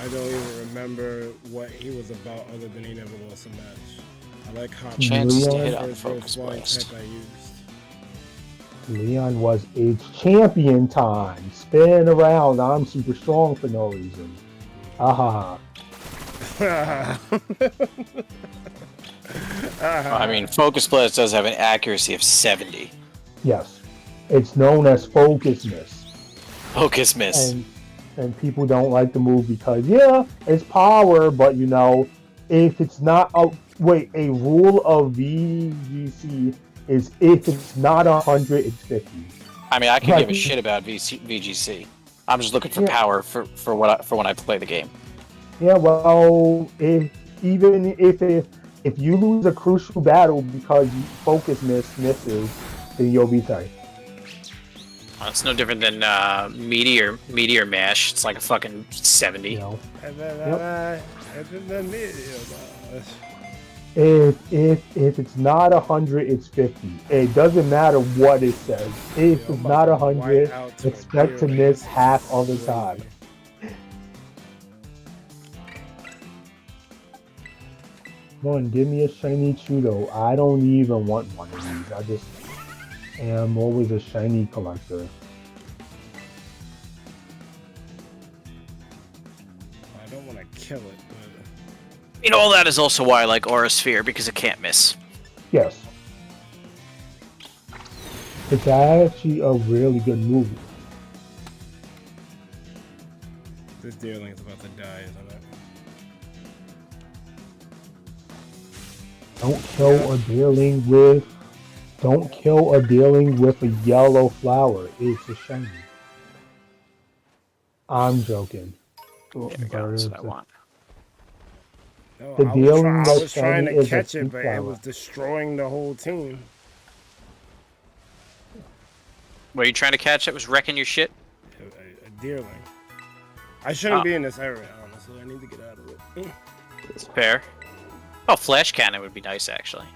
I don't even remember what he was about other than he never lost a match. I like how Chances to Leon- hit on the first real Focus flying Blast. type I used. Leon was its champion time. Spin around. I'm super strong for no reason. Aha. I mean, Focus Blast does have an accuracy of 70. Yes. It's known as Focus Miss. Focus Miss. And people don't like the move because, yeah, it's power, but you know, if it's not a rule of VGC is if it's not 100, it's 50. I mean, I can Like- give a shit about VGC. I'm just looking for Yeah. power for when I play the game. Yeah, well, if you lose a crucial battle because you Focus misses, then you'll be tight. It's no different than Meteor Mash. It's like a fucking 70. You know, And then me, if it's not 100, it's 50. It doesn't matter what it says. If it's not 100, expect to miss half of the time. Come on, give me a shiny Chudo. I don't even want one of these. I just am always a shiny collector. I don't want to kill it, but You know, all that is also why I like Aura Sphere, because it can't miss. Yes. It's actually a really good movie. this deerling is about to die, isn't it? Don't kill a deerling with a yellow flower. It's a shiny. I'm joking. There we go. That's what I want. No, The I deerling was that's trying shiny to is a catch it, pink but it flower. was destroying the whole team. What are you trying to catch? That was wrecking your shit? A deerling. I shouldn't Oh. be in this area, honestly. I need to get out of it. It's fair. Oh, flash cannon would be nice, actually.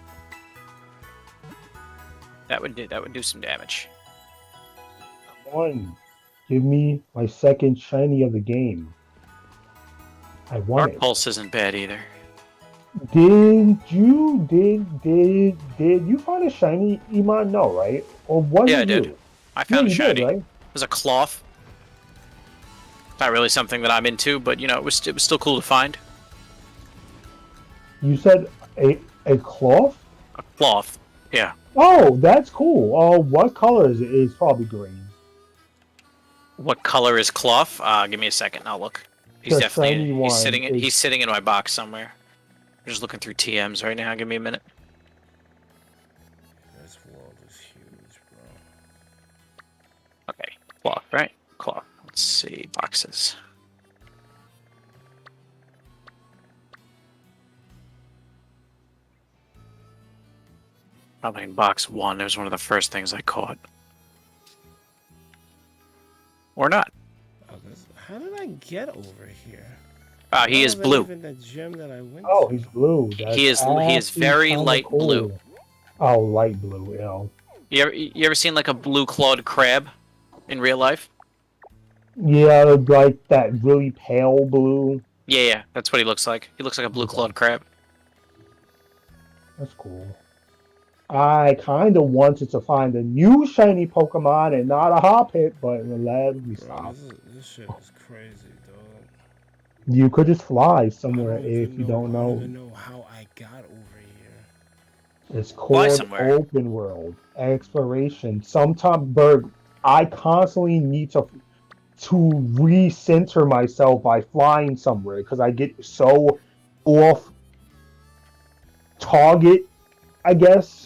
That would do some damage. Come on. Give me my second shiny of the game. I want Dark it. Pulse isn't bad either. Did you find a shiny Iman? No, right? Or was Yeah, it I did. you? I found a you shiny. did, right? It was a cloth. Not really something that I'm into, but you know, it was still cool to find. You said a cloth? A cloth. Yeah. Oh, that's cool. Oh, what color is it? It's probably green. What color is cloth? Give me a second. I'll look. He's The definitely shiny one is- he's sitting in my box somewhere. I'm just looking through TMs right now. Give me a minute. This world is huge, bro. Okay, cloth, right? Cloth. Let's see boxes. Probably in box 1. It was one of the first things I caught. Or not. Oh, how did I get over here? He is Not blue. Even the gym that I went Oh, to. he's blue. He is actually very kinda light blue. Oh, light blue, yeah. You ever seen like a blue clawed crab in real life? Yeah, like that really pale blue. Yeah, that's what he looks like. He looks like a blue clawed crab. That's cool. I kind of wanted to find a new shiny Pokemon and not a Hoppip, but let me Bro, stop. this shit is crazy, dog. You could just fly I somewhere don't if even you don't I don't know. even know how I got over here. It's Fly called somewhere. open world exploration. Sometimes, Berg, I constantly need to recenter myself by flying somewhere because I get so off target, I guess.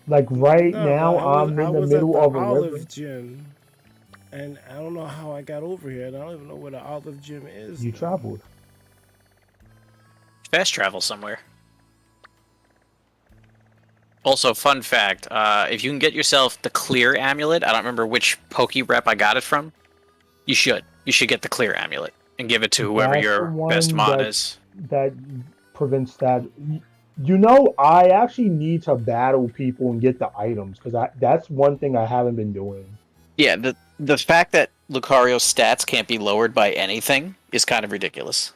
Like right No, now, I I'm in the was middle at of the a Olive river. Gym, and I don't know how I got over here. And I don't even know where the Olive Gym is. You traveled. Fast travel somewhere. Also, fun fact: if you can get yourself the clear amulet, I don't remember which Poke Rep I got it from. You should get the clear amulet and give it to whoever That's the your best one mon is. that prevents that. You know, I actually need to battle people and get the items because that's one thing I haven't been doing. Yeah, the fact that Lucario's stats can't be lowered by anything is kind of ridiculous.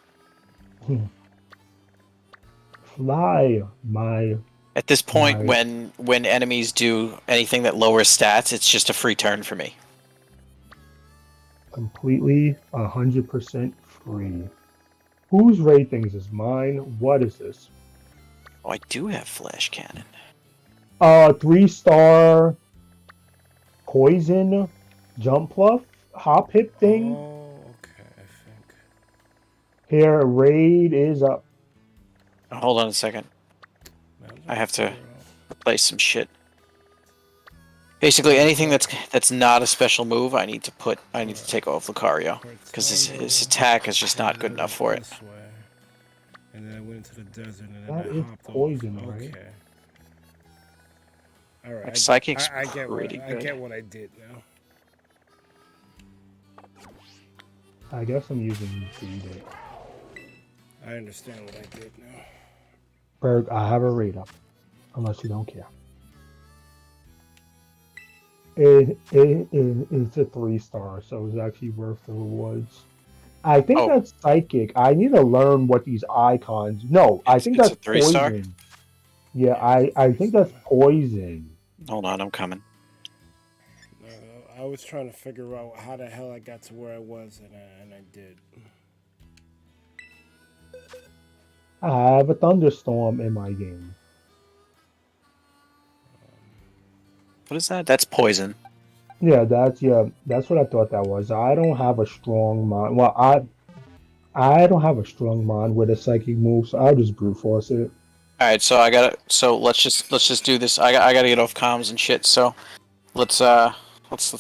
Fly, my. At this point, Right. when enemies do anything that lowers stats, it's just a free turn for me. Completely 100% free. Whose ratings is mine? What is this? Oh, I do have flash cannon. 3-star poison jump pluff hop hip thing. Oh, okay, I think. Here, raid is up. Hold on a second. I have to replace some shit. Basically, anything that's not a special move, I need to take off Lucario because his attack is just not good enough for it. This way. And then I went into the desert and That then I is hopped poison, off. right? Okay. All right. Like, Psychic's I get pretty I good. get what I did now. I guess I'm using Degrading. I understand what I did now. Berg, I have a raid up. Unless you don't care. It's a 3-star, so it's actually worth the rewards. I think Oh. that's psychic. I need to learn what these icons. No, I think It's that's a 3-star? poison. Yeah, I think that's poison. Hold on, I'm coming. I was trying to figure out how the hell I got to where I was, and I did. I have a thunderstorm in my game. What is that? That's poison. Yeah, that's what I thought that was. I don't have a strong mind. Well, I don't have a strong mind with a psychic move, so I'll just brute force it. All right, so let's just do this. I gotta get off comms and shit. So let's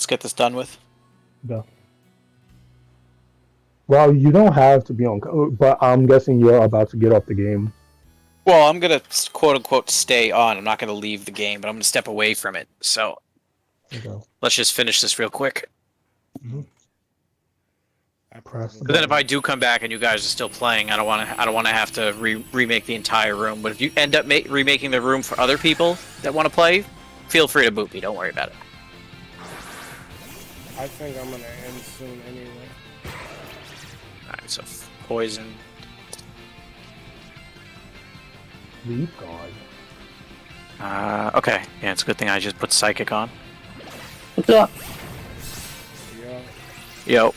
get this done with. Yeah. Well, you don't have to be on, but I'm guessing you're about to get off the game. Well, I'm gonna quote unquote stay on. I'm not gonna leave the game, but I'm gonna step away from it. So Okay. let's just finish this real quick. Press the But then if I do come back and you guys are still playing, I don't want to have to remake the entire room. But if you end up remaking the room for other people that want to play, feel free to boot me. Don't worry about it. I think I'm gonna end soon anyway. Alright, so poison. Leaf guard. Okay. Yeah, it's a good thing I just put psychic on. What's up? Yeah. Yo.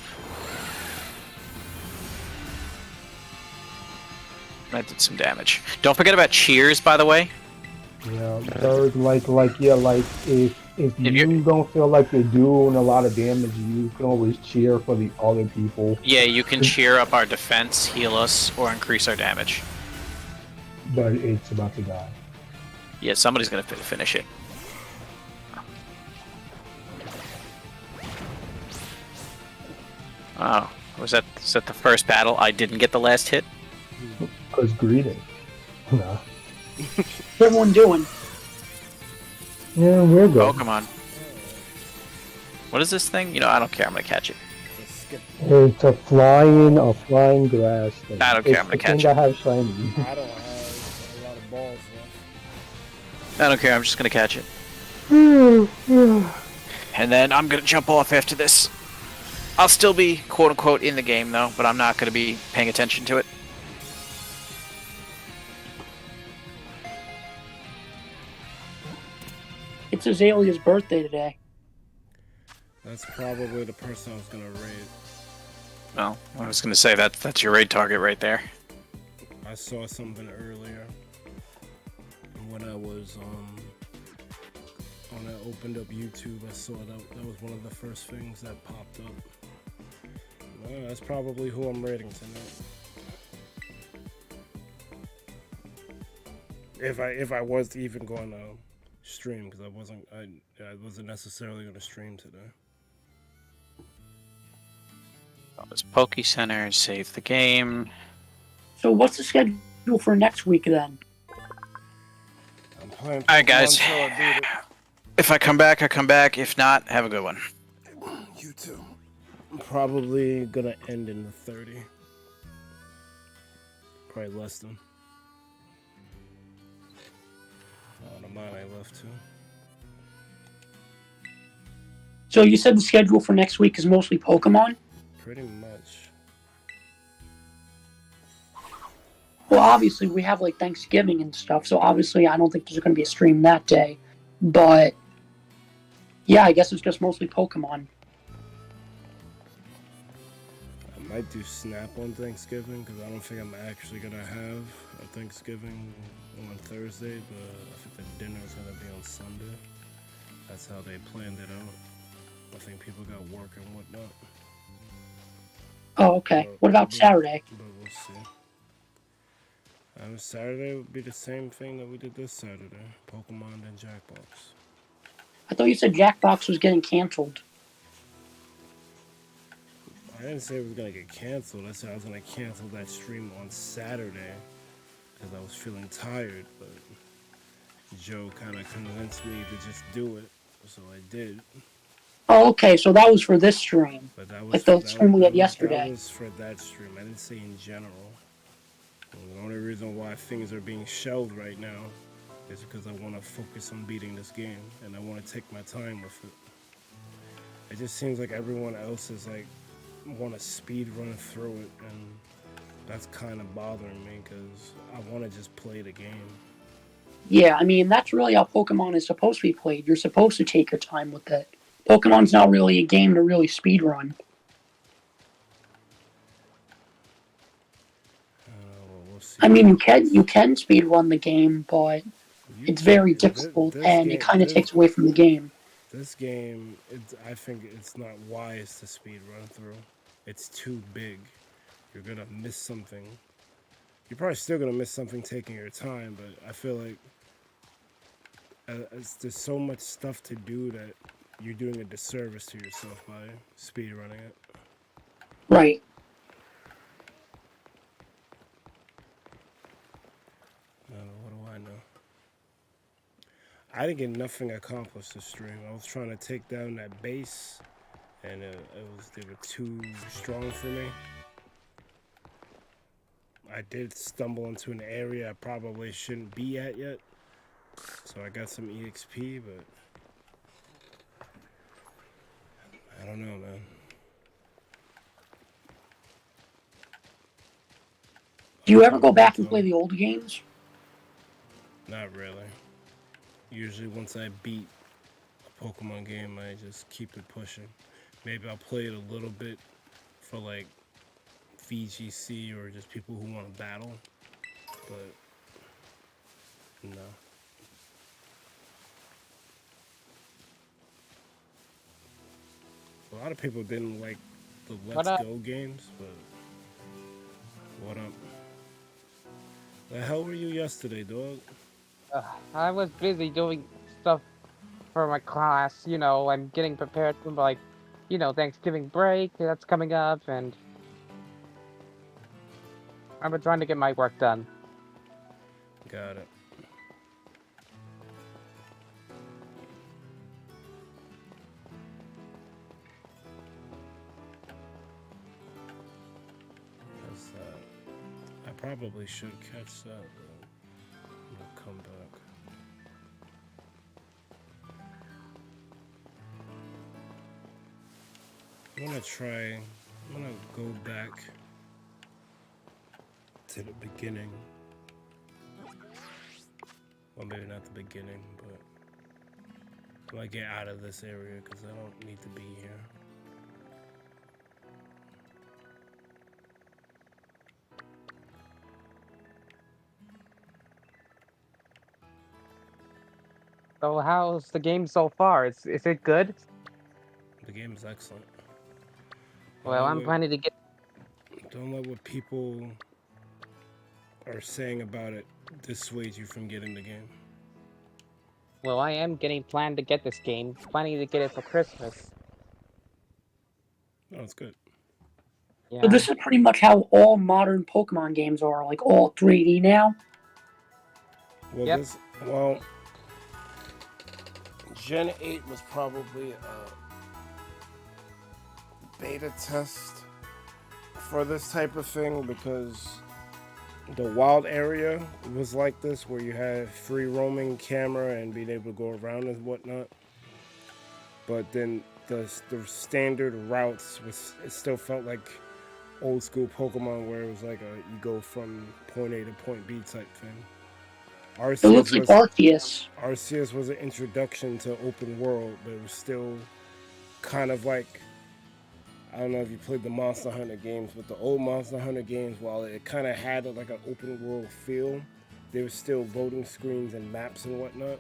That did some damage. Don't forget about cheers, by the way. Yeah, Berg, if you don't feel like you're doing a lot of damage, you can always cheer for the other people. Yeah, you can cheer up our defense, heal us, or increase our damage. But it's about to die. Yeah, somebody's gonna finish it. Oh, is that the first battle? I didn't get the last hit. Because greeting. No. What's everyone doing? Yeah, we're good. Oh, come on. What is this thing? You know, I don't care. I'm gonna catch it. It's a flying grass thing. I don't care, It's I'm gonna the catch thing it. that has shiny. I don't have a lot of balls left. I don't care. I'm just gonna catch it. And then I'm gonna jump off after this. I'll still be quote unquote in the game though, but I'm not gonna be paying attention to it. It's Azalea's birthday today. That's probably the person I was gonna raid. Well, I was gonna say that's your raid target right there. I saw something earlier when I was when I opened up YouTube. I saw that was one of the first things that popped up. Well, that's probably who I'm raiding tonight. If I was even going to stream, because I wasn't necessarily going to stream today. This Poke Center, save the game. So what's the schedule for next week then? I'm Playing All right, guys. Pokemon till I beat it. If I come back, I come back. If not, have a good one. You too. I'm probably gonna end in the 30. Probably less than. Oh, the mine I left too. So you said the schedule for next week is mostly Pokemon? Pretty much. Well, obviously we have like Thanksgiving and stuff, so obviously I don't think there's going to be a stream that day. But yeah, I guess it's just mostly Pokemon. I might do Snap on Thanksgiving because I don't think I'm actually gonna have a Thanksgiving on Thursday, but I think the dinner is gonna be on Sunday. That's how they planned it out. I think people got work and whatnot. Oh, okay. What about Saturday? But we'll see. Saturday would be the same thing that we did this Saturday. Pokemon and Jackbox. I thought you said Jackbox was getting canceled. I didn't say it was gonna get canceled. I said I was gonna cancel that stream on Saturday because I was feeling tired, but Joe kind of convinced me to just do it, so I did. Oh, okay. So that was for this stream. But that was like the stream we had yesterday. That was for that stream. I didn't say in general. And the only reason why things are being shelved right now is because I want to focus on beating this game and I want to take my time with it. It just seems like everyone else is like want to speed run through it, and that's kind of bothering me because I want to just play the game. Yeah, I mean, that's really how Pokemon is supposed to be played. You're supposed to take your time with it. Pokemon's not really a game to really speed run. We'll see. I mean, you can speed run the game, but it's very difficult, and it kind of takes away from the game. This game, I think it's not wise to speed run through. It's too big. You're gonna miss something. You're probably still gonna miss something taking your time, but I feel like there's so much stuff to do that you're doing a disservice to yourself by speed running it. Right. What do I know? I didn't get nothing accomplished this stream. I was trying to take down that base, and they were too strong for me. I did stumble into an area I probably shouldn't be at yet, so I got some EXP, but I don't know, man. Do you ever go back and play the old games? Not really. Usually once I beat a Pokemon game, I just keep it pushing. Maybe I'll play it a little bit for like VGC or just people who want to battle, but no. A lot of people didn't like the Let's Go games, but what up? The hell were you yesterday, dog? I was busy doing stuff for my class. You know, I'm getting prepared for like, you know, Thanksgiving break that's coming up, and I've been trying to get my work done. Got it. I probably should catch that, but I'm gonna come back. I'm gonna go back to the beginning. Well, maybe not the beginning, but I'm gonna get out of this area because I don't need to be here. So how's the game so far? Is it good? The game is excellent. Well, I'm planning to get... Don't let what people are saying about it dissuade you from getting the game. Well, I am planned to get this game. Planning to get it for Christmas. Oh, it's good. Yeah. So this is pretty much how all modern Pokemon games are, like all 3D now. Well, Yep. Gen 8 was probably a beta test for this type of thing because the wild area was like this, where you had free roaming camera and being able to go around and whatnot. But then the standard routes it still felt like old school Pokemon, where it was like you go from point A to point B type thing. It looks like Arceus. Arceus was an introduction to open world, but it was still kind of like, I don't know if you played the Monster Hunter games, but the old Monster Hunter games, while it kind of had like an open world feel, there was still loading screens and maps and whatnot.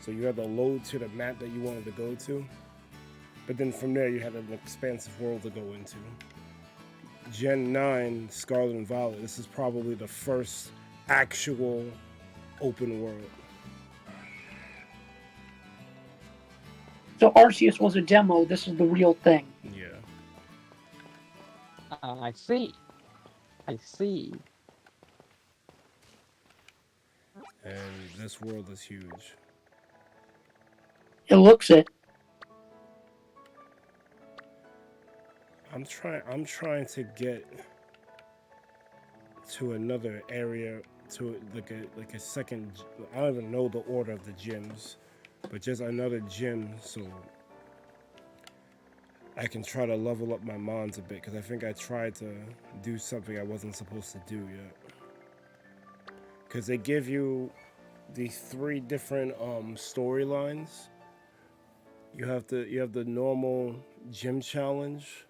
So you had to load to the map that you wanted to go to. But then from there, you had an expansive world to go into. Gen 9, Scarlet and Violet, this is probably the first actual open world. So Arceus was a demo. This is the real thing. Yeah. I see. I see. And this world is huge. It looks it. I'm trying to get to another area, to like a second. I don't even know the order of the gyms, but just another gym so I can try to level up my mons a bit, because I think I tried to do something I wasn't supposed to do yet. Because they give you these 3 different storylines. You have the normal gym challenge.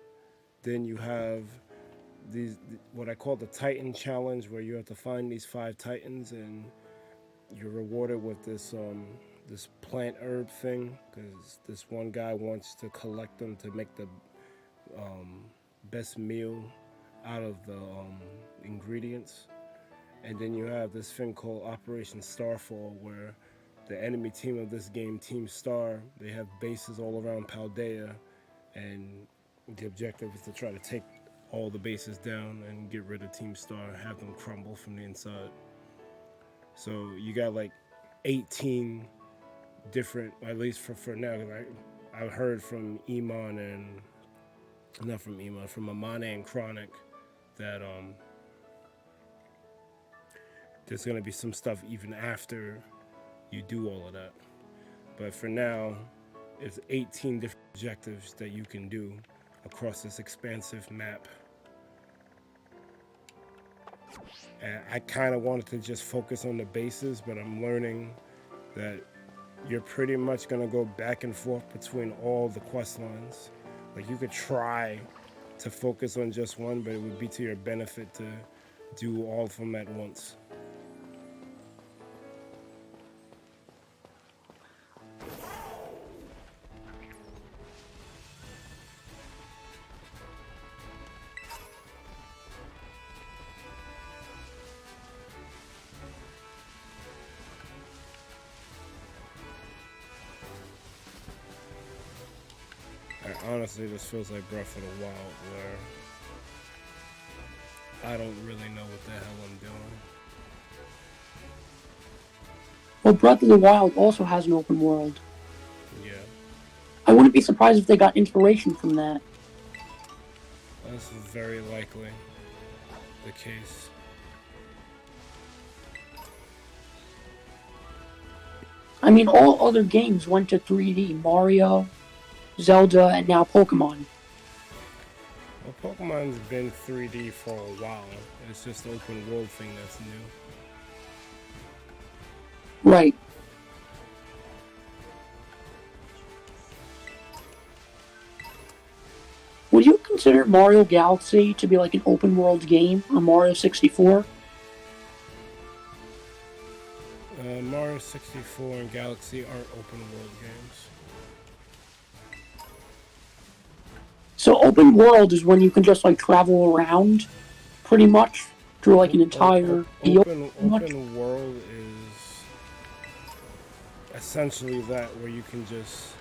Then you have these, what I call the Titan challenge, where you have to find these 5 Titans, and you're rewarded with this this plant herb thing, because this one guy wants to collect them to make the best meal out of the ingredients. And then you have this thing called Operation Starfall, where the enemy team of this game, Team Star, they have bases all around Paldea, and the objective is to try to take all the bases down and get rid of Team Star, have them crumble from the inside. So you got like 18 different, at least for now, I've heard from Iman and, not from Iman, from Amane and Chronic, that there's going to be some stuff even after you do all of that. But for now, it's 18 different objectives that you can do across this expansive map. And I kind of wanted to just focus on the bases, but I'm learning that you're pretty much going to go back and forth between all the quest lines. Like, you could try to focus on just one, but it would be to your benefit to do all of them at once. Honestly, this feels like Breath of the Wild, where I don't really know what the hell I'm doing. Well, Breath of the Wild also has an open world. Yeah. I wouldn't be surprised if they got inspiration from that. That's very likely the case. I mean, all other games went to 3D. Mario, Zelda, and now Pokemon. Well, Pokemon's been 3D for a while. It's just the open world thing that's new. Right. Would you consider Mario Galaxy to be like an open world game on Mario 64? Mario 64 and Galaxy aren't open world games. So open world is when you can just like travel around, pretty much, through like an entire field. Open world is essentially that, where you can just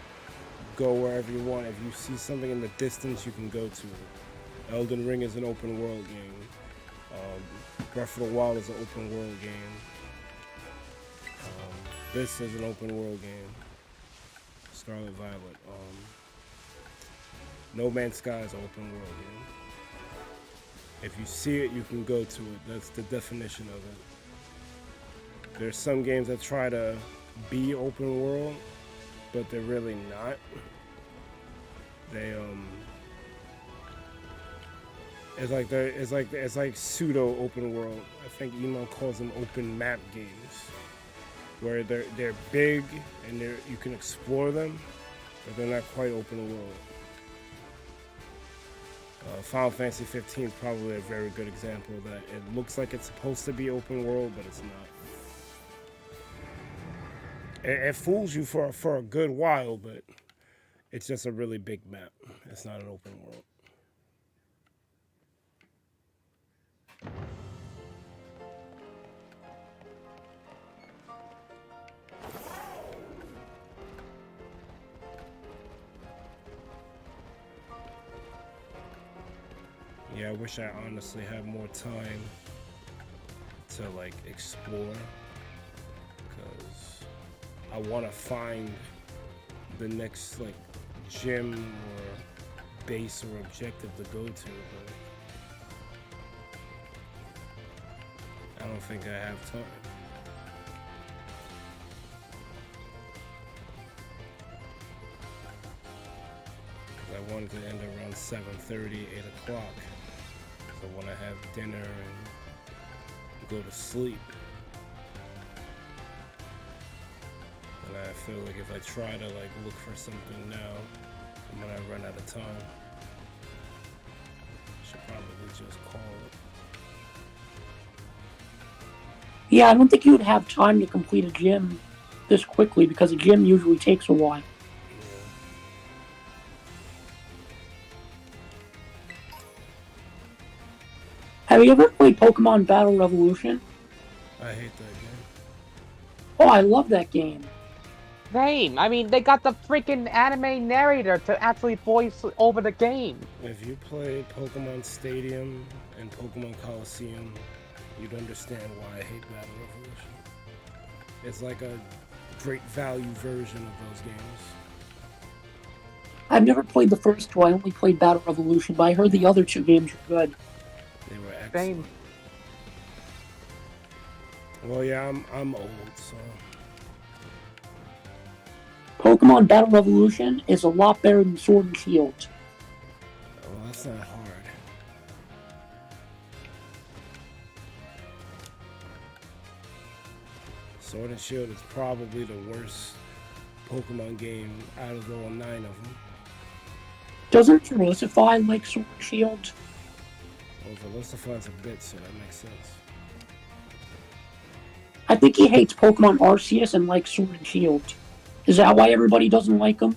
go wherever you want. If you see something in the distance, you can go to it. Elden Ring is an open world game. Breath of the Wild is an open world game. This is an open world game. Scarlet Violet. No Man's Sky is an open world game. If you see it, you can go to it. That's the definition of it. There's some games that try to be open world, but they're really not. They it's like pseudo open world. I think Elon calls them open map games, where they're big and you can explore them, but they're not quite open world. Final Fantasy 15 is probably a very good example of that. It looks like it's supposed to be open world, but it's not. It fools you for a good while, but it's just a really big map. It's not an open world. Yeah, I wish I honestly had more time to like explore, because I want to find the next like gym or base or objective to go to, but I don't think I have time. I wanted to end around 7:30, 8 o'clock. So when I have dinner and go to sleep. And I feel like if I try to like look for something now, I'm gonna run out of time. I should probably just call it. Yeah, I don't think you would have time to complete a gym this quickly because a gym usually takes a while. Have you ever played Pokemon Battle Revolution? I hate that game. Oh, I love that game. Same. I mean, they got the freaking anime narrator to actually voice over the game. If you play Pokemon Stadium and Pokemon Coliseum, you'd understand why I hate Battle Revolution. It's like a great value version of those games. I've never played the first two. I only played Battle Revolution, but I heard the other two games were good. They were excellent. Same. Well, yeah, I'm old, so. Pokemon Battle Revolution is a lot better than Sword and Shield. Well, that's not hard. Sword and Shield is probably the worst Pokemon game out of all 9 of them. Doesn't Jeroentjeee like Sword and Shield? Well, Velustify's a bit, so that makes sense. I think he hates Pokemon Arceus and likes Sword and Shield. Is that why everybody doesn't like him?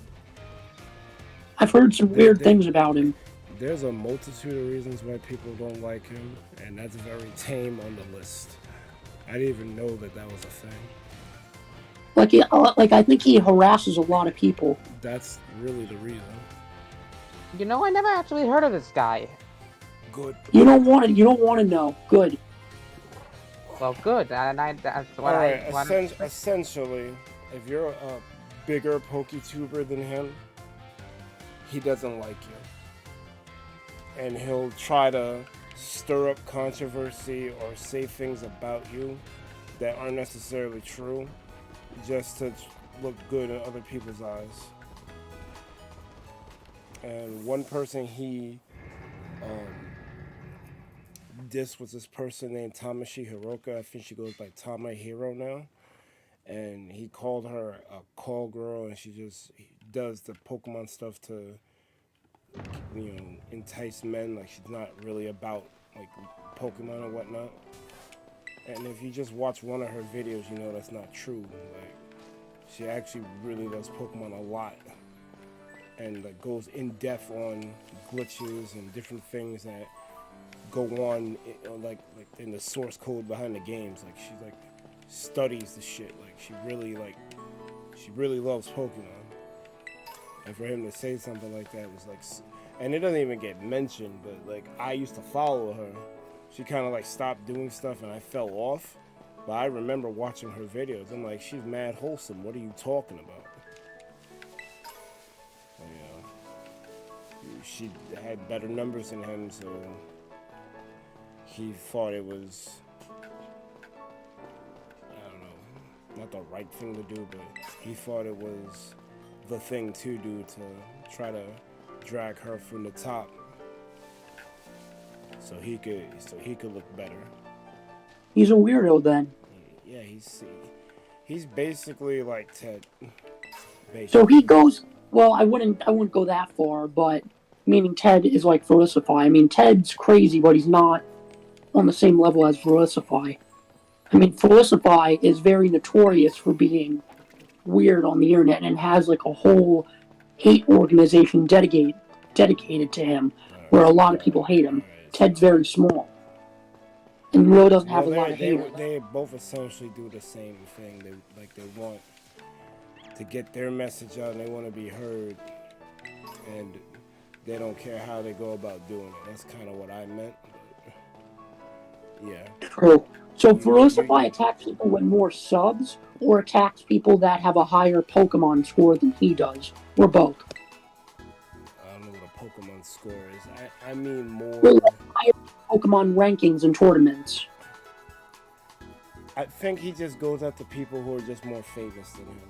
I've heard some weird things about him. There's a multitude of reasons why people don't like him, and that's very tame on the list. I didn't even know that was a thing. Like I think he harasses a lot of people. That's really the reason. You know, I never actually heard of this guy. Good. You don't want to know. Good. Well, good. And that's what Alright, essentially, if you're a bigger PokeTuber than him, he doesn't like you. And he'll try to stir up controversy or say things about you that aren't necessarily true, just to look good in other people's eyes. And one person he dissed was this person named Tamashi Hiroka. I think she goes by Tama Hero now. And he called her a call girl, and she just does the Pokemon stuff to, you know, entice men. Like, she's not really about like Pokemon or whatnot. And if you just watch one of her videos, you know that's not true. Like, she actually really loves Pokemon a lot, and like goes in depth on glitches and different things that go on, like in the source code behind the games. Like, she like studies the shit. Like, she really loves Pokemon. And for him to say something like that was like, and it doesn't even get mentioned, but like, I used to follow her. She kind of like stopped doing stuff and I fell off. But I remember watching her videos. I'm like, she's mad wholesome. What are you talking about? she had better numbers than him, so he thought it was, I don't know, not the right thing to do, but he thought it was the thing to do to try to drag her from the top, so he could look better. He's a weirdo then. Yeah, he's basically like Ted. Basically. So he goes. Well, I wouldn't go that far, but meaning Ted is like Felicify. I mean, Ted's crazy, but he's not on the same level as Felicify. I mean, Felicify is very notorious for being weird on the internet and has like a whole hate organization dedicated to him, where a lot of people hate him. Ted's very small and really doesn't have a lot of hate. They both essentially do the same thing. They want to get their message out and they want to be heard, and they don't care how they go about doing it. That's kind of what I meant. But yeah. True. So Felicify attacks people with more subs, or attacks people that have a higher Pokemon score than he does, or both? I don't know what a Pokemon score is. I mean more. Well, higher Pokemon rankings in tournaments. I think he just goes after people who are just more famous than him,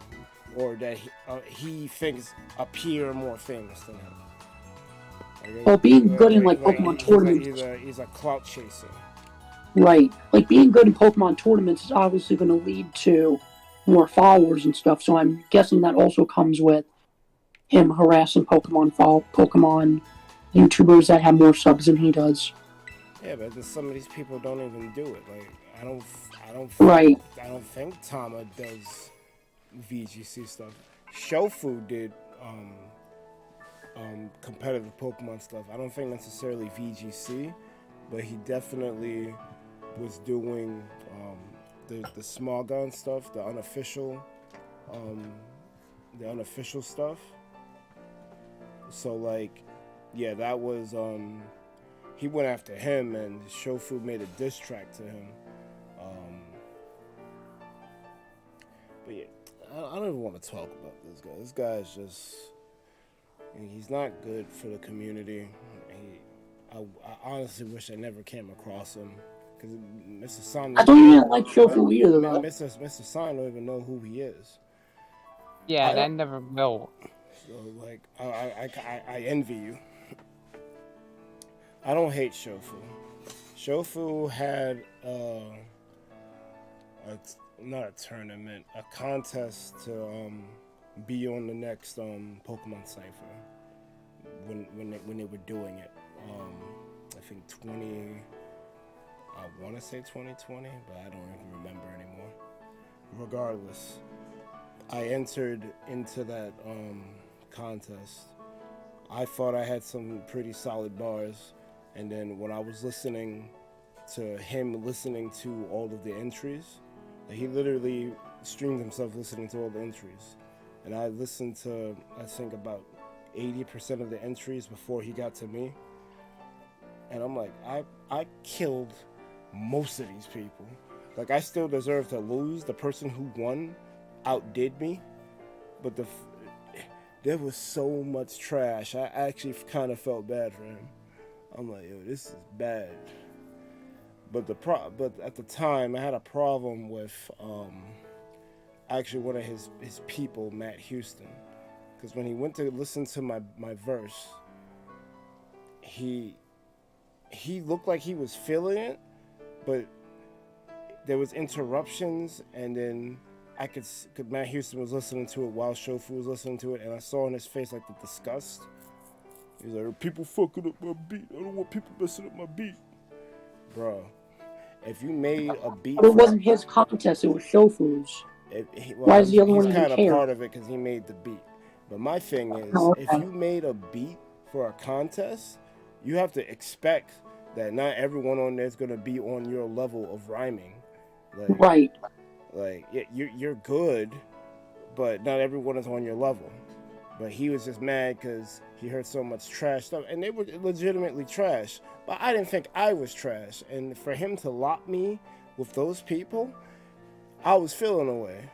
or that he thinks appear more famous than him. Well, being good in like Pokemon tournaments. He's a clout chaser. Right. Like being good in Pokemon tournaments is obviously going to lead to more followers and stuff. So I'm guessing that also comes with him harassing Pokemon YouTubers that have more subs than he does. Yeah, but some of these people don't even do it. Like I don't think Tama does VGC stuff. Shofu did competitive Pokemon stuff. I don't think necessarily VGC, but he definitely was doing the small gun stuff, the unofficial stuff. So like, yeah, that was he went after him, and Shofu made a diss track to him. But yeah, I don't even want to talk about this guy. This guy is just, he's not good for the community. I honestly wish I never came across him, because Mr. San. I don't even like Shofu either, though. Mr. San don't even know who he is. Yeah, and I never will. So like, I envy you. I don't hate Shofu. Shofu had not a tournament, a contest to be on the next Pokemon Cypher when they were doing it. I think I want to say 2020, but I don't even remember anymore. Regardless, I entered into that contest. I thought I had some pretty solid bars, and then when I was listening to him listening to all of the entries, he literally streamed himself listening to all the entries, and I listened to, I think, about 80% of the entries before he got to me. And I'm like, I killed most of these people. Like, I still deserve to lose. The person who won outdid me. But there was so much trash. I actually kind of felt bad for him. I'm like, yo, this is bad. But at the time, I had a problem with actually one of his people, Matt Houston. Because when he went to listen to my verse, he looked like he was feeling it, but there was interruptions, and then cause Matt Houston was listening to it while Shofu was listening to it, and I saw in his face like the disgust. He was like, people fucking up my beat. I don't want people messing up my beat. Bro, if you made a beat... But it wasn't his contest, it was Shofu's. Why is the other one even care? He's kind of part of it because he made the beat. But my thing is, if you made a beat for a contest, you have to expect that not everyone on there is going to be on your level of rhyming. Like, right. Like, yeah, you're good, but not everyone is on your level. But he was just mad because he heard so much trash stuff, and they were legitimately trash. But I didn't think I was trash, and for him to lock me with those people, I was feeling away.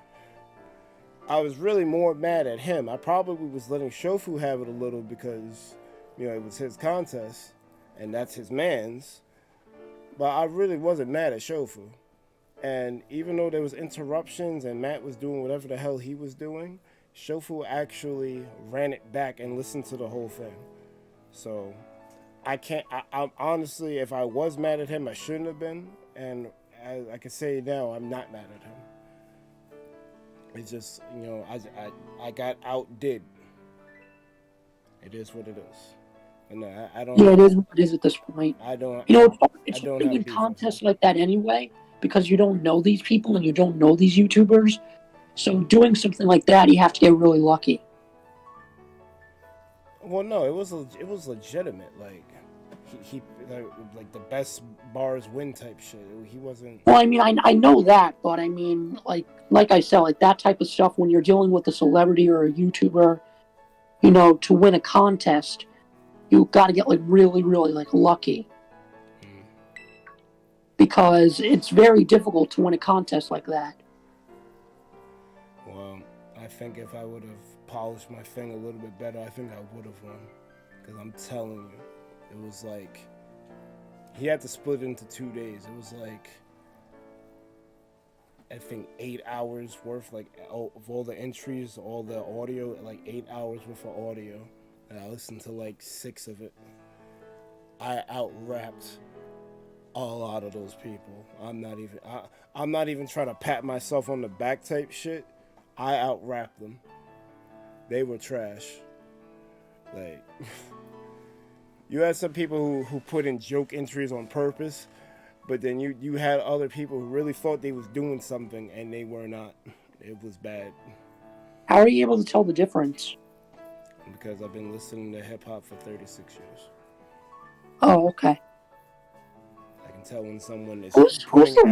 I was really more mad at him. I probably was letting Shofu have it a little because You know, it was his contest, and that's his man's. But I really wasn't mad at Shofu. And even though there was interruptions and Matt was doing whatever the hell he was doing, Shofu actually ran it back and listened to the whole thing. So I can't. I'm honestly, if I was mad at him, I shouldn't have been. And I can say now, I'm not mad at him. It's just, you know, I got outdid. It is what it is. And I don't. Yeah, it is what it is at this point. I don't. You know, it's I don't hard have in beef contests like that anyway, because you don't know these people and you don't know these YouTubers. So doing something like that, you have to get really lucky. Well, no, it was legitimate. Like he like the best bars win type shit. He wasn't. Well, I mean, I know that, but I mean, like I said, like that type of stuff when you're dealing with a celebrity or a YouTuber, you know, to win a contest, you got to get like really, really like lucky. Because it's very difficult to win a contest like that. Well, I think if I would have polished my thing a little bit better, I think I would have won. Because I'm telling you, it was like he had to split it into 2 days. It was like I think 8 hours worth, like of all the entries, all the audio, like 8 hours worth of audio, and I listened to like 6 of it. I out-rapped a lot of those people. I'm not even trying to pat myself on the back type shit. I out-rapped them. They were trash. Like you had some people who put in joke entries on purpose, but then you had other people who really thought they was doing something and they were not. It was bad. How are you able to tell the difference? Because I've been listening to hip hop for 36 years. Oh, okay. I can tell when someone is. Who's the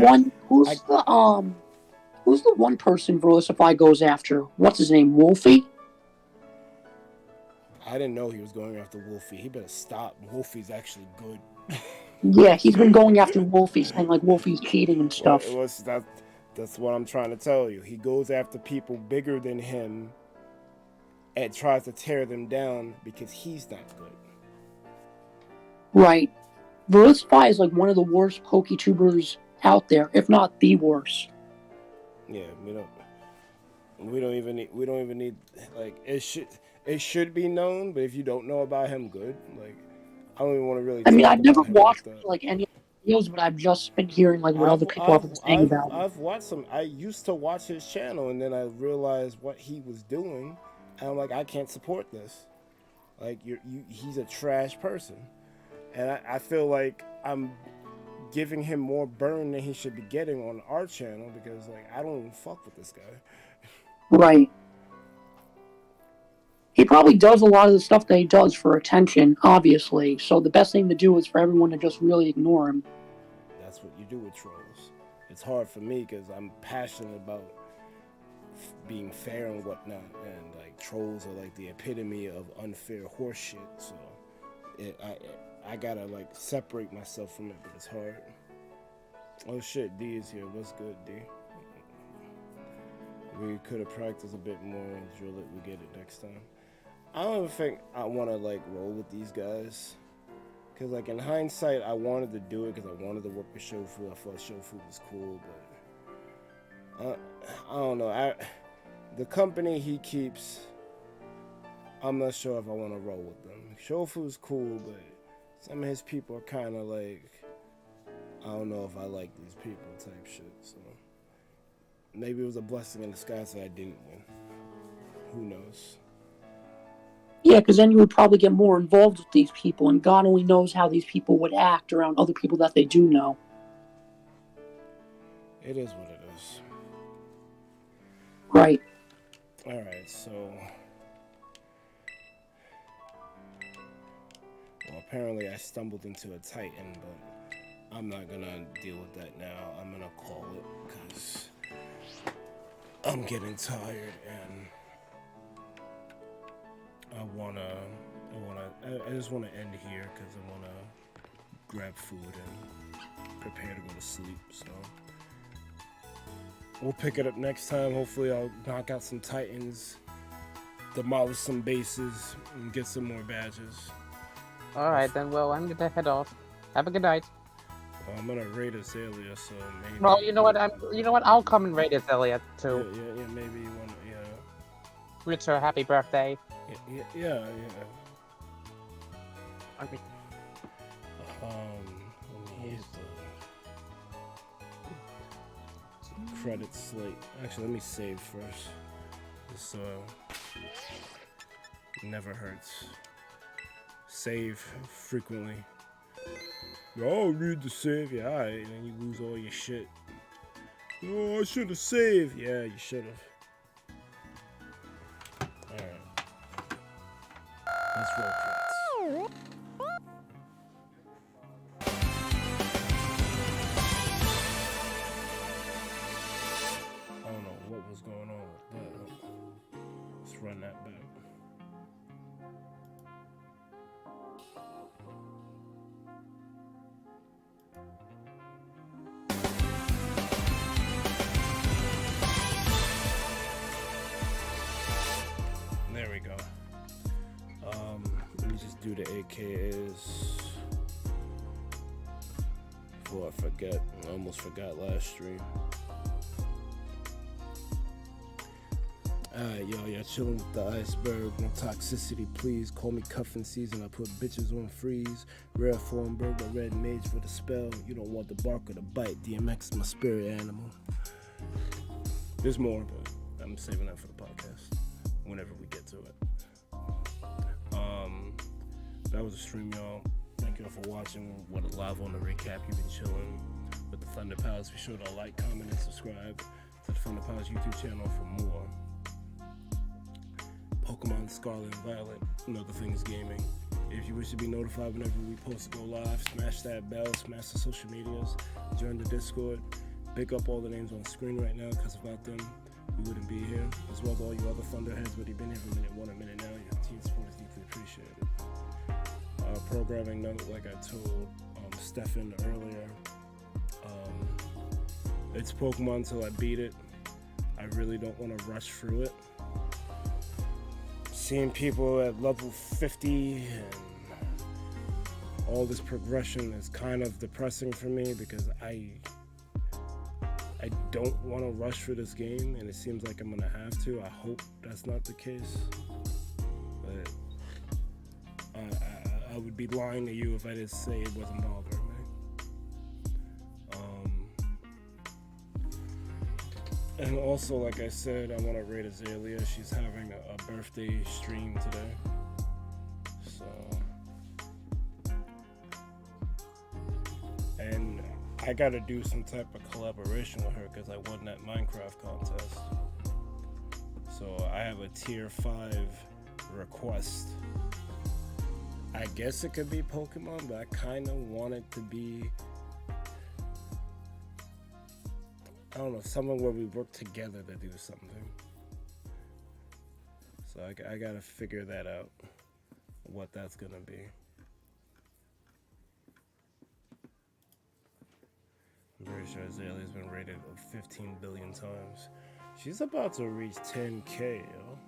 one person Versify goes after? What's his name? Wolfie? I didn't know he was going after Wolfie. He better stop. Wolfie's actually good. Yeah, he's been going after Wolfie, saying like Wolfie's cheating and stuff. That's what I'm trying to tell you. He goes after people bigger than him and tries to tear them down because he's not good. Right. Versify is like one of the worst PokeTubers out there, if not the worst. Yeah, we don't even need like it should be known, but if you don't know about him, good. Like I don't even want to really. I mean, I've never watched like any videos, but I've just been hearing like what other people have been saying about him. I've watched some. I used to watch his channel, and then I realized what he was doing, and I'm like, I can't support this. Like he's a trash person, and I feel like I'm giving him more burn than he should be getting on our channel because like I don't even fuck with this guy. Right. He probably does a lot of the stuff that he does for attention, obviously. So the best thing to do is for everyone to just really ignore him. That's what you do with trolls. It's hard for me because I'm passionate about being fair and whatnot, and like trolls are like the epitome of unfair horse shit. So I gotta like separate myself from it, but it's hard. Oh shit, D is here. What's good, D? We could have practiced a bit more and drill it. We get it next time. I don't even think I want to like roll with these guys, cause like in hindsight, I wanted to do it because I wanted to work with Shofu. I thought Shofu was cool, but I don't know. The company he keeps, I'm not sure if I want to roll with them. Shofu's cool, but some of his people are kind of like, I don't know if I like these people type shit. So maybe it was a blessing in disguise that I didn't win. Who knows? Yeah, because then you would probably get more involved with these people, and God only knows how these people would act around other people that they do know. It is what it is. Right. Alright, so... Well, apparently I stumbled into a Titan, but I'm not gonna deal with that now. I'm gonna call it, because I'm getting tired, and I just wanna end here because I wanna grab food and prepare to go to sleep. So we'll pick it up next time. Hopefully I'll knock out some Titans, demolish some bases, and get some more badges. Alright then, well, I'm gonna head off. Have a good night. Well, I'm gonna raid Azalea, so maybe. Well, you know what? I'll come and raid Azalea Yeah, too. yeah, maybe you wanna, Wish her a happy birthday. yeah. I mean, Here's the credit slate. Actually, let me save first. This never hurts. Save frequently. Oh, read the save. Yeah, alright. And then you lose all your shit. Oh, I should have saved. Yeah, you should have. Alright. Let's roll credits. I don't know what was going on with that. Let's run that back. There we go. Let me just do the AKAs before I forget. I almost forgot last stream. Alright, y'all chilling with the iceberg. No toxicity, please. Call me cuffing season. I put bitches on freeze. Rare form bird, but red mage for the spell. You don't want the bark or the bite. DMX is my spirit animal. There's more, but I'm saving that for the podcast whenever we get to it. That was a stream, y'all. Thank you all for watching. What a live on the recap. You've been chilling with the ThunderPals. Be sure to like, comment, and subscribe to the ThunderPals YouTube channel for more Pokémon Scarlet and Violet and other things gaming. If you wish to be notified whenever we post to go live, smash that bell, smash the social medias, join the Discord, pick up all the names on screen right now, because without them, we wouldn't be here, as well as all you other Thunderheads. But you've been here for a minute now. Your team support is deeply appreciated. Programming note, like I told Stefan earlier, it's Pokemon till I beat it. I really don't want to rush through it. Seeing people at level 50 and all this progression is kind of depressing for me, because I don't want to rush through this game, and it seems like I'm gonna have to. I hope that's not the case, but I would be lying to you if I didn't say it wasn't bothering me. And also, like I said, I want to raid Azalea. She's having a birthday stream today, so, and I gotta do some type of collaboration with her because I won that Minecraft contest. So I have a tier 5 request. I guess it could be Pokemon, but I kind of want it to be, I don't know, something where we work together to do something. So I gotta figure that out, what that's gonna be. I'm pretty sure Azalea's been rated 15 billion times. She's about to reach 10K, yo.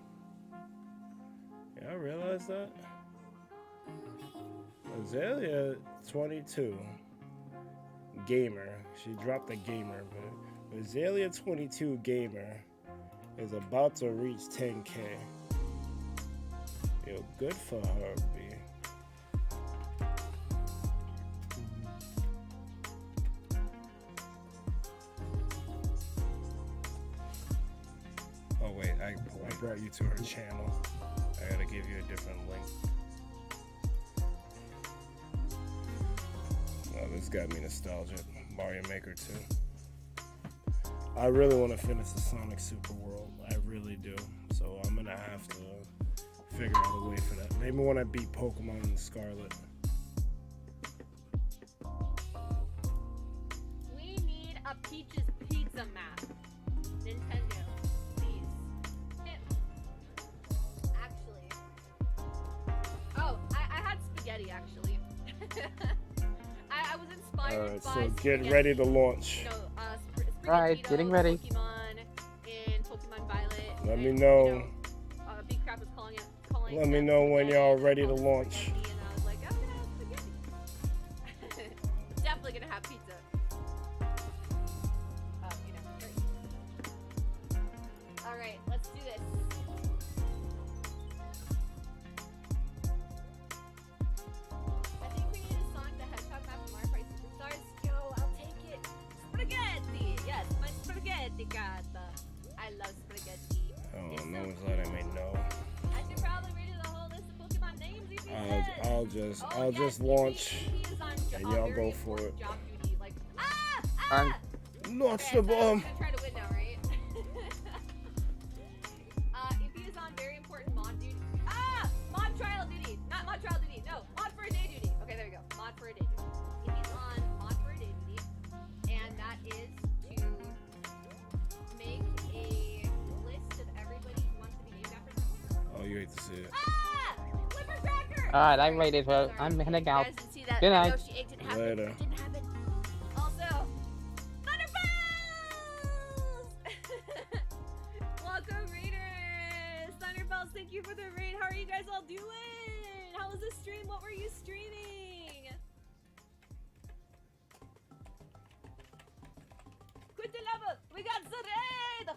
Y'all realize that? Azalea 22. Gamer. She dropped the gamer, but Azalea 22 gamer is about to reach 10K. Yo, good for her, B. Oh wait, I brought you to her channel. I gotta give you a different link. Oh, this got me nostalgic. Mario Maker 2. I really want to finish the Sonic Super World. I really do. So I'm gonna have to figure out a way for that. Maybe when I beat Pokemon Scarlet. We need a Peach's Pizza map. Nintendo, please. Actually. Oh, I had spaghetti, actually. I was inspired Alright, by so get spaghetti. ready to launch. No, Alright, getting ready. Pokemon in Pokemon Violet. Let me and, know. Big Crap was calling Let me know when y'all ready to launch. And I was like, I'm gonna I'll just launch, and y'all go for it. Launch the bomb. Try to win now, right? EP is on very important mod duty. Mod trial duty. Not mod trial duty. No, mod for a day duty. Okay, there you go. Mod for a day duty. EP is on mod for a day duty, and that is to make a list of everybody who wants to be named after someone. Oh, you hate to see it. Alright, I'm ready for. I'm heading out. Good night. Later. Also, ThunderPals! Welcome, Raiders! ThunderPals, thank you for the raid. How are you guys all doing? How was the stream? What were you streaming? Quit the level! We got the raid!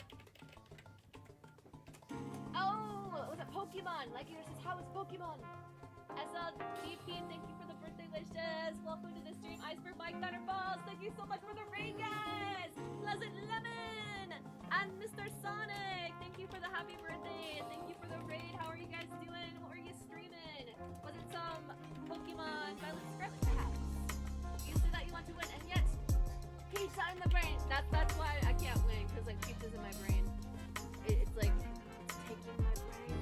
Oh, was it Pokemon? Like yours says, how is Pokemon? As a DP, thank you for the birthday wishes. Welcome to the stream, IcebergMike, ThunderPals. Thank you so much for the raid, guys. Pleasant Lemon and Mr. Sonic. Thank you for the happy birthday. Thank you for the raid. How are you guys doing? What were you streaming? Was it some Pokemon Violet Scarlet, perhaps? You said that you want to win, and yet pizza in the brain. That's why I can't win, because like pizza's in my brain. It's like it's taking my brain.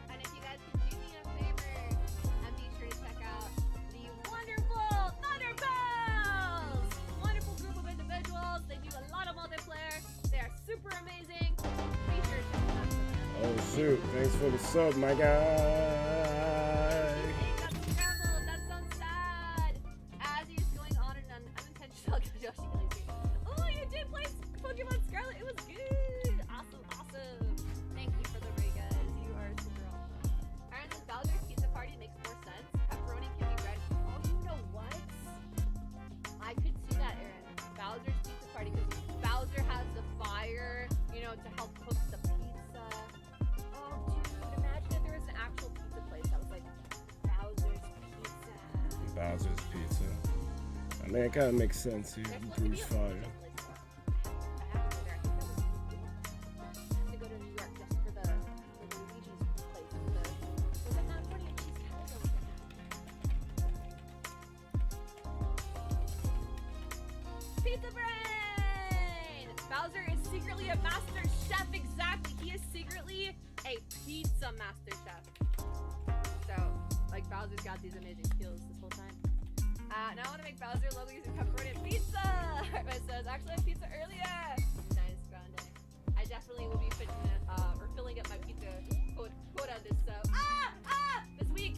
And if you guys could do me a favor and be sure to check out the wonderful ThunderPals! Wonderful group of individuals. They do a lot of multiplayer. They are super amazing. Be sure to check them out. Oh shoot! Thanks for the sub, my guy. That's scrambled. That sounds sad. As he's going on an unintentional Yoshi Galaxy. Oh, you did play Pokemon Scarlet. It was good. Awesome, awesome. Thank you for the raid, guys. You are super awesome. Aaron says Bowser's Pizza Party makes more sense. Pepperoni can be red. Oh, you know what? I could see that, Aaron. Bowser's Pizza Party, because Bowser has the fire, you know, to help cook the pizza. Oh, dude, imagine if there was an actual pizza place that was like Bowser's Pizza. Bowser's Pizza. I mean, it kind of makes sense here. Bruce Fire. To go to New York just for the Luigi's place. Was it macaroni and cheese calzone? Pizza brain! Bowser is secretly a master chef. Exactly, he is secretly a pizza master chef. So, like, Bowser's got these amazing skills this whole time. Now I want to make Bowser logo using pepperoni and pizza. It says, actually, I had pizza earlier. Nice, grande. I definitely will be filling up my pizza quota this this week.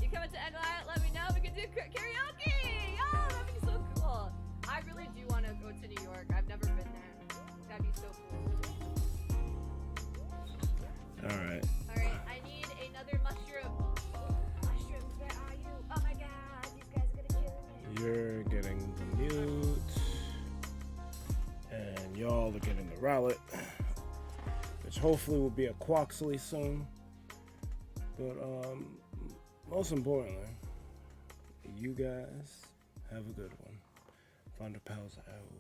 You coming to NY? Let me know. We can do karaoke. Oh, that'd be so cool. I really do want to go to New York. I've never been there. That'd be so cool. All right. All right, I need another mushroom. Mushrooms, where are you? Oh my god, these guys are gonna kill me. You're getting the mute, and y'all are getting the rowlet, which hopefully will be a Quaxley soon. But most importantly, you guys have a good one. ThunderPals out.